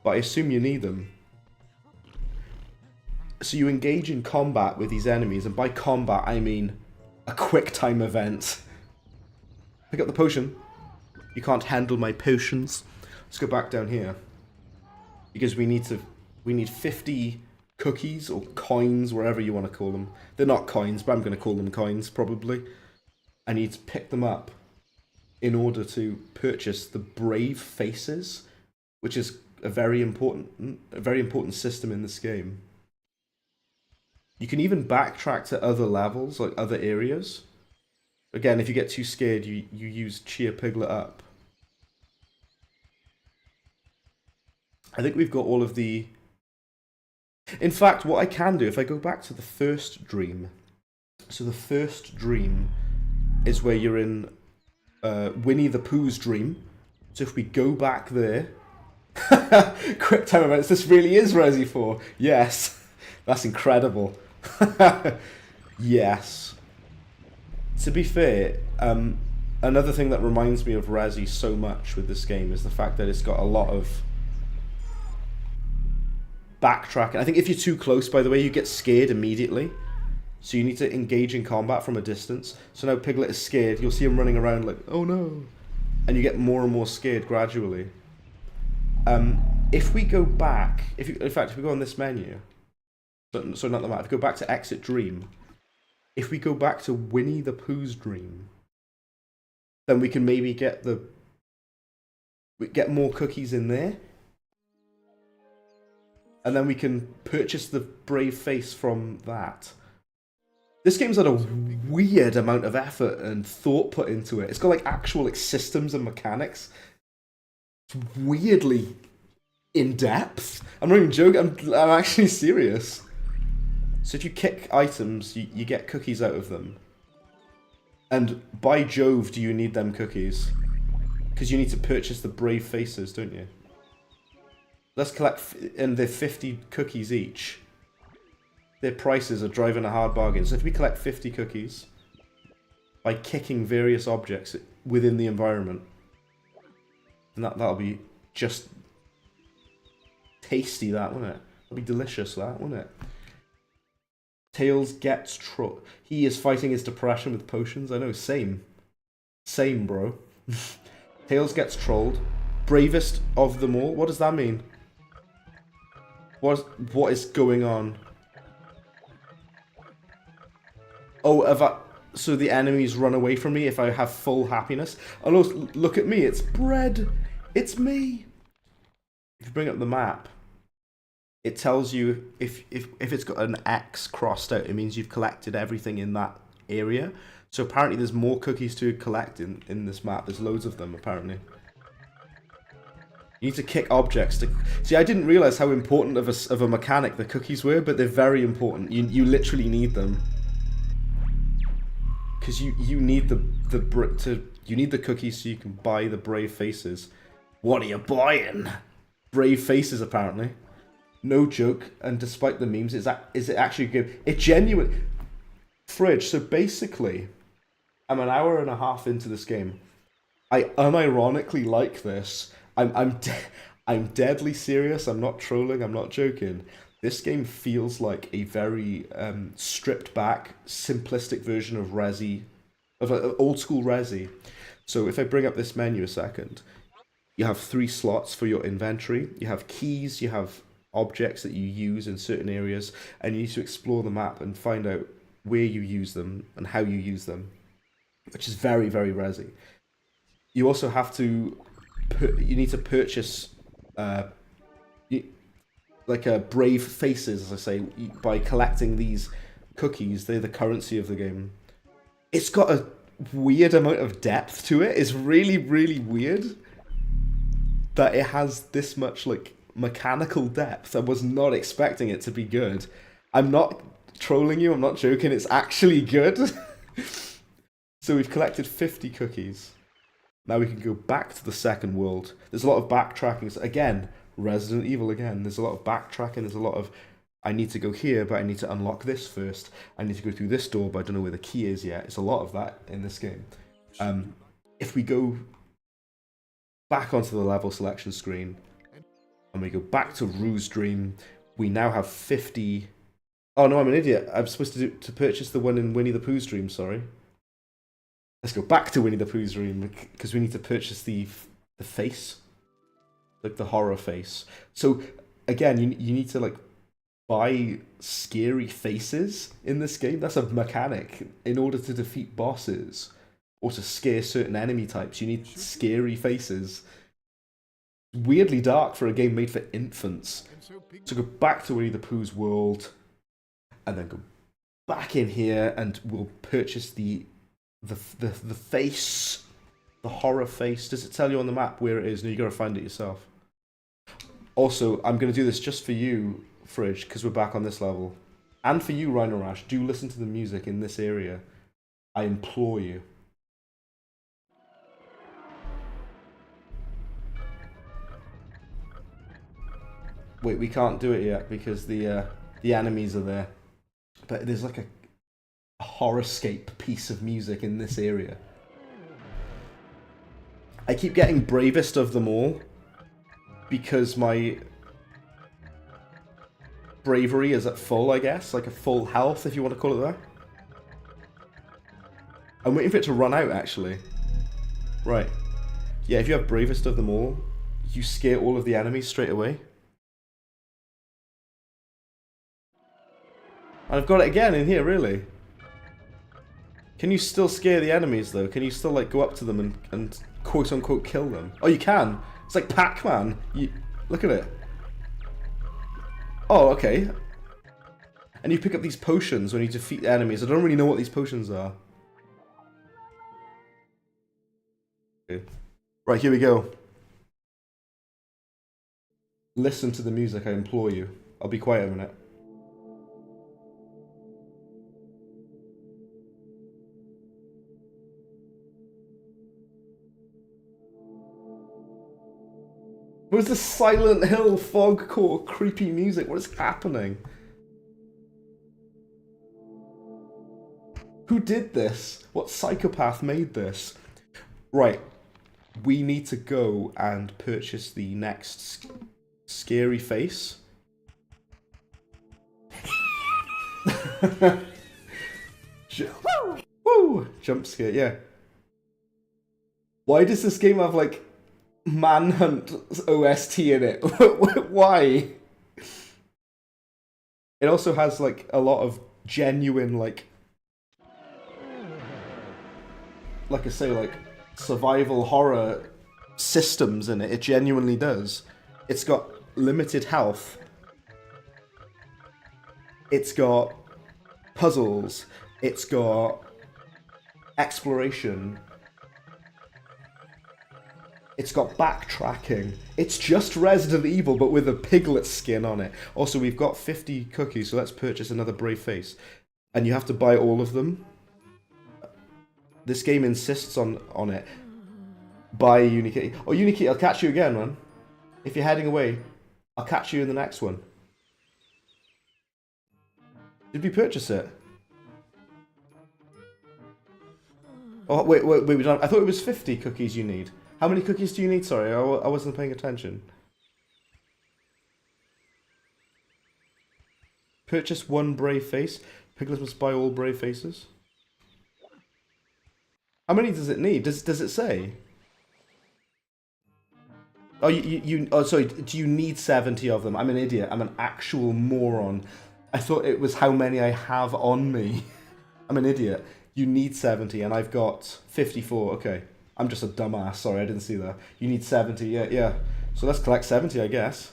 But I assume you need them. So you engage in combat with these enemies, and by combat I mean a quick time event. Pick up the potion. You can't handle my potions. Let's go back down here. Because we need 50 cookies or coins, wherever you want to call them. They're not coins, but I'm going to call them coins, probably. I need to pick them up in order to purchase the Brave Faces, which is a very important system in this game. You can even backtrack to other levels, like other areas. Again, if you get too scared, you use Cheer Piglet Up. I think we've got all of the... In fact, what I can do, if I go back to the first dream... So the first dream is where you're in Winnie the Pooh's dream. So if we go back there... Quick time events, this really is Resi 4. Yes. That's incredible. Yes. To be fair, another thing that reminds me of Resi so much with this game is the fact that it's got a lot of backtracking. I think if you're too close, by the way, you get scared immediately. So you need to engage in combat from a distance. So now Piglet is scared. You'll see him running around like, oh no. And you get more and more scared gradually. If we go back, in fact, if we go on this menu, so not the map, if we go back to Exit Dream, if we go back to Winnie the Pooh's dream, then we can maybe get more cookies in there. And then we can purchase the Brave Face from that. This game's had a weird amount of effort and thought put into it. It's got like actual systems and mechanics. It's weirdly in depth. I'm not even joking. I'm actually serious. So if you kick items, you get cookies out of them. And by Jove, do you need them cookies? Because you need to purchase the Brave Faces, don't you? Let's collect, and they're 50 cookies each. Their prices are driving a hard bargain. So if we collect 50 cookies by kicking various objects within the environment, then that'll be just tasty, that, wouldn't it? That'd be delicious, that, wouldn't it? Tails gets he is fighting his depression with potions. I know, same. Same, bro. Tails gets trolled. Bravest of them all. What does that mean? What is going on? Oh, so the enemies run away from me if I have full happiness. Oh no, look at me, it's bread. It's me. If you bring up the map, it tells you if it's got an X crossed out, it means you've collected everything in that area. So apparently there's more cookies to collect in this map. There's loads of them, apparently. You need to kick objects to... See, I didn't realize how important of a mechanic the cookies were, but they're very important. You literally need them. Because you need you need the cookies so you can buy the brave faces. What are you buying? Brave faces, apparently. No joke. And despite the memes, is it actually good? It genuine... Fridge, so basically, I'm an hour and a half into this game. I unironically like this. I'm deadly serious. I'm not trolling. I'm not joking. This game feels like a very stripped back, simplistic version of Resi, of old school Resi. So if I bring up this menu a second, you have 3 slots for your inventory. You have keys. You have objects that you use in certain areas, and you need to explore the map and find out where you use them and how you use them, which is very, very Resi. You also have to... You need to purchase brave faces, as I say, by collecting these cookies. They're the currency of the game. It's got a weird amount of depth to it. It's really, really weird that it has this much like mechanical depth. I was not expecting it to be good. I'm not trolling you, I'm not joking, it's actually good. So we've collected 50 cookies. Now we can go back to the second world. There's a lot of backtracking. So again, Resident Evil again. There's a lot of backtracking. There's a lot of, I need to go here, but I need to unlock this first. I need to go through this door, but I don't know where the key is yet. It's a lot of that in this game. If we go back onto the level selection screen, and we go back to Rue's Dream, we now have 50... Oh no, I'm an idiot. I'm supposed to purchase the one in Winnie the Pooh's Dream, sorry. Let's go back to Winnie the Pooh's Dream, because we need to purchase the face. Like the horror face. So, again, you need to, like, buy scary faces in this game. That's a mechanic. In order to defeat bosses, or to scare certain enemy types, you need scary faces. Weirdly dark for a game made for infants. So go back to Winnie the Pooh's world, and then go back in here, and we'll purchase the face, the horror face. Does it tell you on the map where it is? No, you gotta find it yourself. Also, I'm gonna do this just for you, Fridge, because we're back on this level, and for you, Rhino Rash. Do listen to the music in this area. I implore you. Wait, we can't do it yet because the enemies are there. But there's like a horrorscape piece of music in this area. I keep getting bravest of them all because my bravery is at full, I guess, like a full health, if you want to call it that. I'm waiting for it to run out, actually. Right. Yeah, if you have bravest of them all, you scare all of the enemies straight away. And I've got it again in here, really. Can you still scare the enemies, though? Can you still, like, go up to them and quote-unquote kill them? Oh, you can! It's like Pac-Man! Look at it. Oh, okay. And you pick up these potions when you defeat the enemies. I don't really know what these potions are. Okay. Right, here we go. Listen to the music, I implore you. I'll be quiet a minute. Where's the Silent Hill fogcore creepy music? What is happening? Who did this? What psychopath made this? Right. We need to go and purchase the next scary face. Woo! Jump scare, yeah. Why does this game have like Manhunt OST in it? Why? It also has like a lot of genuine like I say, like survival horror systems in it. It genuinely does. It's got limited health. It's got puzzles. It's got exploration. It's got backtracking. It's just Resident Evil, but with a Piglet skin on it. Also, we've got 50 cookies, so let's purchase another Brave Face. And you have to buy all of them. This game insists on it. Buy Unikitty. Oh, Unikitty, I'll catch you again, man. If you're heading away, I'll catch you in the next one. Did we purchase it? Oh, wait, we don't. I thought it was 50 cookies you need. How many cookies do you need? Sorry, I wasn't paying attention. Purchase one Brave Face. Piglet must buy all Brave Faces. How many does it need? Does it say? Oh, oh, sorry. Do you need 70 of them? I'm an idiot. I'm an actual moron. I thought it was how many I have on me. I'm an idiot. You need 70, and I've got 54. Okay. I'm just a dumbass. Sorry, I didn't see that. You need 70. Yeah. So let's collect 70, I guess.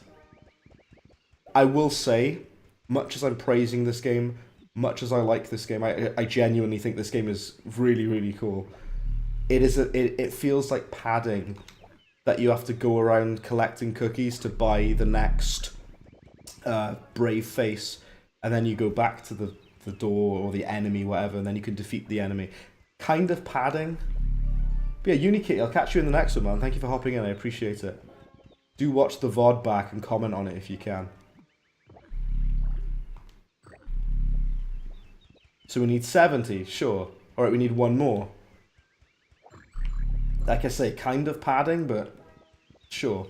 I will say, much as I'm praising this game, much as I like this game, I genuinely think this game is really, really cool. It feels like padding that you have to go around collecting cookies to buy the next Brave Face, and then you go back to the door or the enemy, whatever, and then you can defeat the enemy. Kind of padding. But yeah, Unikitty, I'll catch you in the next one, man. Thank you for hopping in, I appreciate it. Do watch the VOD back and comment on it if you can. So we need 70, sure. Alright, we need one more. Like I say, kind of padding, but sure.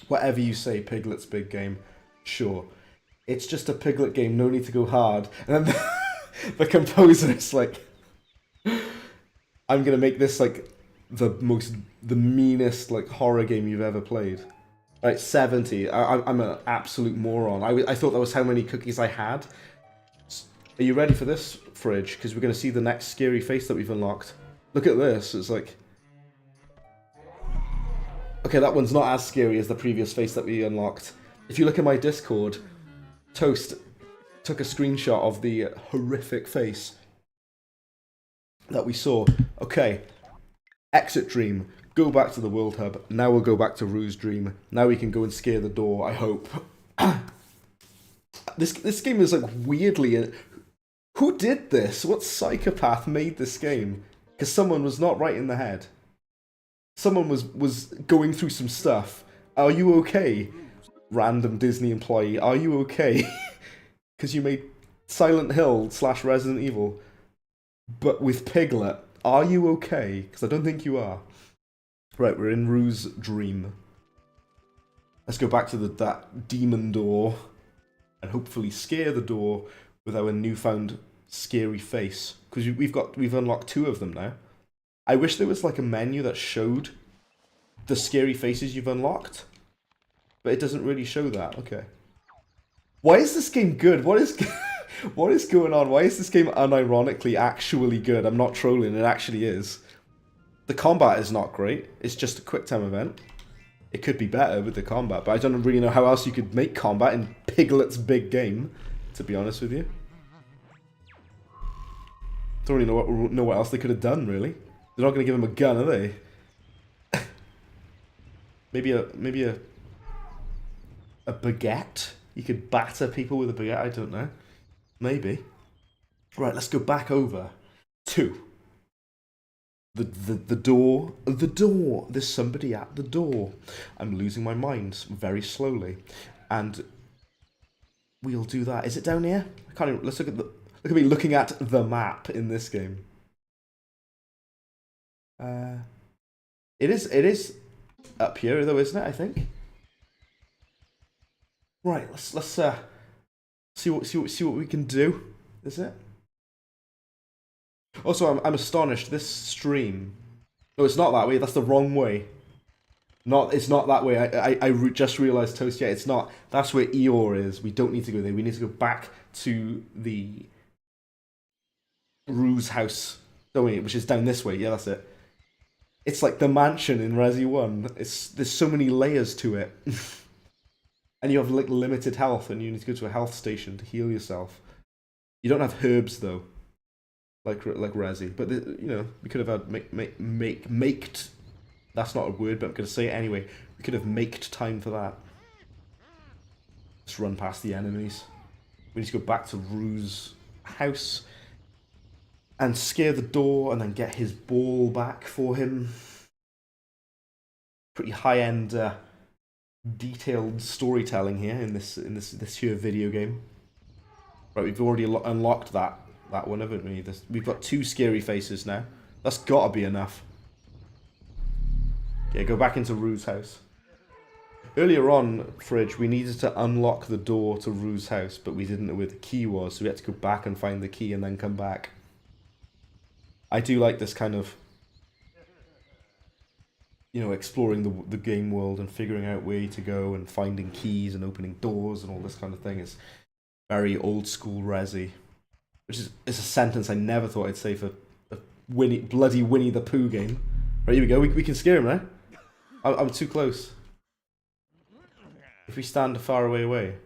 Whatever you say, Piglet's big game, sure. It's just a Piglet game, no need to go hard. And then the composer is like, I'm gonna make this like the meanest like horror game you've ever played. Right, 70. I'm an absolute moron. I thought that was how many cookies I had. Are you ready for this, Fridge? Because we're gonna see the next scary face that we've unlocked. Look at this. It's like, okay, that one's not as scary as the previous face that we unlocked. If you look at my Discord, Toast took a screenshot of the horrific face that we saw. Okay, exit dream. Go back to the World Hub. Now we'll go back to Rue's dream. Now we can go and scare the door, I hope. This game is like weirdly... Who did this? What psychopath made this game? Because someone was not right in the head. Someone was going through some stuff. Are you okay? Random Disney employee, are you okay? Because you made Silent Hill / Resident Evil, but with Piglet. Are you okay? Because I don't think you are. Right, we're in Rue's dream. Let's go back to that demon door and hopefully scare the door with our newfound scary face. Because we've unlocked 2 of them now. I wish there was like a menu that showed the scary faces you've unlocked. But it doesn't really show that. Okay. Why is this game good? What is going on? Why is this game unironically actually good? I'm not trolling, it actually is. The combat is not great. It's just a quick time event. It could be better with the combat, but I don't really know how else you could make combat in Piglet's big game, to be honest with you. Don't really know what else they could have done, really. They're not going to give him a gun, are they? maybe a baguette? You could batter people with a baguette, I don't know. Maybe. Right, let's go back over to the door. The door. There's somebody at the door. I'm losing my mind very slowly. And we'll do that. Is it down here? I can't even, let's look at me looking at the map in this game. It is up here though, isn't it, I think? Right, let's see what we can do. Is it? Also, I'm astonished. This stream. No, it's not that way. That's the wrong way. It's not that way. I just realized, Toast. Yeah, it's not. That's where Eeyore is. We don't need to go there. We need to go back to the Rue's house, don't we? Which is down this way. Yeah, that's it. It's like the mansion in Resi 1. There's so many layers to it. And you have like limited health, and you need to go to a health station to heal yourself. You don't have herbs though, like Resi. But you know, we could have had maked. That's not a word, but I'm gonna say it anyway. We could have maked time for that. Just run past the enemies. We need to go back to Rue's house and scare the door, and then get his ball back for him. Pretty high-end, detailed storytelling here in this here video game. Right, we've already unlocked that one, haven't we? We've got 2 scary faces now. That's gotta be enough. Yeah, go back into Rue's house. Earlier on, Fridge, we needed to unlock the door to Rue's house, but we didn't know where the key was, so we had to go back and find the key and then come back. I do like this kind of, you know, exploring the game world and figuring out where to go and finding keys and opening doors and all this kind of thing. It's very old school Resi, which is a sentence I never thought I'd say for a bloody Winnie the Pooh game. Right, here we go. We can scare him now. I'm too close. If we stand far away.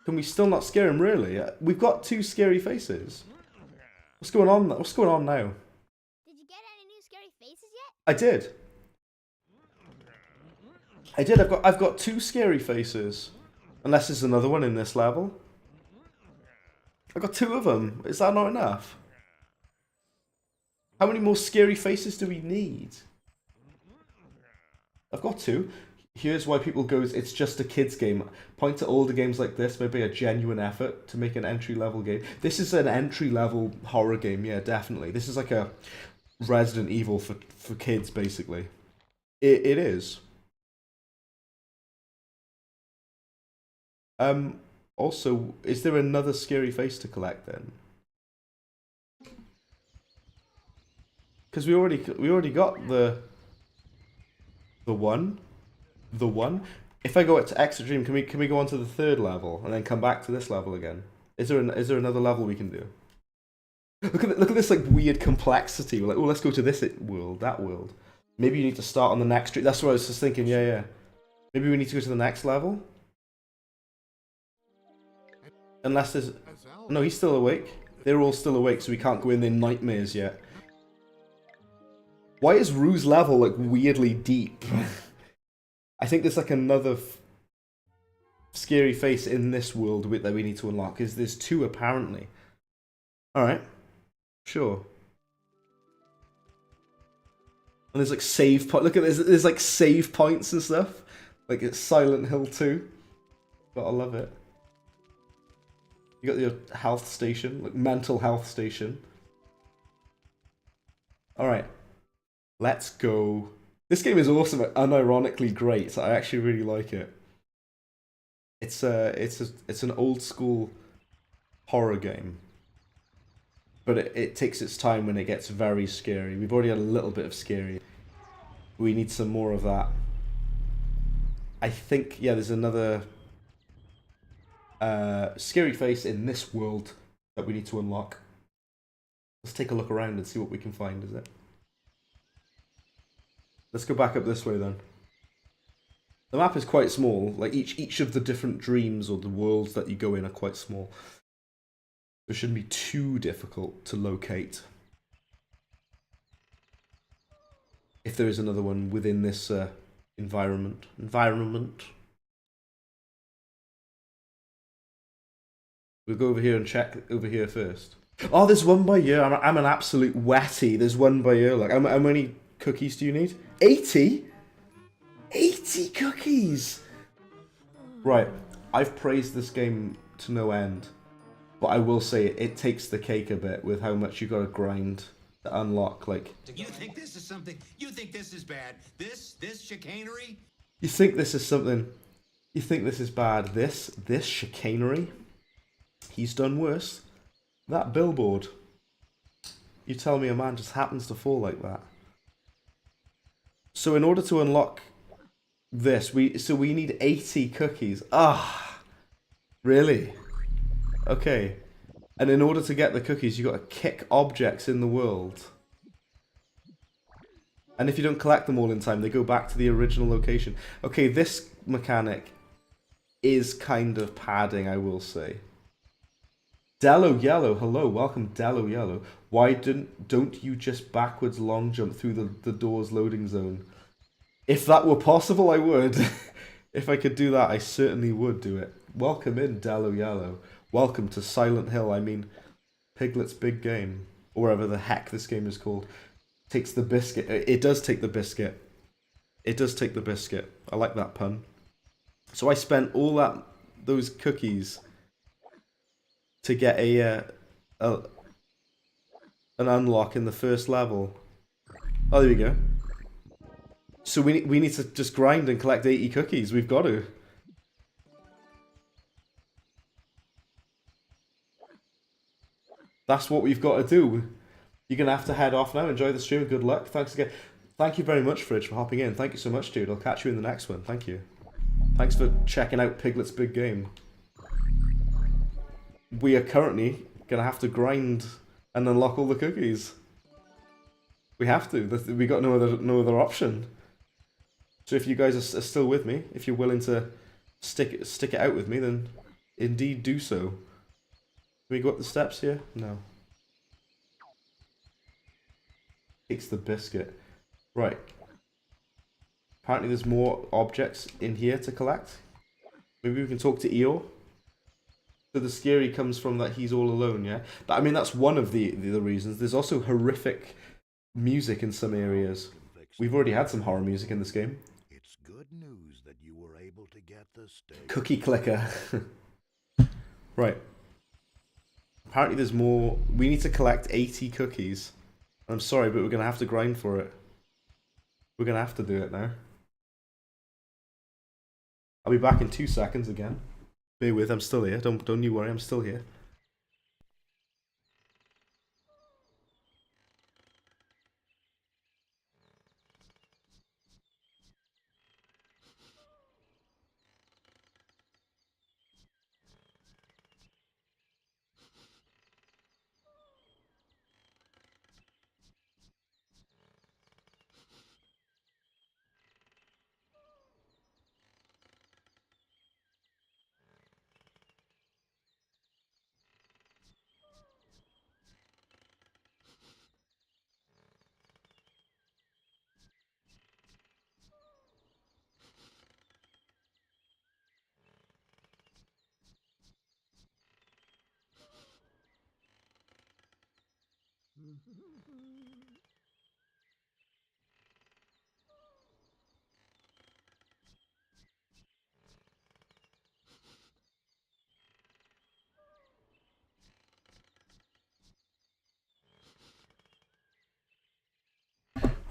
Can we still not scare him, really? We've got 2 scary faces. What's going on? What's going on now? Did you get any new scary faces yet? I did. I've got 2 scary faces. Unless there's another one in this level. I've got 2 of them. Is that not enough? How many more scary faces do we need? I've got 2. Here's why people goes, it's just a kid's game. Point to older games like this, maybe a genuine effort to make an entry-level game. This is an entry-level horror game, yeah, definitely. This is like a Resident Evil for kids, basically. It is. Also, is there another scary face to collect then? Because we already got the one. If I go to Extra Dream, can we go on to the 3rd level and then come back to this level again? Is there another level we can do? Look at this like weird complexity. We're like, oh, let's go to this world, that world. Maybe you need to start on the next street. That's what I was just thinking. Yeah. Maybe we need to go to the next level. Unless there's no, he's still awake. They're all still awake, so we can't go in their nightmares yet. Why is Rue's level like weirdly deep? I think there's like another scary face in this world that we need to unlock. Because there's 2 apparently. Alright. Sure. And there's like save point. Look at this. There's like save points and stuff. Like it's Silent Hill 2. Gotta love it. You got your health station. Like mental health station. Alright. Let's go. This game is awesome, unironically great. So I actually really like it. It's an old school horror game, but it takes its time when it gets very scary. We've already had a little bit of scary. We need some more of that. I think there's another scary face in this world that we need to unlock. Let's take a look around and see what we can find. Is it? Let's go back up this way then. The map is quite small. Like each of the different dreams or the worlds that you go in are quite small. It shouldn't be too difficult to locate. If there is another one within this environment. We'll go over here and check over here first. Oh, there's one by here. I'm an absolute wetty. There's one by here. Like, how many cookies do you need? 80? 80 cookies! Right, I've praised this game to no end, but I will say it takes the cake a bit with how much you gotta grind to unlock, like... You think this is something? You think this is bad? This chicanery? You think this is something? You think this is bad? This chicanery? He's done worse. That billboard. You tell me a man just happens to fall like that. So in order to unlock this, we need 80 cookies. Ah, really? Okay. And in order to get the cookies, you got to kick objects in the world. And if you don't collect them all in time, they go back to the original location. Okay, this mechanic is kind of padding, I will say. Dello Yellow, hello, welcome Dello Yellow. Why don't you just backwards long jump through the door's loading zone? If that were possible, I would. If I could do that, I certainly would do it. Welcome in, Dello Yellow. Welcome to Silent Hill, I mean, Piglet's Big Game. Or whatever the heck this game is called. Takes the biscuit. It does take the biscuit. It does take the biscuit. I like that pun. So I spent all those cookies to get an unlock in the first level. Oh, there we go. So we need to just grind and collect 80 cookies. We've got to. That's what we've got to do. You're going to have to head off now. Enjoy the stream. Good luck. Thanks again. Thank you very much, Fridge, for hopping in. Thank you so much, dude. I'll catch you in the next one. Thank you. Thanks for checking out Piglet's Big Game. We are currently going to have to grind and unlock all the cookies. We have to. We got no other option. So if you guys are still with me, if you're willing to stick it out with me, then indeed do so. Can we go up the steps here? No. Takes the biscuit. Right. Apparently there's more objects in here to collect. Maybe we can talk to Eeyore. So the scary comes from that he's all alone, yeah? But I mean, that's one of the reasons. There's also horrific music in some areas. We've already had some horror music in this game. It's good news that you were able to get the steak. Cookie clicker. Right. Apparently there's more. We need to collect 80 cookies. I'm sorry, but we're going to have to grind for it. We're going to have to do it now. I'll be back in 2 seconds again. Bear with, I'm still here. Don't you worry, I'm still here.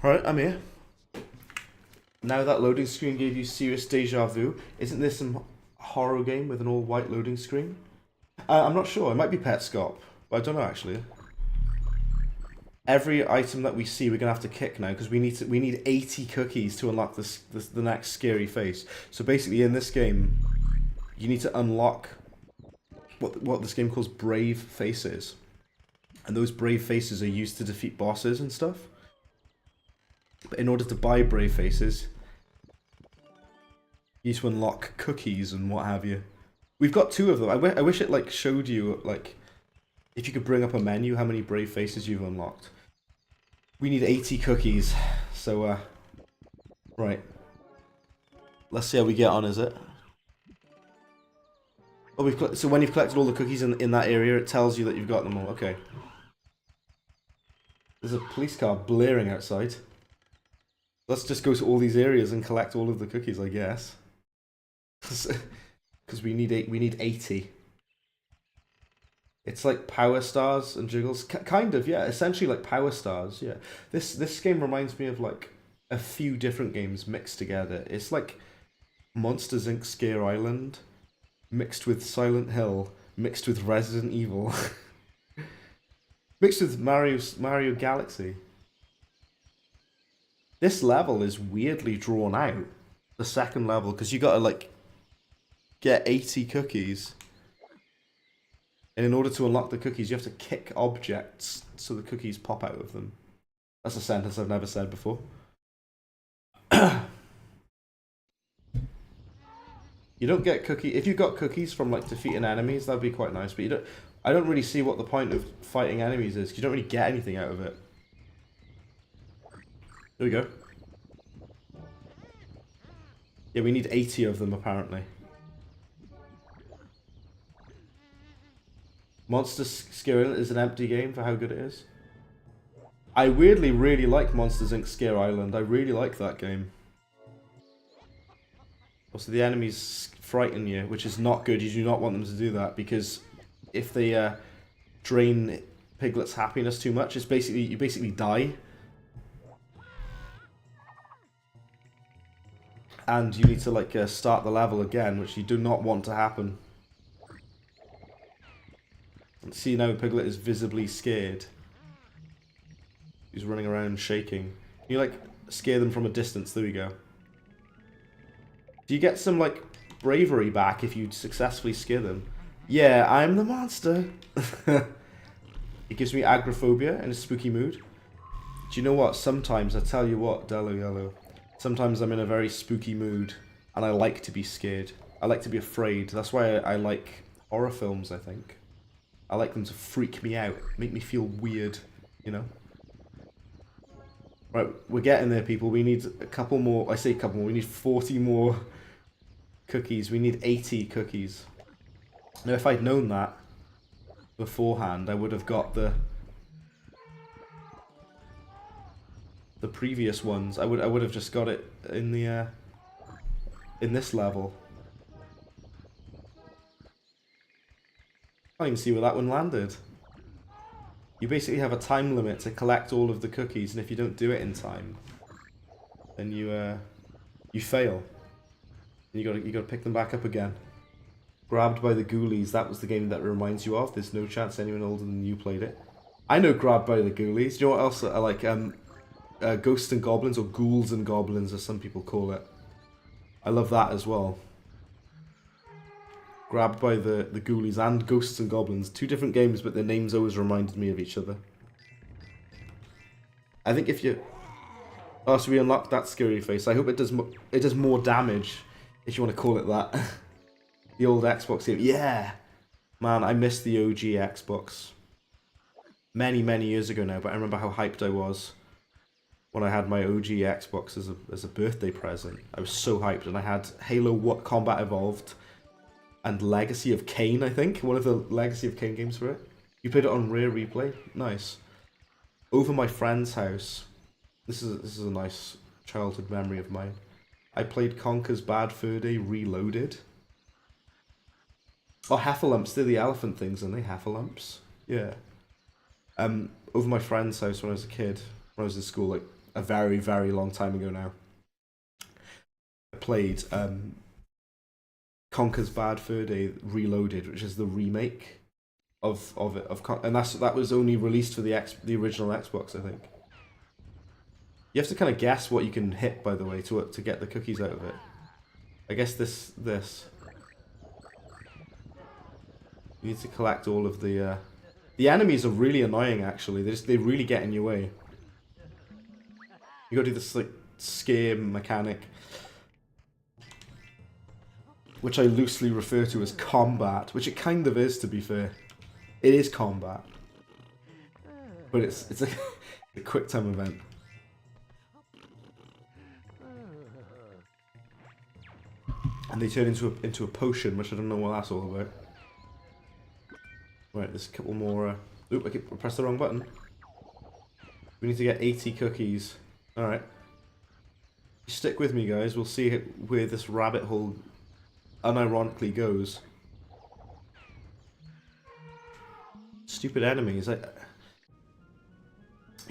Alright, I'm here. Now that loading screen gave you serious deja vu. Isn't this some horror game with an all-white loading screen? I'm not sure. It might be Petscop, but I don't know actually. Every item that we see, we're gonna have to kick now because we need 80 cookies to unlock the next scary face. So basically, in this game, you need to unlock what this game calls brave faces, and those brave faces are used to defeat bosses and stuff. But in order to buy brave faces, you need to unlock cookies and what have you. We've got 2 of them. I wish it like showed you like if you could bring up a menu how many brave faces you've unlocked. We need 80 cookies. So right. Let's see how we get on, is it? Oh, so when you've collected all the cookies in that area, it tells you that you've got them all. Okay. There's a police car blaring outside. Let's just go to all these areas and collect all of the cookies, I guess. Because we need 80. It's like Power Stars and Jiggles, kind of, yeah. Essentially like Power Stars, yeah. This game reminds me of like a few different games mixed together. It's like Monsters Inc. Scare Island, mixed with Silent Hill, mixed with Resident Evil, mixed with Mario Galaxy. This level is weirdly drawn out, the second level, because you gotta like get 80 cookies. And in order to unlock the cookies, you have to kick objects so the cookies pop out of them. That's a sentence I've never said before. You don't get if you got cookies from like defeating enemies, that'd be quite nice. But I don't really see what the point of fighting enemies is, because you don't really get anything out of it. There we go. Yeah, we need 80 of them apparently. Monsters Scare Island is an empty game for how good it is. I weirdly really like Monsters Inc. Scare Island. I really like that game. Also, the enemies frighten you, which is not good. You do not want them to do that, because if they drain Piglet's happiness too much, it's basically you basically die. And you need to like start the level again, which you do not want to happen. And see, now Piglet is visibly scared. He's running around shaking. You like scare them from a distance. There we go. Do you get some like bravery back if you successfully scare them? Yeah, I'm the monster. It gives me agoraphobia in a spooky mood. Do you know what? Sometimes, I tell you what, Dello Yellow. Sometimes I'm in a very spooky mood and I like to be scared. I like to be afraid. That's why I like horror films, I think. I like them to freak me out, make me feel weird, you know? Right, we're getting there, people. We need a couple more. I say a couple more. We need 40 more cookies. We need 80 cookies. Now, if I'd known that beforehand, I would have got the previous ones. I would have just got it in the in this level. I can't even see where that one landed. You basically have a time limit to collect all of the cookies, and if you don't do it in time, then you fail. And you gotta pick them back up again. Grabbed by the Ghoulies, that was the game that reminds you of. There's no chance anyone older than you played it. I know Grabbed by the Ghoulies. Do you know what else I like? Ghosts and Goblins, or Ghouls and Goblins, as some people call it. I love that as well. Grabbed by the Ghoulies and Ghosts and Goblins. Two different games, but their names always reminded me of each other. I think if you... Oh, so we unlocked that scary face. I hope it does more damage, if you want to call it that. The old Xbox game. Yeah! Man, I miss the OG Xbox. Many, many years ago now, but I remember how hyped I was when I had my OG Xbox as a birthday present. I was so hyped, and I had Halo Combat Evolved and Legacy of Kain, I think. One of the Legacy of Kain games for it. You played it on Rare Replay? Nice. Over my friend's house. This is a nice childhood memory of mine. I played Conker's Bad Fur Day Reloaded. Oh, Heffalumps. They're the elephant things, aren't they? Heffalumps? Yeah. Over my friend's house when I was a kid. When I was in school, like a very, very long time ago now. I played Conker's Bad Fur Day Reloaded, which is the remake of it, and that was only released for the original Xbox, I think. You have to kind of guess what you can hit, by the way, to get the cookies out of it. I guess this. You need to collect all of the enemies are really annoying, actually. They really get in your way. You gotta do this like scare mechanic, which I loosely refer to as combat, which it kind of is, to be fair. It is combat, but it's a quick time event. And they turn into a potion, which I don't know what that's all about. Right, there's a couple more. Oop, I pressed the wrong button. We need to get 80 cookies. All right. Stick with me, guys. We'll see where this rabbit hole unironically goes. Stupid enemies. You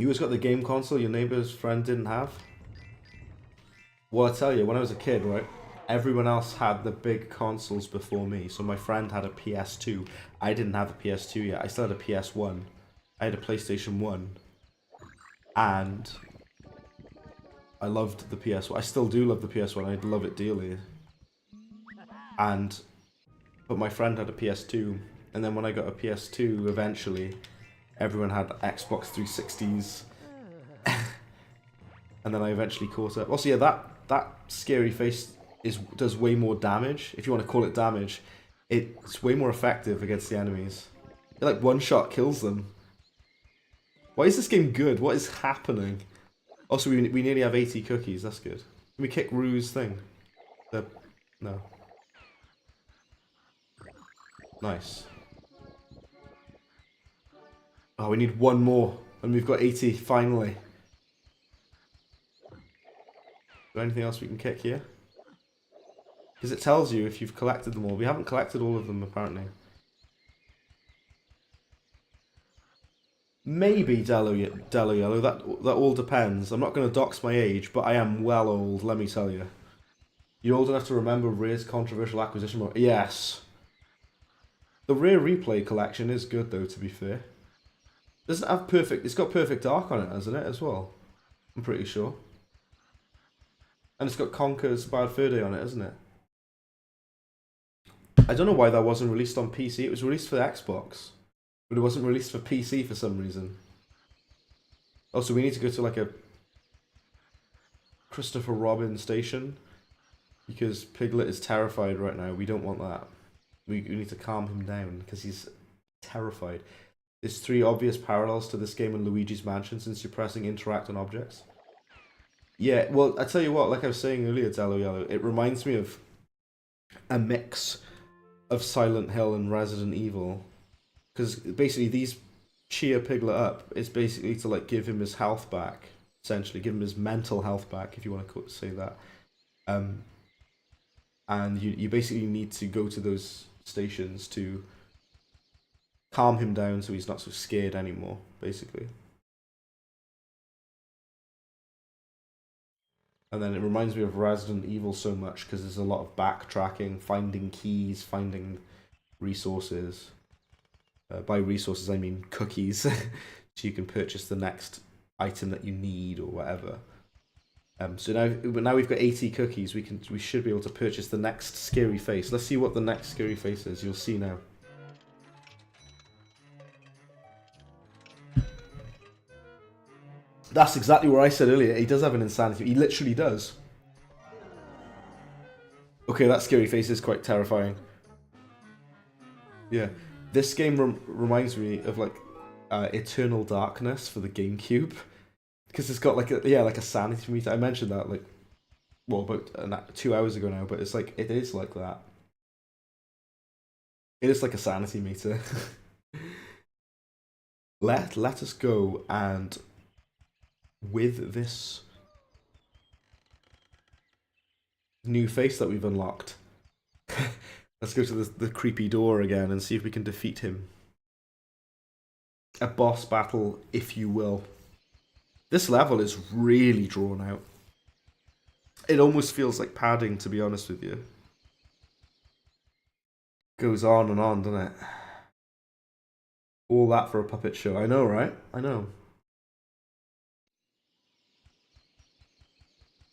always got the game console your neighbour's friend didn't have? Well, I tell you, when I was a kid, right, everyone else had the big consoles before me. So my friend had a PS2. I didn't have a PS2 yet. I still had a PS1. I had a PlayStation 1. And I loved the PS1. I still do love the PS1. I love it dearly. But my friend had a PS2. And then when I got a PS2, eventually, everyone had Xbox 360s. And then I eventually caught up. Also, yeah, that scary face does way more damage. If you want to call it damage, it's way more effective against the enemies. It like one shot kills them. Why is this game good? What is happening? Also, we nearly have 80 cookies. That's good. Can we kick Rue's thing? No. Nice. Oh, we need one more, and we've got 80 finally. Is there anything else we can kick here? Because it tells you if you've collected them all. We haven't collected all of them, apparently. Maybe Dello Yellow. That all depends. I'm not going to dox my age, but I am well old, let me tell you. You're old enough to remember Rare's controversial acquisition mode? Yes. The Rare Replay collection is good, though, to be fair. Doesn't it have perfect... It's got Perfect Dark on it, hasn't it, as well? I'm pretty sure. And it's got Conker's Bad Fur Day on it, hasn't it? I don't know why that wasn't released on PC. It was released for the Xbox. But it wasn't released for PC for some reason. Also, we need to go to like a Christopher Robin station. Because Piglet is terrified right now. We don't want that. We need to calm him down because he's terrified. There's 3 obvious parallels to this game in Luigi's Mansion since you're pressing interact on objects. Yeah, well, I tell you what, like I was saying earlier, Dello Yellow, it reminds me of a mix of Silent Hill and Resident Evil. Because basically these cheer Piglet up is basically to like give him his health back, essentially, give him his mental health back, if you want to say that. And you basically need to go to those stations to calm him down so he's not so scared anymore, basically. And then it reminds me of Resident Evil so much because there's a lot of backtracking, finding keys, finding resources. By resources I mean cookies, so you can purchase the next item that you need or whatever. So now we've got 80 cookies. We should be able to purchase the next scary face. Let's see what the next scary face is. You'll see now. That's exactly what I said earlier. He does have an insanity. He literally does. Okay, that scary face is quite terrifying. Yeah. This game reminds me of like Eternal Darkness for the GameCube. Because it's got like a sanity meter. I mentioned that like, well, about 2 hours ago now, but it's like, it is like that. It is like a sanity meter. Let us go and with this new face that we've unlocked, let's go to the creepy door again and see if we can defeat him. A boss battle, if you will. This level is really drawn out. It almost feels like padding, to be honest with you. Goes on and on, doesn't it? All that for a puppet show. I know, right? I know.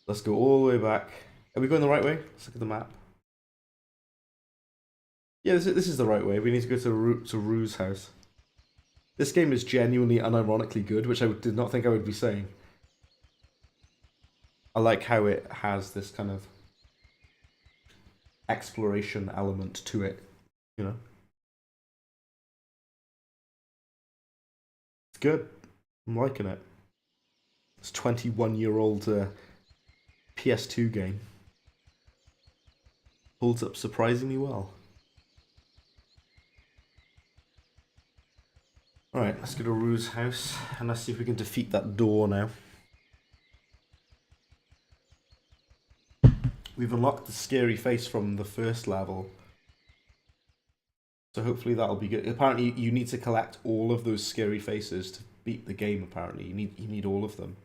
Let's go all the way back. Are we going the right way? Let's look at the map. Yeah, this is the right way. We need to go to Rue's house. This game is genuinely unironically good, which I did not think I would be saying. I like how it has this kind of exploration element to it, you know? It's good. I'm liking it. It's a 21-year-old PS2 game. Holds up surprisingly well. Alright, let's go to Rue's house and let's see if we can defeat that door now. We've unlocked the scary face from the first level. So hopefully that'll be good. Apparently you need to collect all of those scary faces to beat the game, apparently. You need all of them.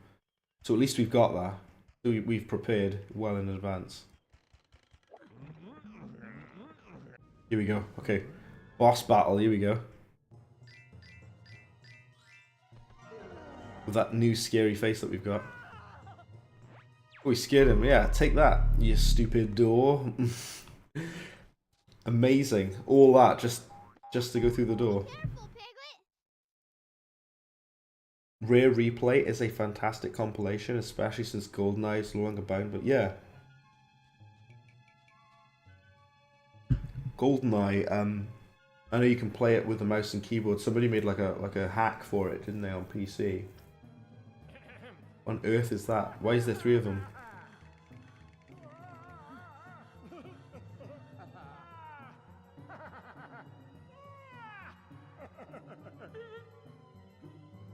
So at least we've got that. So we've prepared well in advance. Here we go. Okay. Boss battle, here we go. With that new scary face that we've got. Oh, we scared him. Yeah, take that, you stupid door. Amazing. All that just to go through the door. Careful, Piglet. Rare Replay is a fantastic compilation, especially since GoldenEye is no longer bound, but yeah. GoldenEye, I know you can play it with the mouse and keyboard. Somebody made like a hack for it, didn't they, on PC? What on earth is that? Why is there 3 of them?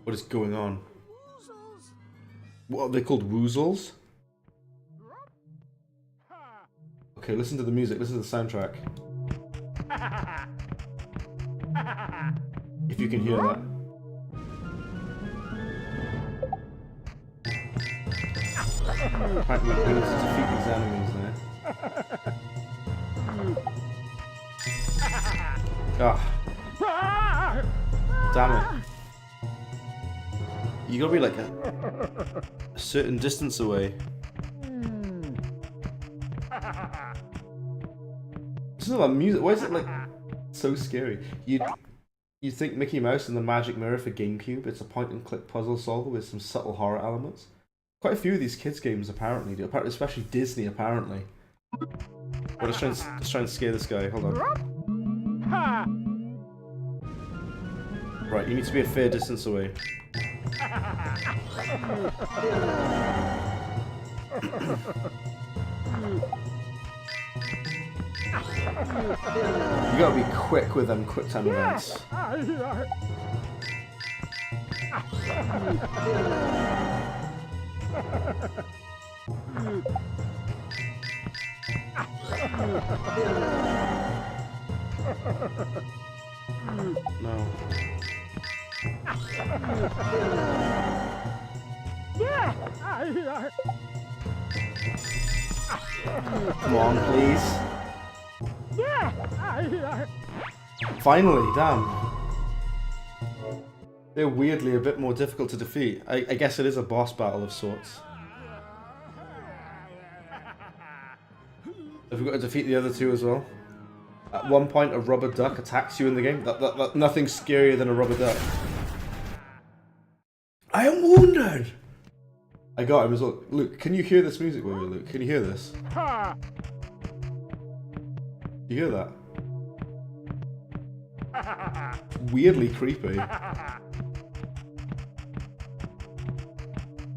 What is going on? What are they called? Woozles? Okay, listen to the music, listen to the soundtrack. If you can hear that. Apparently we're going to defeat these enemies now. Ah. Damn it. You gotta be like a certain distance away. Listen to that music. Why is it like so scary? You'd think Mickey Mouse and the Magic Mirror for GameCube. It's a point-and-click puzzle solver with some subtle horror elements. Quite a few of these kids' games apparently do. Especially Disney, apparently. Well, let's try and scare this guy. Hold on. Right, you need to be a fair distance away. You gotta be quick with them quick time events. No. Come on, please. Finally, damn. They're weirdly a bit more difficult to defeat. I guess it is a boss battle of sorts. Have we got to defeat the other 2 as well? At one point, a rubber duck attacks you in the game. That nothing's scarier than a rubber duck. I am wounded! I got him as well. Luke, can you hear this music, will you, Luke? Can you hear this? You hear that? Weirdly creepy.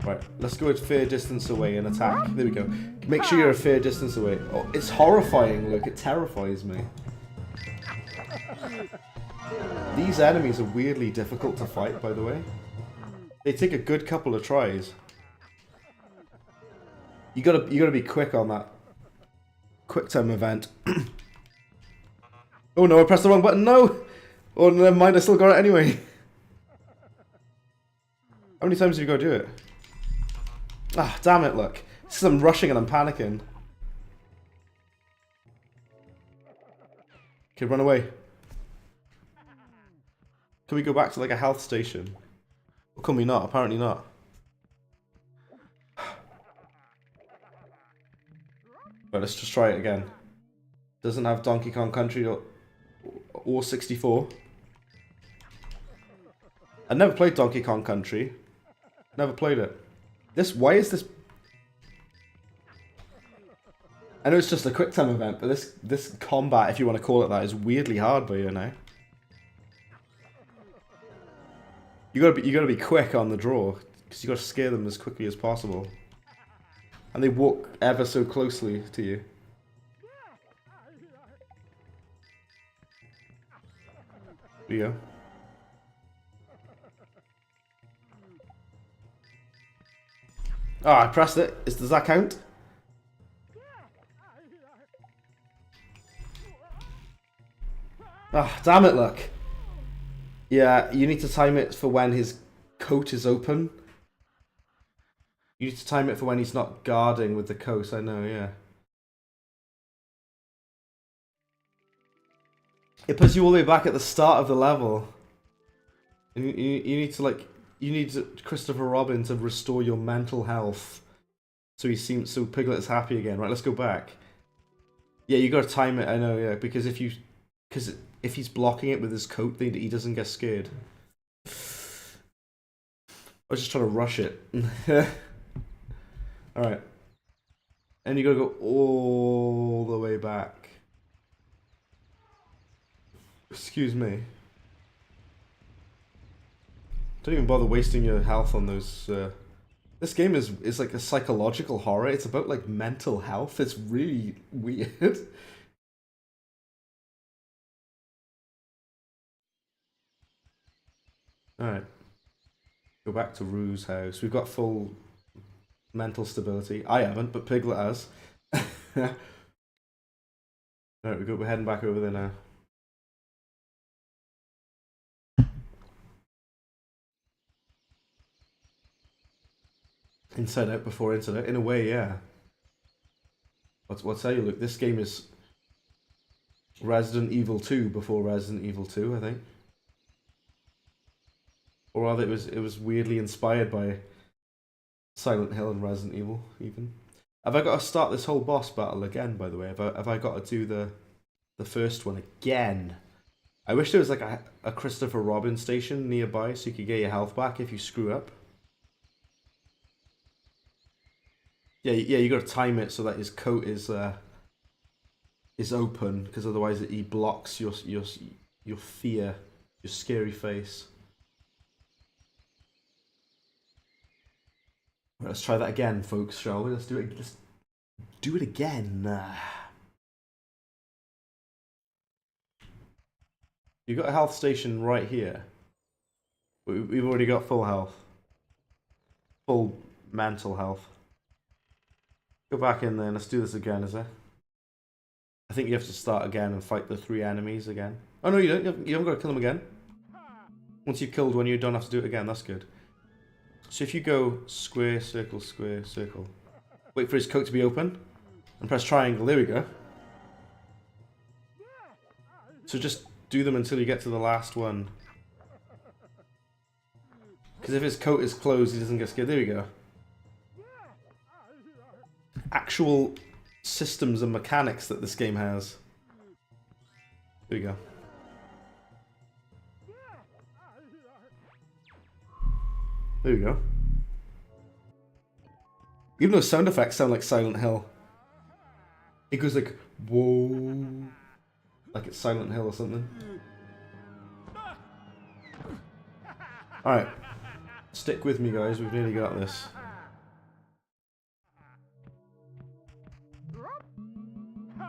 Right, let's go a fair distance away and attack. There we go. Make sure you're a fair distance away. Oh, it's horrifying, Luke. It terrifies me. These enemies are weirdly difficult to fight, by the way. They take a good couple of tries. You gotta be quick on that quick time event. Oh no, I pressed the wrong button. No! Oh, never mind. I still got it anyway. How many times have you got to do it? Ah, damn it! Look, this is I'm rushing and I'm panicking. Okay, run away. Can we go back to like a health station? Or can we not? Apparently not. But let's just try it again. Doesn't have Donkey Kong Country or 64. I never played Donkey Kong Country. Never played it. Why is this? I know it's just a quick time event, but this combat, if you want to call it that, is weirdly hard by you now. You gotta be quick on the draw, because you gotta scare them as quickly as possible. And they walk ever so closely to you. There you go. Oh, I pressed it. Does that count? Ah, oh, damn it, look. Yeah, you need to time it for when his coat is open. You need to time it for when he's not guarding with the coat, I know, yeah. It puts you all the way back at the start of the level. And you need to like, Christopher Robin to restore your mental health. So so Piglet's happy again. Right, let's go back. Yeah, you gotta time it, I know, yeah, because if he's blocking it with his coat, he doesn't get scared. I was just trying to rush it. Alright. And you gotta go all the way back. Excuse me. Don't even bother wasting your health on those, This game is like a psychological horror. It's about like mental health. It's really weird. Alright. Go back to Rue's house. We've got full mental stability. I haven't, but Piglet has. Alright, we're heading back over there now. Inside Out before Inside Out? In a way, yeah. What's how you look? This game is Resident Evil 2 before Resident Evil 2, I think. Or rather, it was weirdly inspired by Silent Hill and Resident Evil, even. Have I got to start this whole boss battle again, by the way? Have I got to do the first one again? I wish there was like a Christopher Robin station nearby so you could get your health back if you screw up. Yeah, you got to time it so that his coat is open, because otherwise he blocks your fear, your scary face. Right, let's try that again, folks, shall we? Let's do it. Let's do it again. You got a health station right here. We've already got full health, full mental health. Go back in there and let's do this again, is there? I think you have to start again and fight the 3 enemies again. Oh no, you don't. You haven't got to kill them again. Once you've killed one, you don't have to do it again. That's good. So if you go square, circle, square, circle. Wait for his coat to be open. And press triangle. There we go. So just do them until you get to the last one. Because if his coat is closed, he doesn't get scared. There we go. Actual systems and mechanics that this game has. There we go. There we go. Even those sound effects sound like Silent Hill. It goes like, whoa. Like it's Silent Hill or something. Alright. Stick with me, guys. We've nearly got this.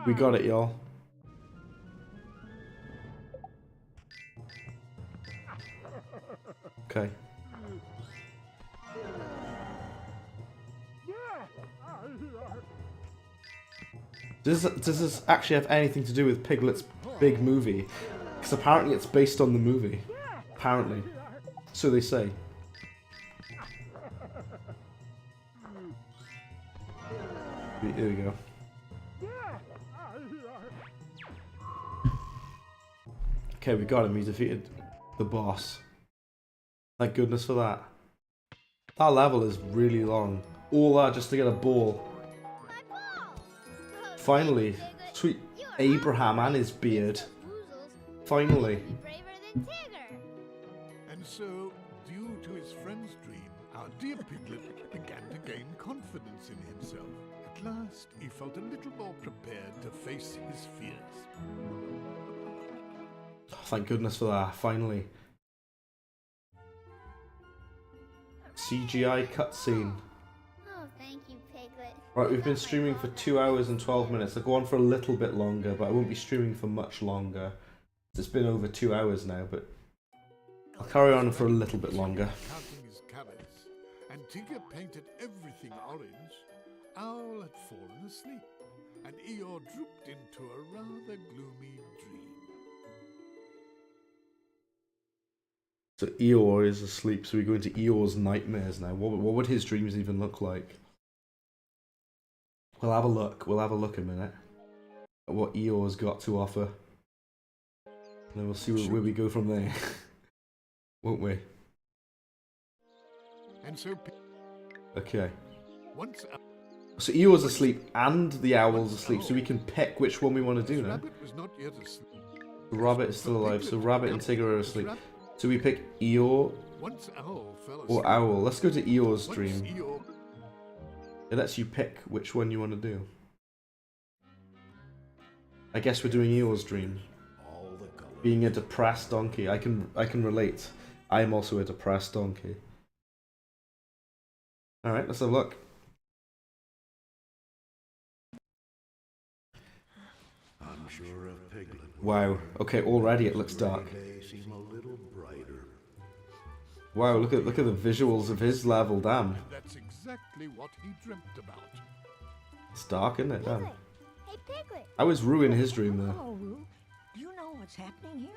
We got it, y'all. Okay. Does this actually have anything to do with Piglet's big movie? Because apparently it's based on the movie. Apparently. So they say. There we go. Okay, we got him. He defeated the boss. Thank goodness for that. That level is really long. All that just to get a ball. Finally. Sweet Abraham and his beard. Finally. And so, due to his friend's dream, our dear Piglet began to gain confidence in himself. At last, he felt a little more prepared to face his fears. Oh, thank goodness for that, finally. CGI cutscene. Oh, thank you, Piglet. Right, we've been streaming for 2 hours and 12 minutes. I'll go on for a little bit longer, but I won't be streaming for much longer. It's been over 2 hours now, but I'll carry on for a little bit longer. Counting his carrots, and Tigger painted everything orange. Owl had fallen asleep, and Eeyore drooped into a rather gloomy dream. So Eeyore is asleep, so we go into Eeyore's nightmares now. What would his dreams even look like? We'll have a look. We'll have a look a minute at what Eeyore's got to offer. then we'll see where we go from there. Won't we? And so, Okay. once So Eeyore's asleep and the owl's asleep, so we can pick which one we want to do now. Rabbit was not yet asleep. Rabbit is still alive, so Rabbit and Tigger are asleep. So we pick Eeyore Once Owl fell asleep. or Owl. Let's go to Eeyore's Once dream. Eeyore- It lets you pick which one you want to do. I guess we're doing Eeyore's dream. Being a depressed donkey. I can relate. I am also a depressed donkey. Alright, let's have a look. I'm sure of Piglet. Wow. Okay, already it looks dark. Seem a little brighter. Wow, look at the visuals of his level, damn. And that's exactly what he dreamt about. It's dark, isn't it? Damn. Piglet. Hey, Piglet. I was Rue in his dream though. Hello, Roo. Do you know what's happening here?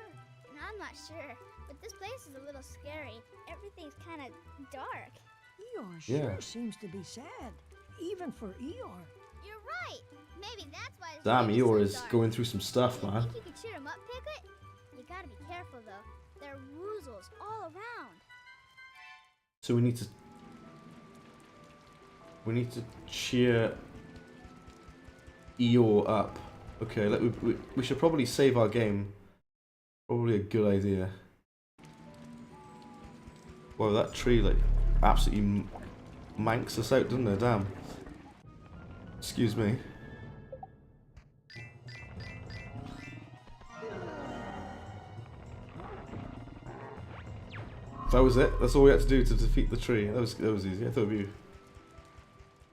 I'm not sure, but this place is a little scary. Everything's kind of dark. Eeyore sure Yeah. seems to be sad, even for Eeyore. You're right. Maybe that's why this Damn, place Eeyore so is dark. going through some stuff, You man. think you can cheer him up, Piglet? You gotta be careful, though. There are woozles all around. So we need to cheer Eeyore up. Okay, we should probably save our game. Probably a good idea. Wow, that tree like absolutely manks us out, doesn't it? Damn. Excuse me. That was it. That's all we had to do to defeat the tree. That was easy. I thought it'd be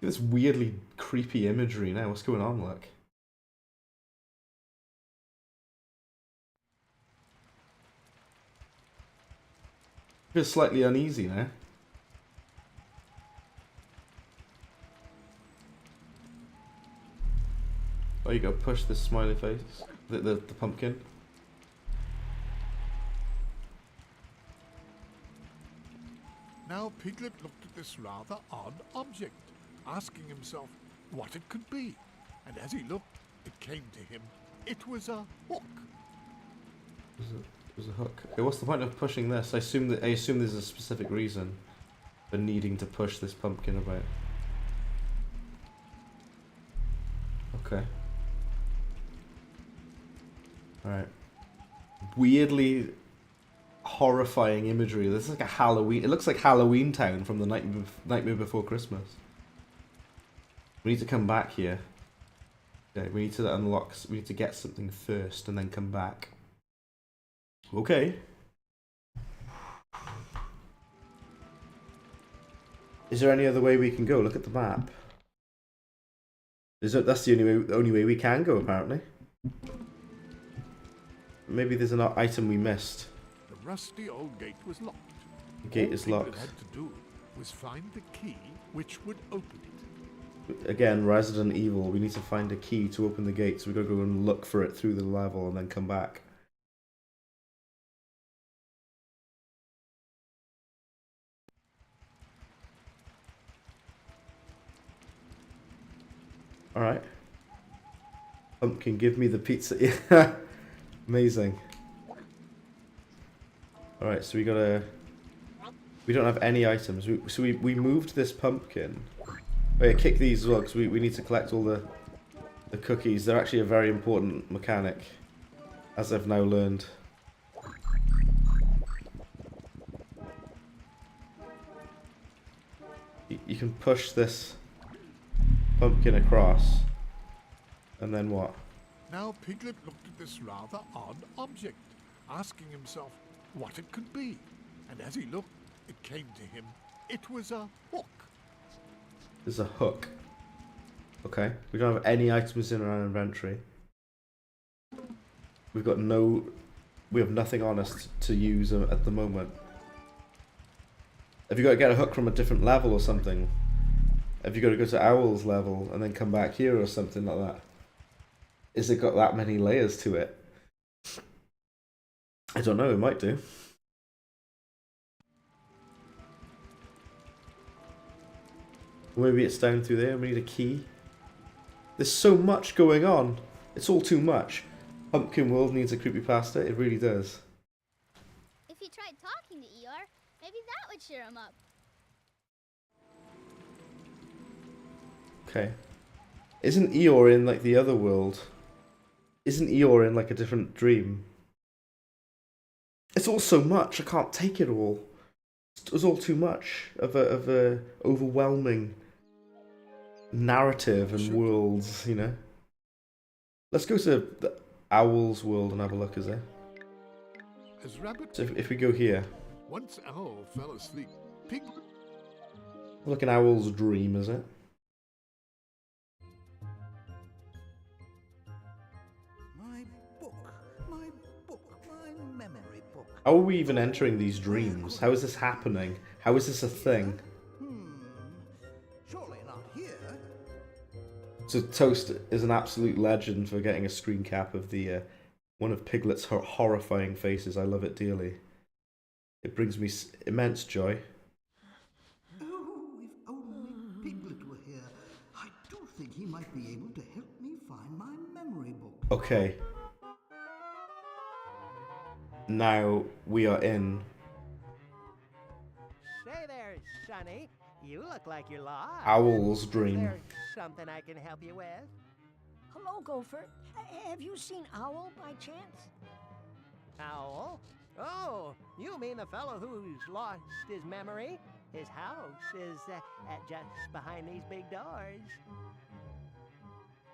this weirdly creepy imagery now. What's going on, look? I feel slightly uneasy now. Oh, you gotta push this smiley face, the pumpkin. Now Piglet looked at this rather odd object, asking himself what it could be. And as he looked, it came to him. It was a hook. It was a hook. Okay, what's the point of pushing this? I assume there's a specific reason for needing to push this pumpkin about. Okay. Alright. Weirdly horrifying imagery. This is like a Halloween. It looks like Halloween Town from the Nightmare Before Christmas. We need to come back here. Okay, we need to unlock. We need to get something first and then come back. Okay. Is there any other way we can go? Look at the map. That's the only way we can go, apparently. Maybe there's an item we missed. The rusty old gate was locked. The gate All is Piglet locked. had to do was find the key which would open it. Again, Resident Evil. We need to find a key to open the gate, so we gotta go and look for it through the level and then come back. Alright. Pumpkin, give me the pizza. Yeah. Amazing. Alright, so we gotta... We don't have any items. So we moved this pumpkin. Oh yeah, kick these as well, because we need to collect all the cookies. They're actually a very important mechanic, as I've now learned. You can push this pumpkin across, and then what? Now Piglet looked at this rather odd object, asking himself what it could be. And as he looked, it came to him. It was a hook. There's a hook. Okay, we don't have any items in our inventory. We have nothing on us to use at the moment. Have you got to get a hook from a different level or something? Have you got to go to Owl's level and then come back here or something like that? Is it got that many layers to it? I don't know, it might do. Maybe it's down through there, we need a key. There's so much going on. It's all too much. Pumpkin World needs a creepypasta. It really does. If he tried talking to Eeyore, maybe that would cheer him up. Okay. Isn't Eeyore in like the other world? Isn't Eeyore in like a different dream? It's all so much. I can't take it all. It was all too much of a overwhelming narrative and worlds, you know. Let's go to the Owl's world and have a look. Is there? As Rabbit, So if we go here, once Owl fell asleep, Piglet. like an owl's dream, is it? My book, my memory book. How are we even entering these dreams? How is this happening? How is this a thing? Surely not here. So Toast is an absolute legend for getting a screen cap of the one of Piglet's horrifying faces. I love it dearly. It brings me immense joy. Oh, if only Piglet were here. I do think he might be able to help me find my memory book. Okay. Now we are in. Say there, Sonny. You look like you're lost. Owl's Is dream. there something I can help you with? Hello, Gopher. Have you seen Owl by chance? Owl? Oh, you mean the fellow who's lost his memory? His house is just behind these big doors.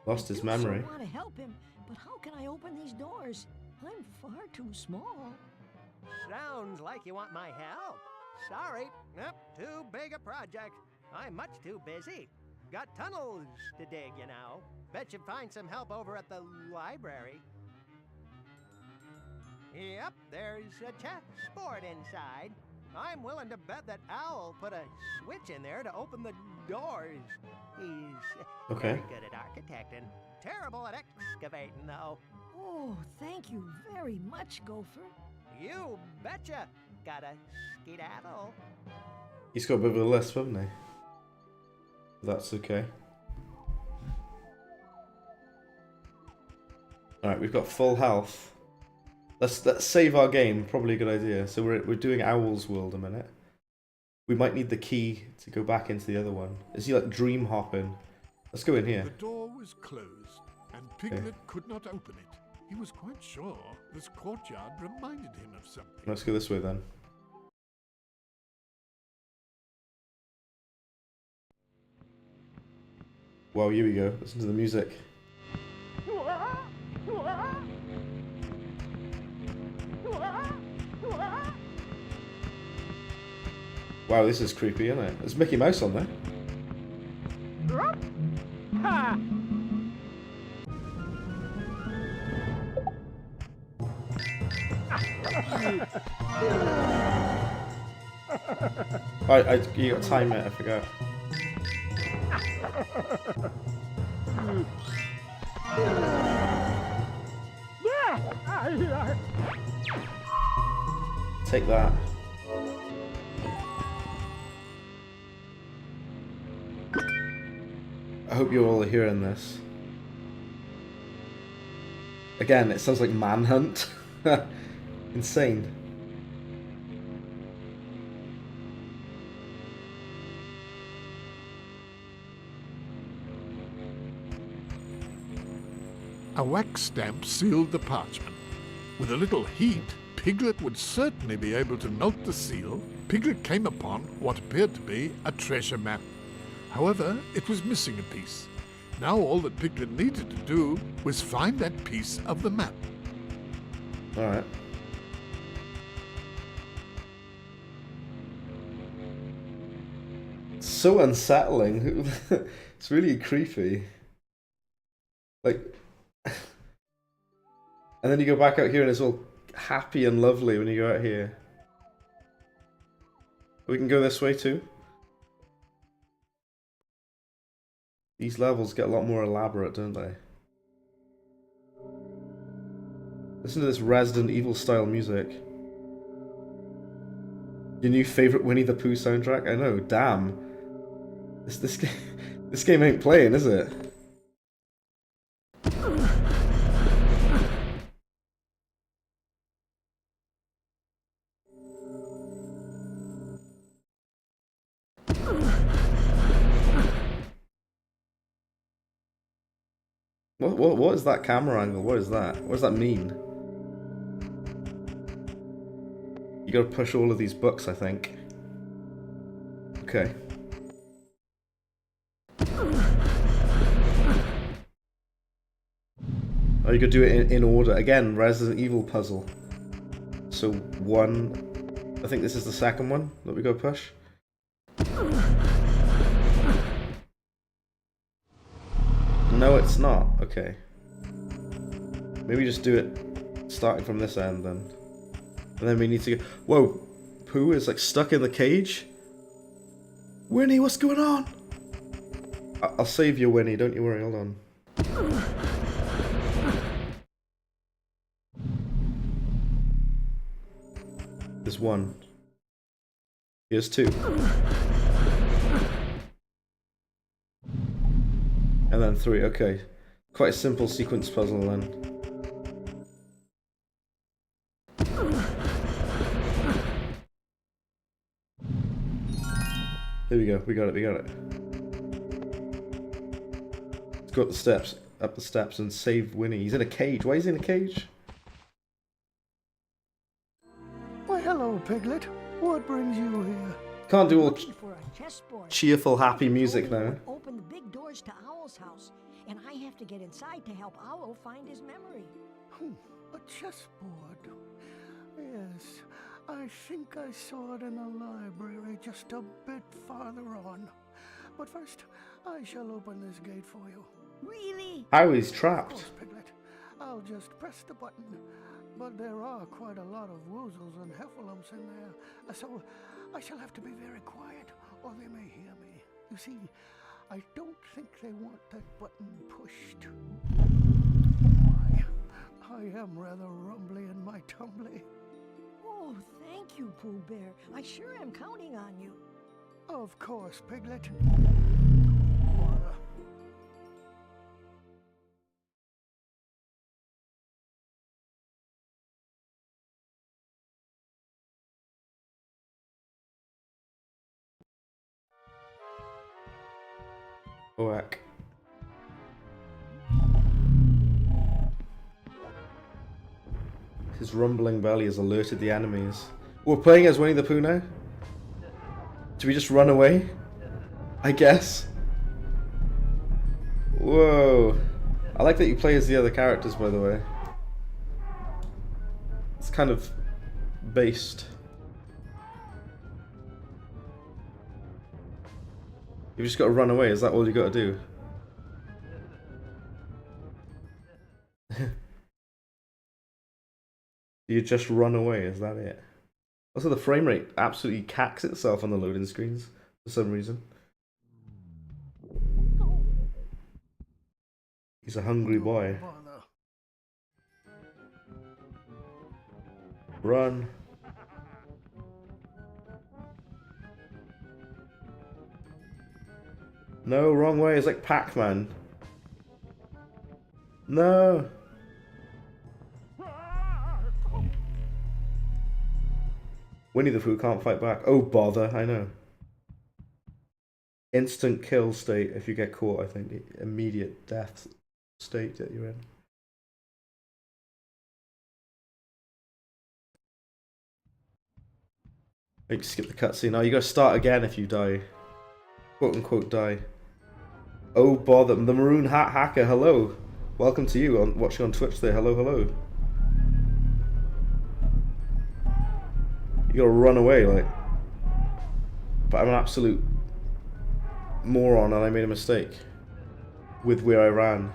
Lost his memory. I want to help him, but how can I open these doors? I'm far too small. Sounds like you want my help. Sorry, nope, too big a project. I'm much too busy. Got tunnels to dig, you know. Bet you'd find some help over at the library. Yep, there's a chessboard inside. I'm willing to bet that Owl put a switch in there to open the doors. He's Okay. very good at architecting. Terrible at excavating, though. Oh, thank you very much, Gopher. You betcha. Got a skedaddle. He's got a bit of a lisp, haven't he? That's okay. Alright, we've got full health. Let's save our game. Probably a good idea. So we're doing Owl's World a minute. We might need the key to go back into the other one. Is he like dream hopping? Let's go in here. The door was closed, and Piglet could not open it. He was quite sure this courtyard reminded him of something. Let's go this way then. Wow, here we go. Listen to the music. Wow, this is creepy, isn't it? There's Mickey Mouse on there. You got to time it, I forgot. Take that. I hope you all are hearing this. Again, it sounds like Manhunt. Insane. A wax stamp sealed the parchment. With a little heat, Piglet would certainly be able to melt the seal. Piglet came upon what appeared to be a treasure map. However, it was missing a piece. Now all that Piglet needed to do was find that piece of the map. Alright. So unsettling. It's really creepy. Like... And then you go back out here and it's all happy and lovely when you go out here. We can go this way too. These levels get a lot more elaborate, don't they? Listen to this Resident Evil style music. Your new favorite Winnie the Pooh soundtrack? I know, damn. This game ain't playing, is it? What is that camera angle? What is that? What does that mean? You gotta push all of these books, I think. Okay. Oh, you could do it in order. Again, Resident Evil puzzle. So one... I think this is the second one that we go push. No, it's not. Okay. Maybe just do it starting from this end then. And then we need to go... Whoa! Pooh is like stuck in the cage? Winnie, what's going on? I'll save you, Winnie. Don't you worry. Hold on. There's one. Here's two. And then three. Okay. Quite a simple sequence puzzle then. There we go. We got it. We got it. Let's go up the steps. Up the steps and save Winnie. He's in a cage. Why is he in a cage? Why, hello, Piglet. What brings you here? Can't do all Looking for a chessboard. cheerful, happy music now. Open the big doors to Owl's house, and I have to get inside to help Owl find his memory. A chessboard. Yes, I think I saw it in the library just a bit farther on. But first, I shall open this gate for you. Really? How he's Of trapped. course, Piglet. I'll just press the button. But there are quite a lot of woozles and heffalumps in there, so I shall have to be very quiet, or they may hear me. You see, I don't think they want that button pushed. I am rather rumbly in my tumbly. Oh, thank you, Pooh Bear. I sure am counting on you. Of course, Piglet. Whack. His rumbling belly has alerted the enemies. We're playing as Winnie the Pooh now? Do we just run away? I guess. Whoa. I like that you play as the other characters, by the way. It's kind of based. You've just got to run away, is that all you got to do? You just run away, is that it? Also, the frame rate absolutely cacks itself on the loading screens for some reason. He's a hungry boy. Run. No, wrong way. It's like Pac-Man. No. Winnie the Pooh can't fight back. Oh, bother. I know. Instant kill state if you get caught, I think. Immediate death state that you're in. You can skip the cutscene. Oh, you gotta start again if you die. Quote unquote die. Oh, bother. The Maroon Hat Hacker, hello. Welcome to you watching on Twitch there. Hello, hello. You gotta run away, like. But I'm an absolute moron and I made a mistake with where I ran.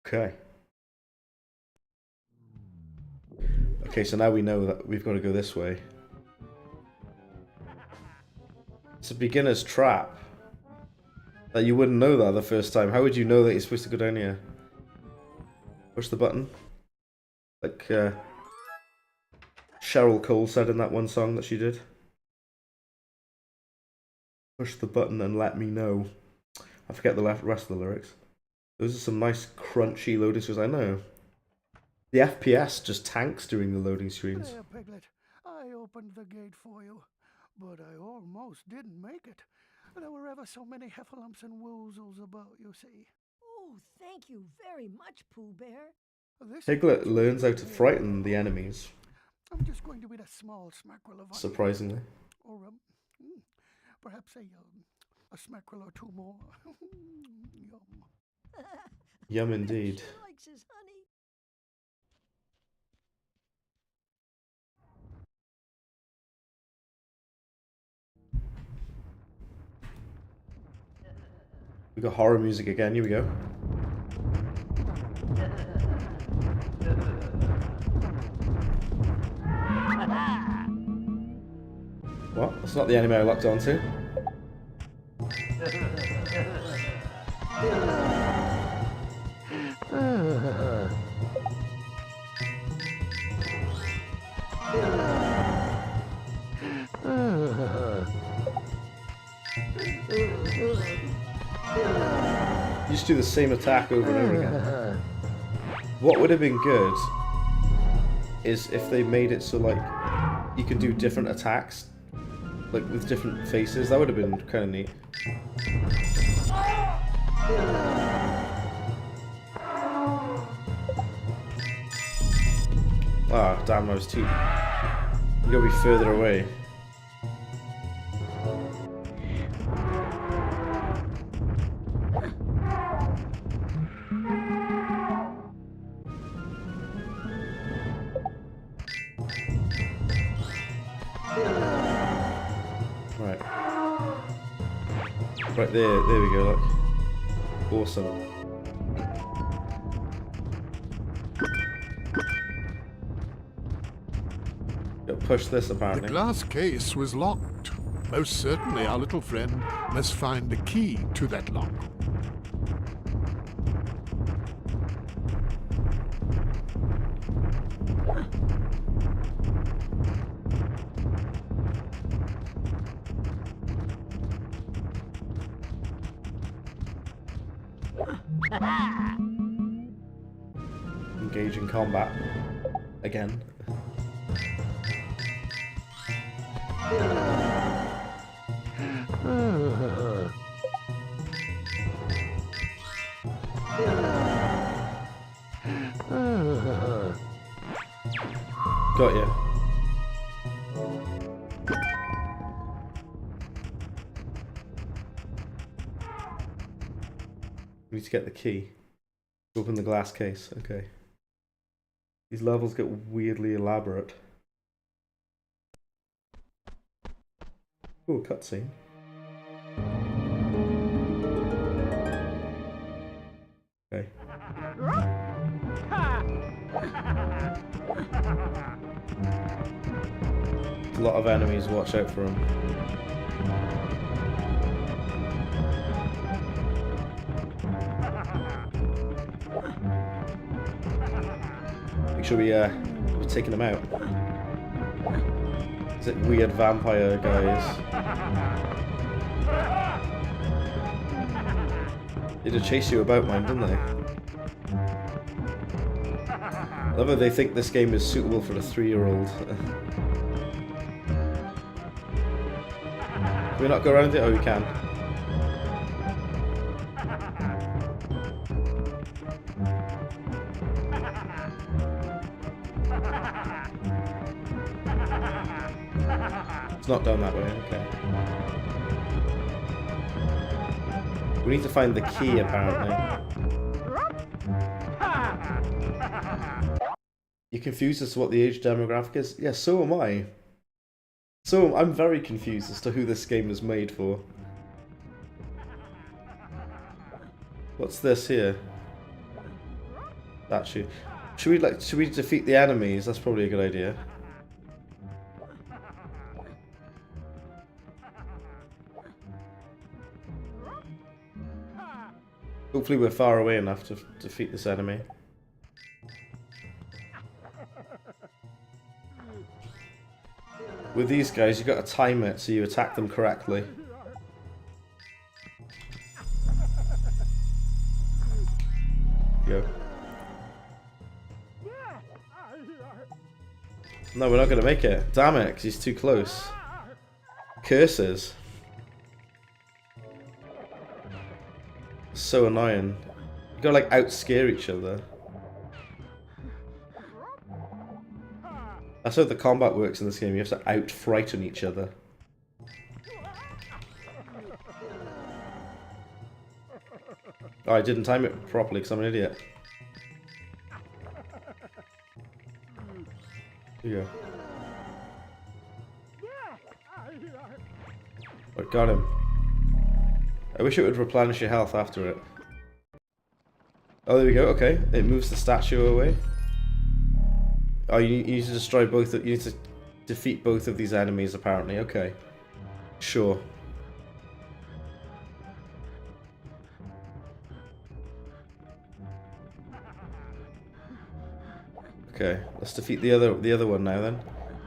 Okay. Okay, so now we know that we've got to go this way. It's a beginner's trap. That you wouldn't know that the first time. How would you know that you're supposed to go down here? Push the button. Like Cheryl Cole said in that one song that she did. Push the button and let me know. I forget the rest of the lyrics. Those are some nice crunchy loading screens, I know. The FPS just tanks during the loading screens. There, Piglet. I opened the gate for you, but I almost didn't make it. There were ever so many heffalumps and woozles about, you see. Oh, thank you very much, Pooh Bear. Piglet learns how to frighten the enemies. I'm just going to eat a small smackerel of honey. Surprisingly. Or perhaps a smackerel or two more. Yum. Yum indeed. Sure likes his honey. We got horror music again, here we go. What? That's not the anime I locked onto. You just do the same attack over and over again. What would have been good is if they made it so like you could do different attacks, like with different faces. That would have been kind of neat. Ah, oh, damn! I was too. You gotta be further away. Right there we go, look. Awesome. Gotta push this apparently. The glass case was locked. Most certainly our little friend must find the key to that lock. Engage in combat. Again. Got you. We need to get the key. Open the glass case. Okay. These levels get weirdly elaborate. Ooh, cutscene. Okay. A lot of enemies, watch out for them. Make sure we're taking them out. Is it weird vampire guys? They did chase you about mine, didn't they? I love how they think this game is suitable for a 3-year-old. Can we not go around it? Oh, we can. It's not down that way, okay. We need to find the key, apparently. You're confused as to what the age demographic is? Yeah, so am I. So I'm very confused as to who this game was made for. What's this here? That should we defeat the enemies? That's probably a good idea. Hopefully we're far away enough to defeat this enemy. With these guys, you got to time it so you attack them correctly. Go. No, we're not gonna make it. Damn it, 'cause he's too close. Curses. So annoying. You gotta like outscare each other. That's how the combat works in this game. You have to out-frighten each other. Oh, I didn't time it properly because I'm an idiot. Here you go. Oh, got him. I wish it would replenish your health after it. Oh, there we go. Okay, it moves the statue away. Oh, you need to destroy both. You need to defeat both of these enemies, apparently. Okay, sure. Okay, let's defeat the other one now then.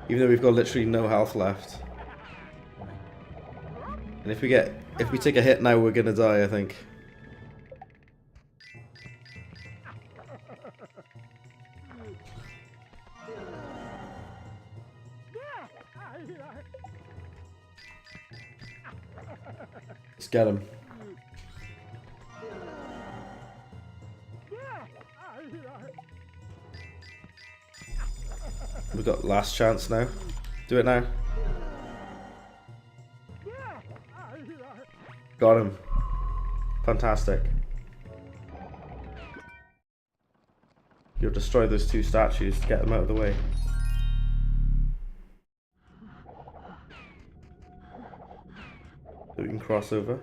Even though we've got literally no health left. And if we take a hit now, we're gonna die, I think. Let's get him. We've got last chance now. Do it now. Got him. Fantastic. You'll destroy those two statues to get them out of the way. So we can cross over.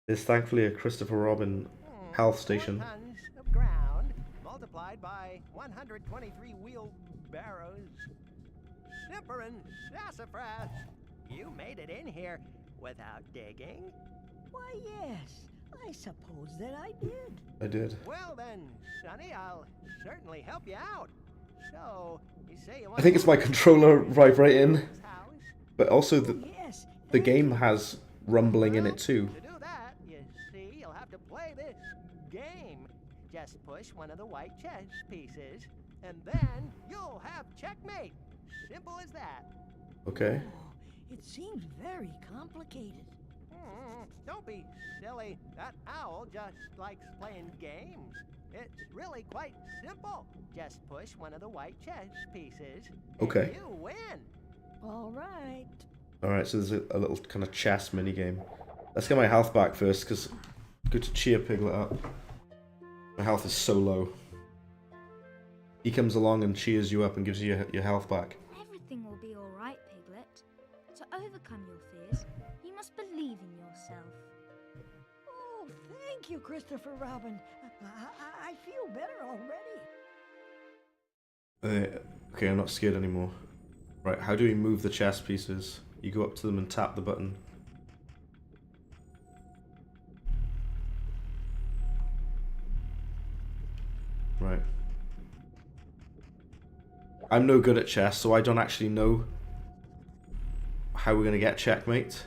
There's thankfully a Christopher Robin health station. Tons of ground multiplied by 123 wheelbarrows. Snipper and sassafras. You made it in here without digging? Why, yes. I suppose that I did. I did. Well then, Sonny, I'll certainly help you out. So, you say you want I think it's my controller vibrating, house? but also Yes. the game has rumbling in it too. To do that, you see, you'll have to play this game. Just push one of the white chess pieces, and then you'll have checkmate. Simple as that. Okay. Oh, it seems very complicated. Don't be silly. That owl just likes playing games. It's really quite simple. Just push one of the white chess pieces, Okay. and you win. All right. Alright, so there's a little kind of chess mini game. Let's get my health back first, because good to cheer Piglet up. My health is so low. He comes along and cheers you up and gives you your health back. Everything will be all right, Piglet. To overcome your fears, you must believe in yourself. Oh, thank you, Christopher Robin. I feel better already. Okay, I'm not scared anymore. Right, how do we move the chess pieces? You go up to them and tap the button. Right. I'm no good at chess, so I don't actually know how we're going to get checkmate.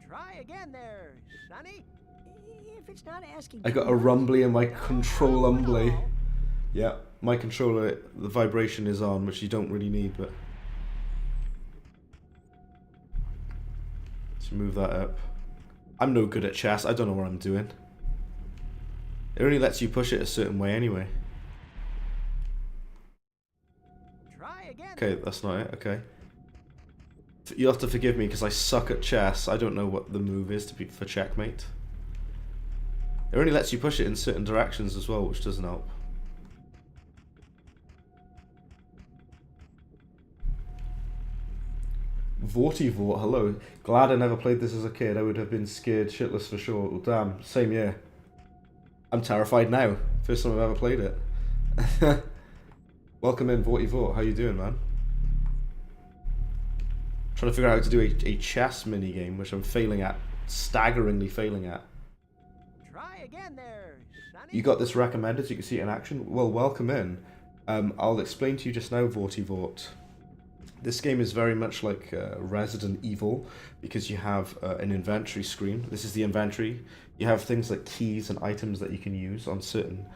Try again there, Sonny. If it's not asking... I got a rumbly in my control umbly. Yeah, my controller, the vibration is on, which you don't really need, but... Let's move that up. I'm no good at chess, I don't know what I'm doing. It only lets you push it a certain way anyway. Try again. Okay, that's not it, okay. You'll have to forgive me because I suck at chess. I don't know what the move is for checkmate. It only lets you push it in certain directions as well, which doesn't help. Vortivort, hello. Glad I never played this as a kid. I would have been scared shitless for sure. Well, damn, same year. I'm terrified now. First time I've ever played it. Welcome in, Vortivort. How you doing, man? Trying to figure out how to do a chess mini game, which I'm failing at. Staggeringly failing at. Try again there, Sonny. You got this recommended so you can see it in action? Well, welcome in. I'll explain to you just now, Vortivort. This game is very much like Resident Evil because you have an inventory screen. This is the inventory. You have things like keys and items that you can use on certain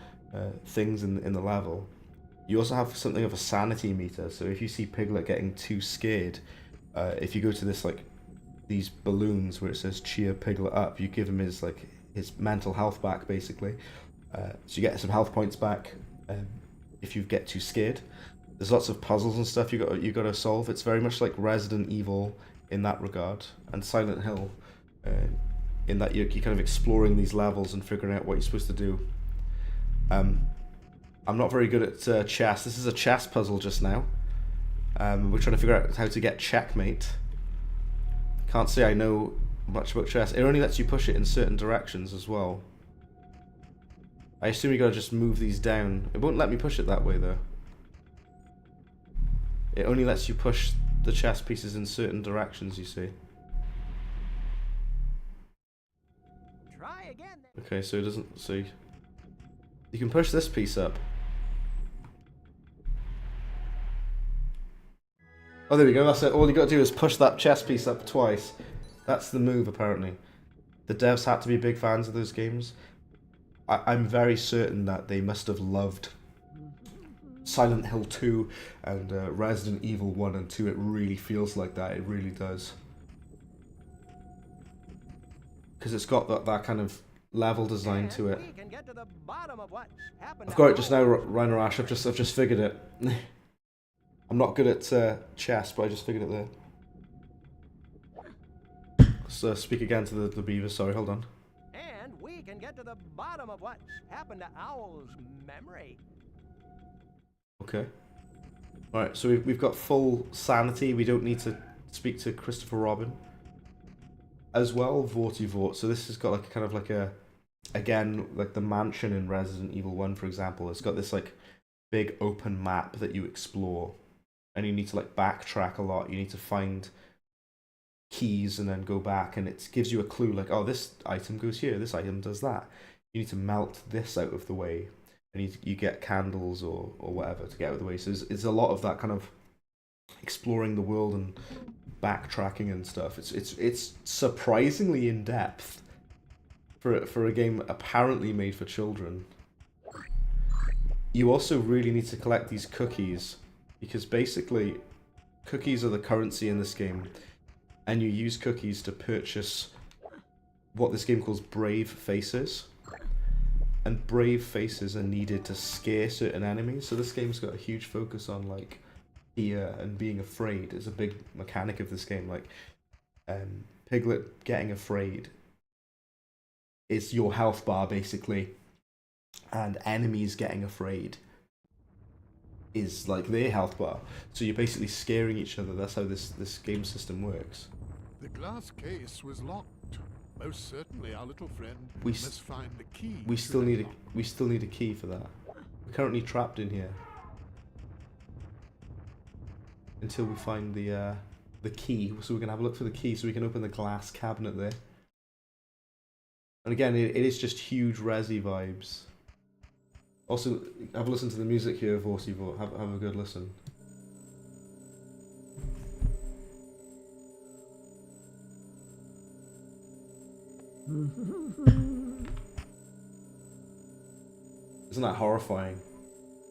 things in the level. You also have something of a sanity meter. So if you see Piglet getting too scared, if you go to this like these balloons where it says cheer Piglet up, you give him his mental health back basically. So you get some health points back if you get too scared. There's lots of puzzles and stuff you got to solve. It's very much like Resident Evil in that regard, and Silent Hill, in that you're kind of exploring these levels and figuring out what you're supposed to do. I'm not very good at chess. This is a chess puzzle just now. We're trying to figure out how to get checkmate. Can't say I know much about chess. It only lets you push it in certain directions as well. I assume you gotta just move these down. It won't let me push it that way though. It only lets you push the chess pieces in certain directions, you see. Try again. Okay, so it doesn't see. You can push this piece up. Oh, there we go. That's it. All you got to do is push that chess piece up twice. That's the move, apparently. The devs had to be big fans of those games. I'm very certain that they must have loved Silent Hill 2 and Resident Evil 1 and 2. It really feels like that. It really does. Because it's got that kind of level design to it. We can get to the bottom of what's happened. I've got it just now, Rhino Ash. I've just figured it. I'm not good at chess, but I just figured it there. So speak again to the beaver. Sorry, hold on. And we can get to the bottom of what's happened to Owl's memory. Okay. Alright, so we've got full sanity. We don't need to speak to Christopher Robin. As well, Vortivort. So this has got like kind of like again, like the mansion in Resident Evil 1, for example. It's got this like big open map that you explore. And you need to like backtrack a lot. You need to find keys and then go back, and it gives you a clue like, oh, this item goes here, this item does that. You need to melt this out of the way. And you get candles or whatever to get out of the way. So it's a lot of that kind of exploring the world and backtracking and stuff. It's surprisingly in depth for a game apparently made for children. You also really need to collect these cookies because basically cookies are the currency in this game, and you use cookies to purchase what this game calls brave faces. And brave faces are needed to scare certain enemies. So this game's got a huge focus on like fear and being afraid. It's a big mechanic of this game. Like Piglet getting afraid is your health bar basically, and enemies getting afraid is like their health bar. So you're basically scaring each other. That's how this game system works. The glass case was locked. Most certainly, our little friend must find the key. We still need a key for that. We're currently trapped in here until we find the key. So we can have a look for the key, so we can open the glass cabinet there. And again, it is just huge Resi vibes. Also, have a listen to the music here, Vortivort. Have a good listen. Isn't that horrifying?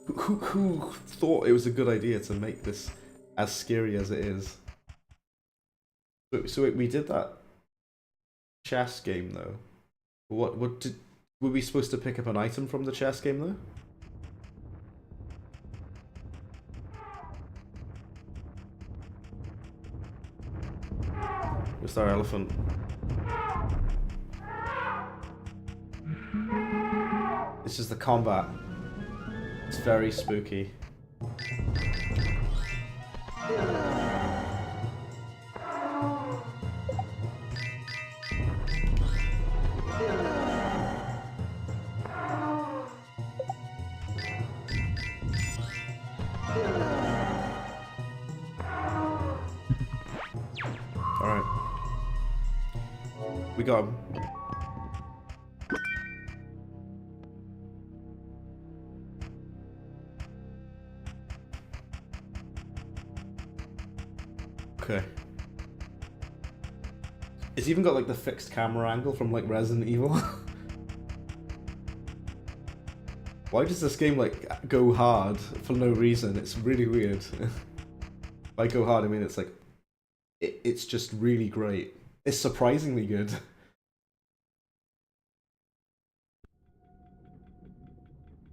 Who thought it was a good idea to make this as scary as it is? So we did that chess game though. Were we supposed to pick up an item from the chess game though? Where's our elephant? This is the combat. It's very spooky. Alright. We got him. Okay. It's even got like the fixed camera angle from like Resident Evil. Why does this game like go hard for no reason? It's really weird. By go hard I mean it's like it's just really great. It's surprisingly good.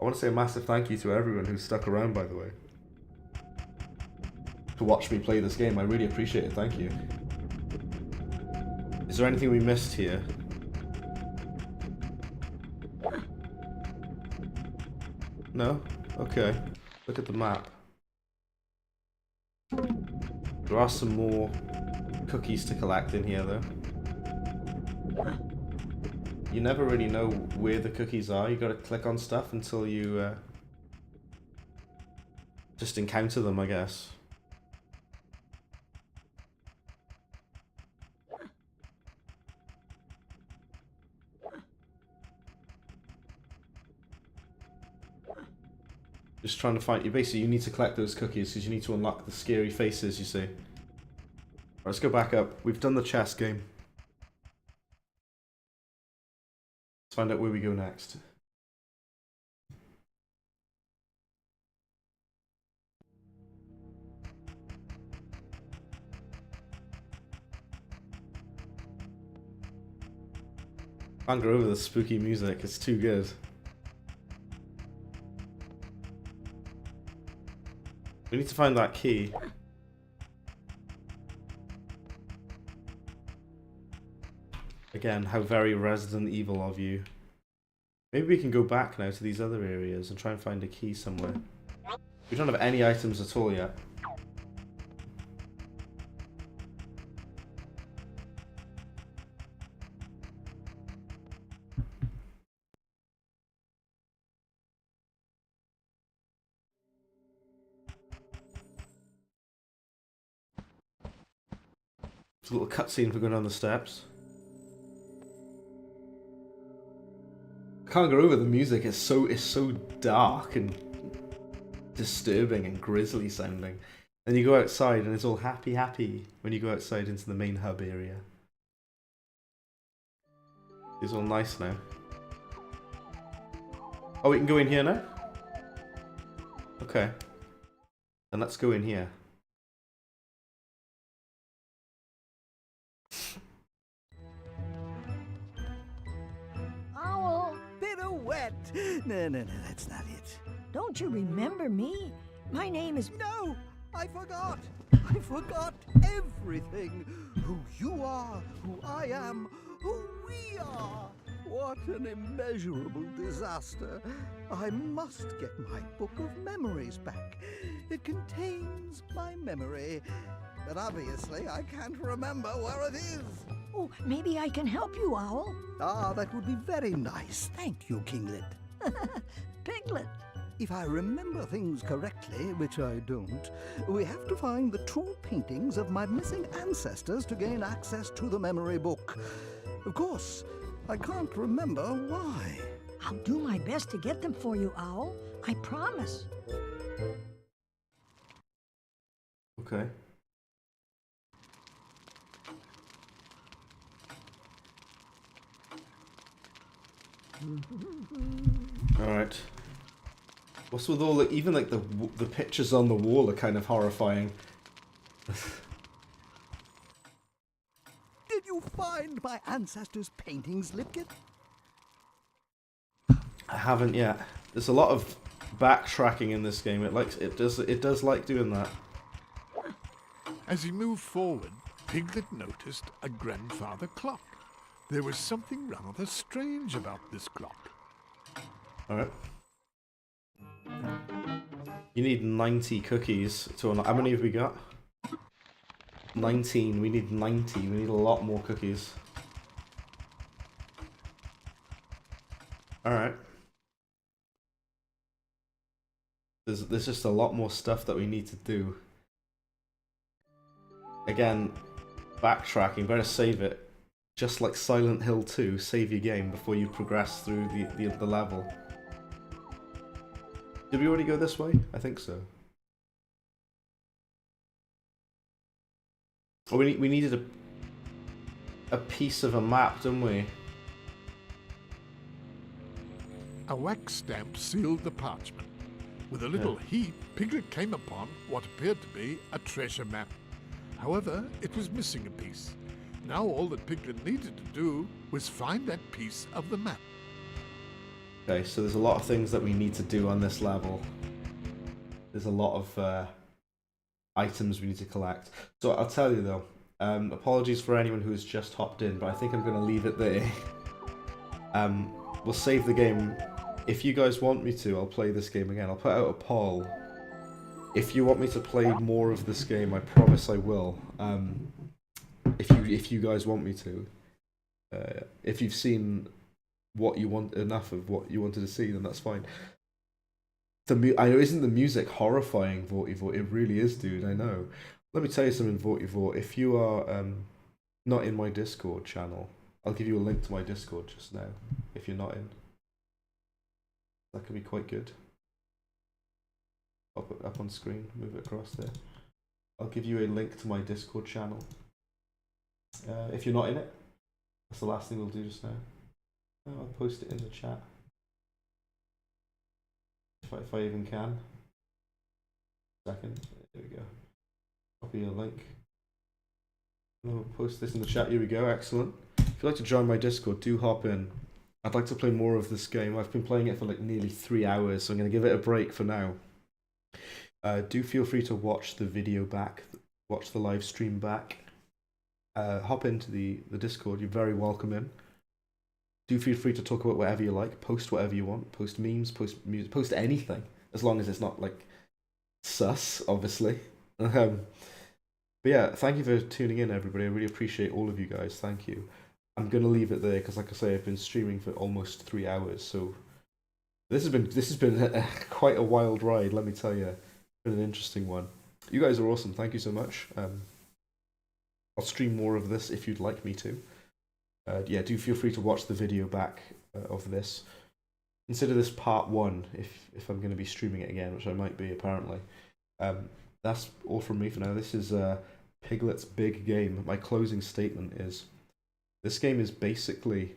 I want to say a massive thank you to everyone who stuck around, by the way, to watch me play this game. I really appreciate it, thank you. Is there anything we missed here? No? Okay. Look at the map. There are some more cookies to collect in here, though. You never really know where the cookies are. You gotta click on stuff until you just encounter them, I guess. Just trying to find you. Basically, you need to collect those cookies because you need to unlock the scary faces. You see. Alright, let's go back up. We've done the chess game. Let's find out where we go next. Can't go over the spooky music. It's too good. We need to find that key. Again, how very Resident Evil of you. Maybe we can go back now to these other areas and try and find a key somewhere. We don't have any items at all yet. There's a little cutscene for going down the steps. I can't go over the music. It's so dark and disturbing and grisly sounding. And you go outside and it's all happy when you go outside into the main hub area. It's all nice now. Oh, we can go in here now? Okay. Then let's go in here. Owl! Pirouette! No, that's not it. Don't you remember me? My name is... No! I forgot! I forgot everything! Who you are, who I am, who we are! What an immeasurable disaster! I must get my book of memories back. It contains my memory, but obviously I can't remember where it is. Oh, maybe I can help you, Owl. Ah, that would be very nice. Thank you, Kinglet. Piglet. If I remember things correctly, which I don't, we have to find the true paintings of my missing ancestors to gain access to the memory book. Of course, I can't remember why. I'll do my best to get them for you, Owl. I promise. Okay. Alright. What's with all the, even like the pictures on the wall are kind of horrifying. Did you find my ancestors' paintings, Lipkit? I haven't yet. There's a lot of backtracking in this game. It does like doing that. As he moved forward, Piglet noticed a grandfather clock. There was something rather strange about this clock. Alright. You need 90 cookies to unlock. How many have we got? 19. We need 90. We need a lot more cookies. Alright. There's just a lot more stuff that we need to do. Again, backtracking, better save it. Just like Silent Hill 2, save your game before you progress through the level. Did we already go this way? I think so. Oh, we needed a piece of a map, didn't we? A wax stamp sealed the parchment. With a little heat, Piglet came upon what appeared to be a treasure map. However, it was missing a piece. Now all that Piglet needed to do was find that piece of the map. Okay, so there's a lot of things that we need to do on this level. There's a lot of items we need to collect. So I'll tell you though, apologies for anyone who has just hopped in, but I think I'm going to leave it there. We'll save the game. If you guys want me to, I'll play this game again. I'll put out a poll. If you want me to play more of this game, I promise I will. If you guys want me to. If you've seen what you want, enough of what you wanted to see, then that's fine. I know, isn't the music horrifying, Vortivore? It really is, dude, I know. Let me tell you something, Vortivore. If you are not in my Discord channel, I'll give you a link to my Discord just now, if you're not in. That could be quite good. I'll put it up on screen, move it across there. I'll give you a link to my Discord channel. If you're not in it, that's the last thing we'll do just now. I'll post it in the chat. If I even can. Second, there we go. Copy a link. I'll post this in the chat. Here we go. Excellent. If you'd like to join my Discord, do hop in. I'd like to play more of this game. I've been playing it for like nearly 3 hours, so I'm going to give it a break for now. Do feel free to watch the video back, watch the live stream back. Hop into the Discord. You're very welcome in. Do feel free to talk about whatever you like, post whatever you want, post memes, post music, post anything, as long as it's not like sus, obviously. But yeah, thank you for tuning in, everybody. I really appreciate all of you guys. Thank you. I'm gonna leave it there because, like I say, I've been streaming for almost 3 hours, so this has been quite a wild ride. Let me tell you, it's been an interesting one. You guys are awesome. Thank you so much. I'll stream more of this if you'd like me to. Yeah, do feel free to watch the video back of this. Consider this part 1 if I'm going to be streaming it again, which I might be apparently. That's all from me for now. This is Piglet's big game. My closing statement is, this game is basically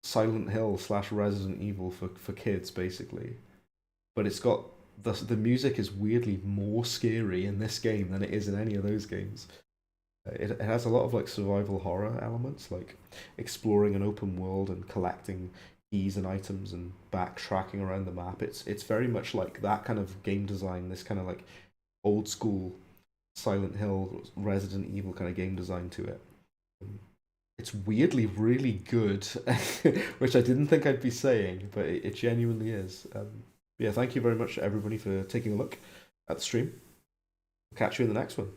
Silent Hill / Resident Evil for kids, basically. But it's got the music is weirdly more scary in this game than it is in any of those games. It has a lot of like survival horror elements, like exploring an open world and collecting keys and items and backtracking around the map. It's very much like that kind of game design, this kind of like old school Silent Hill, Resident Evil kind of game design to it. It's weirdly really good, which I didn't think I'd be saying, but it genuinely is. Yeah, thank you very much everybody for taking a look at the stream. I'll catch you in the next one.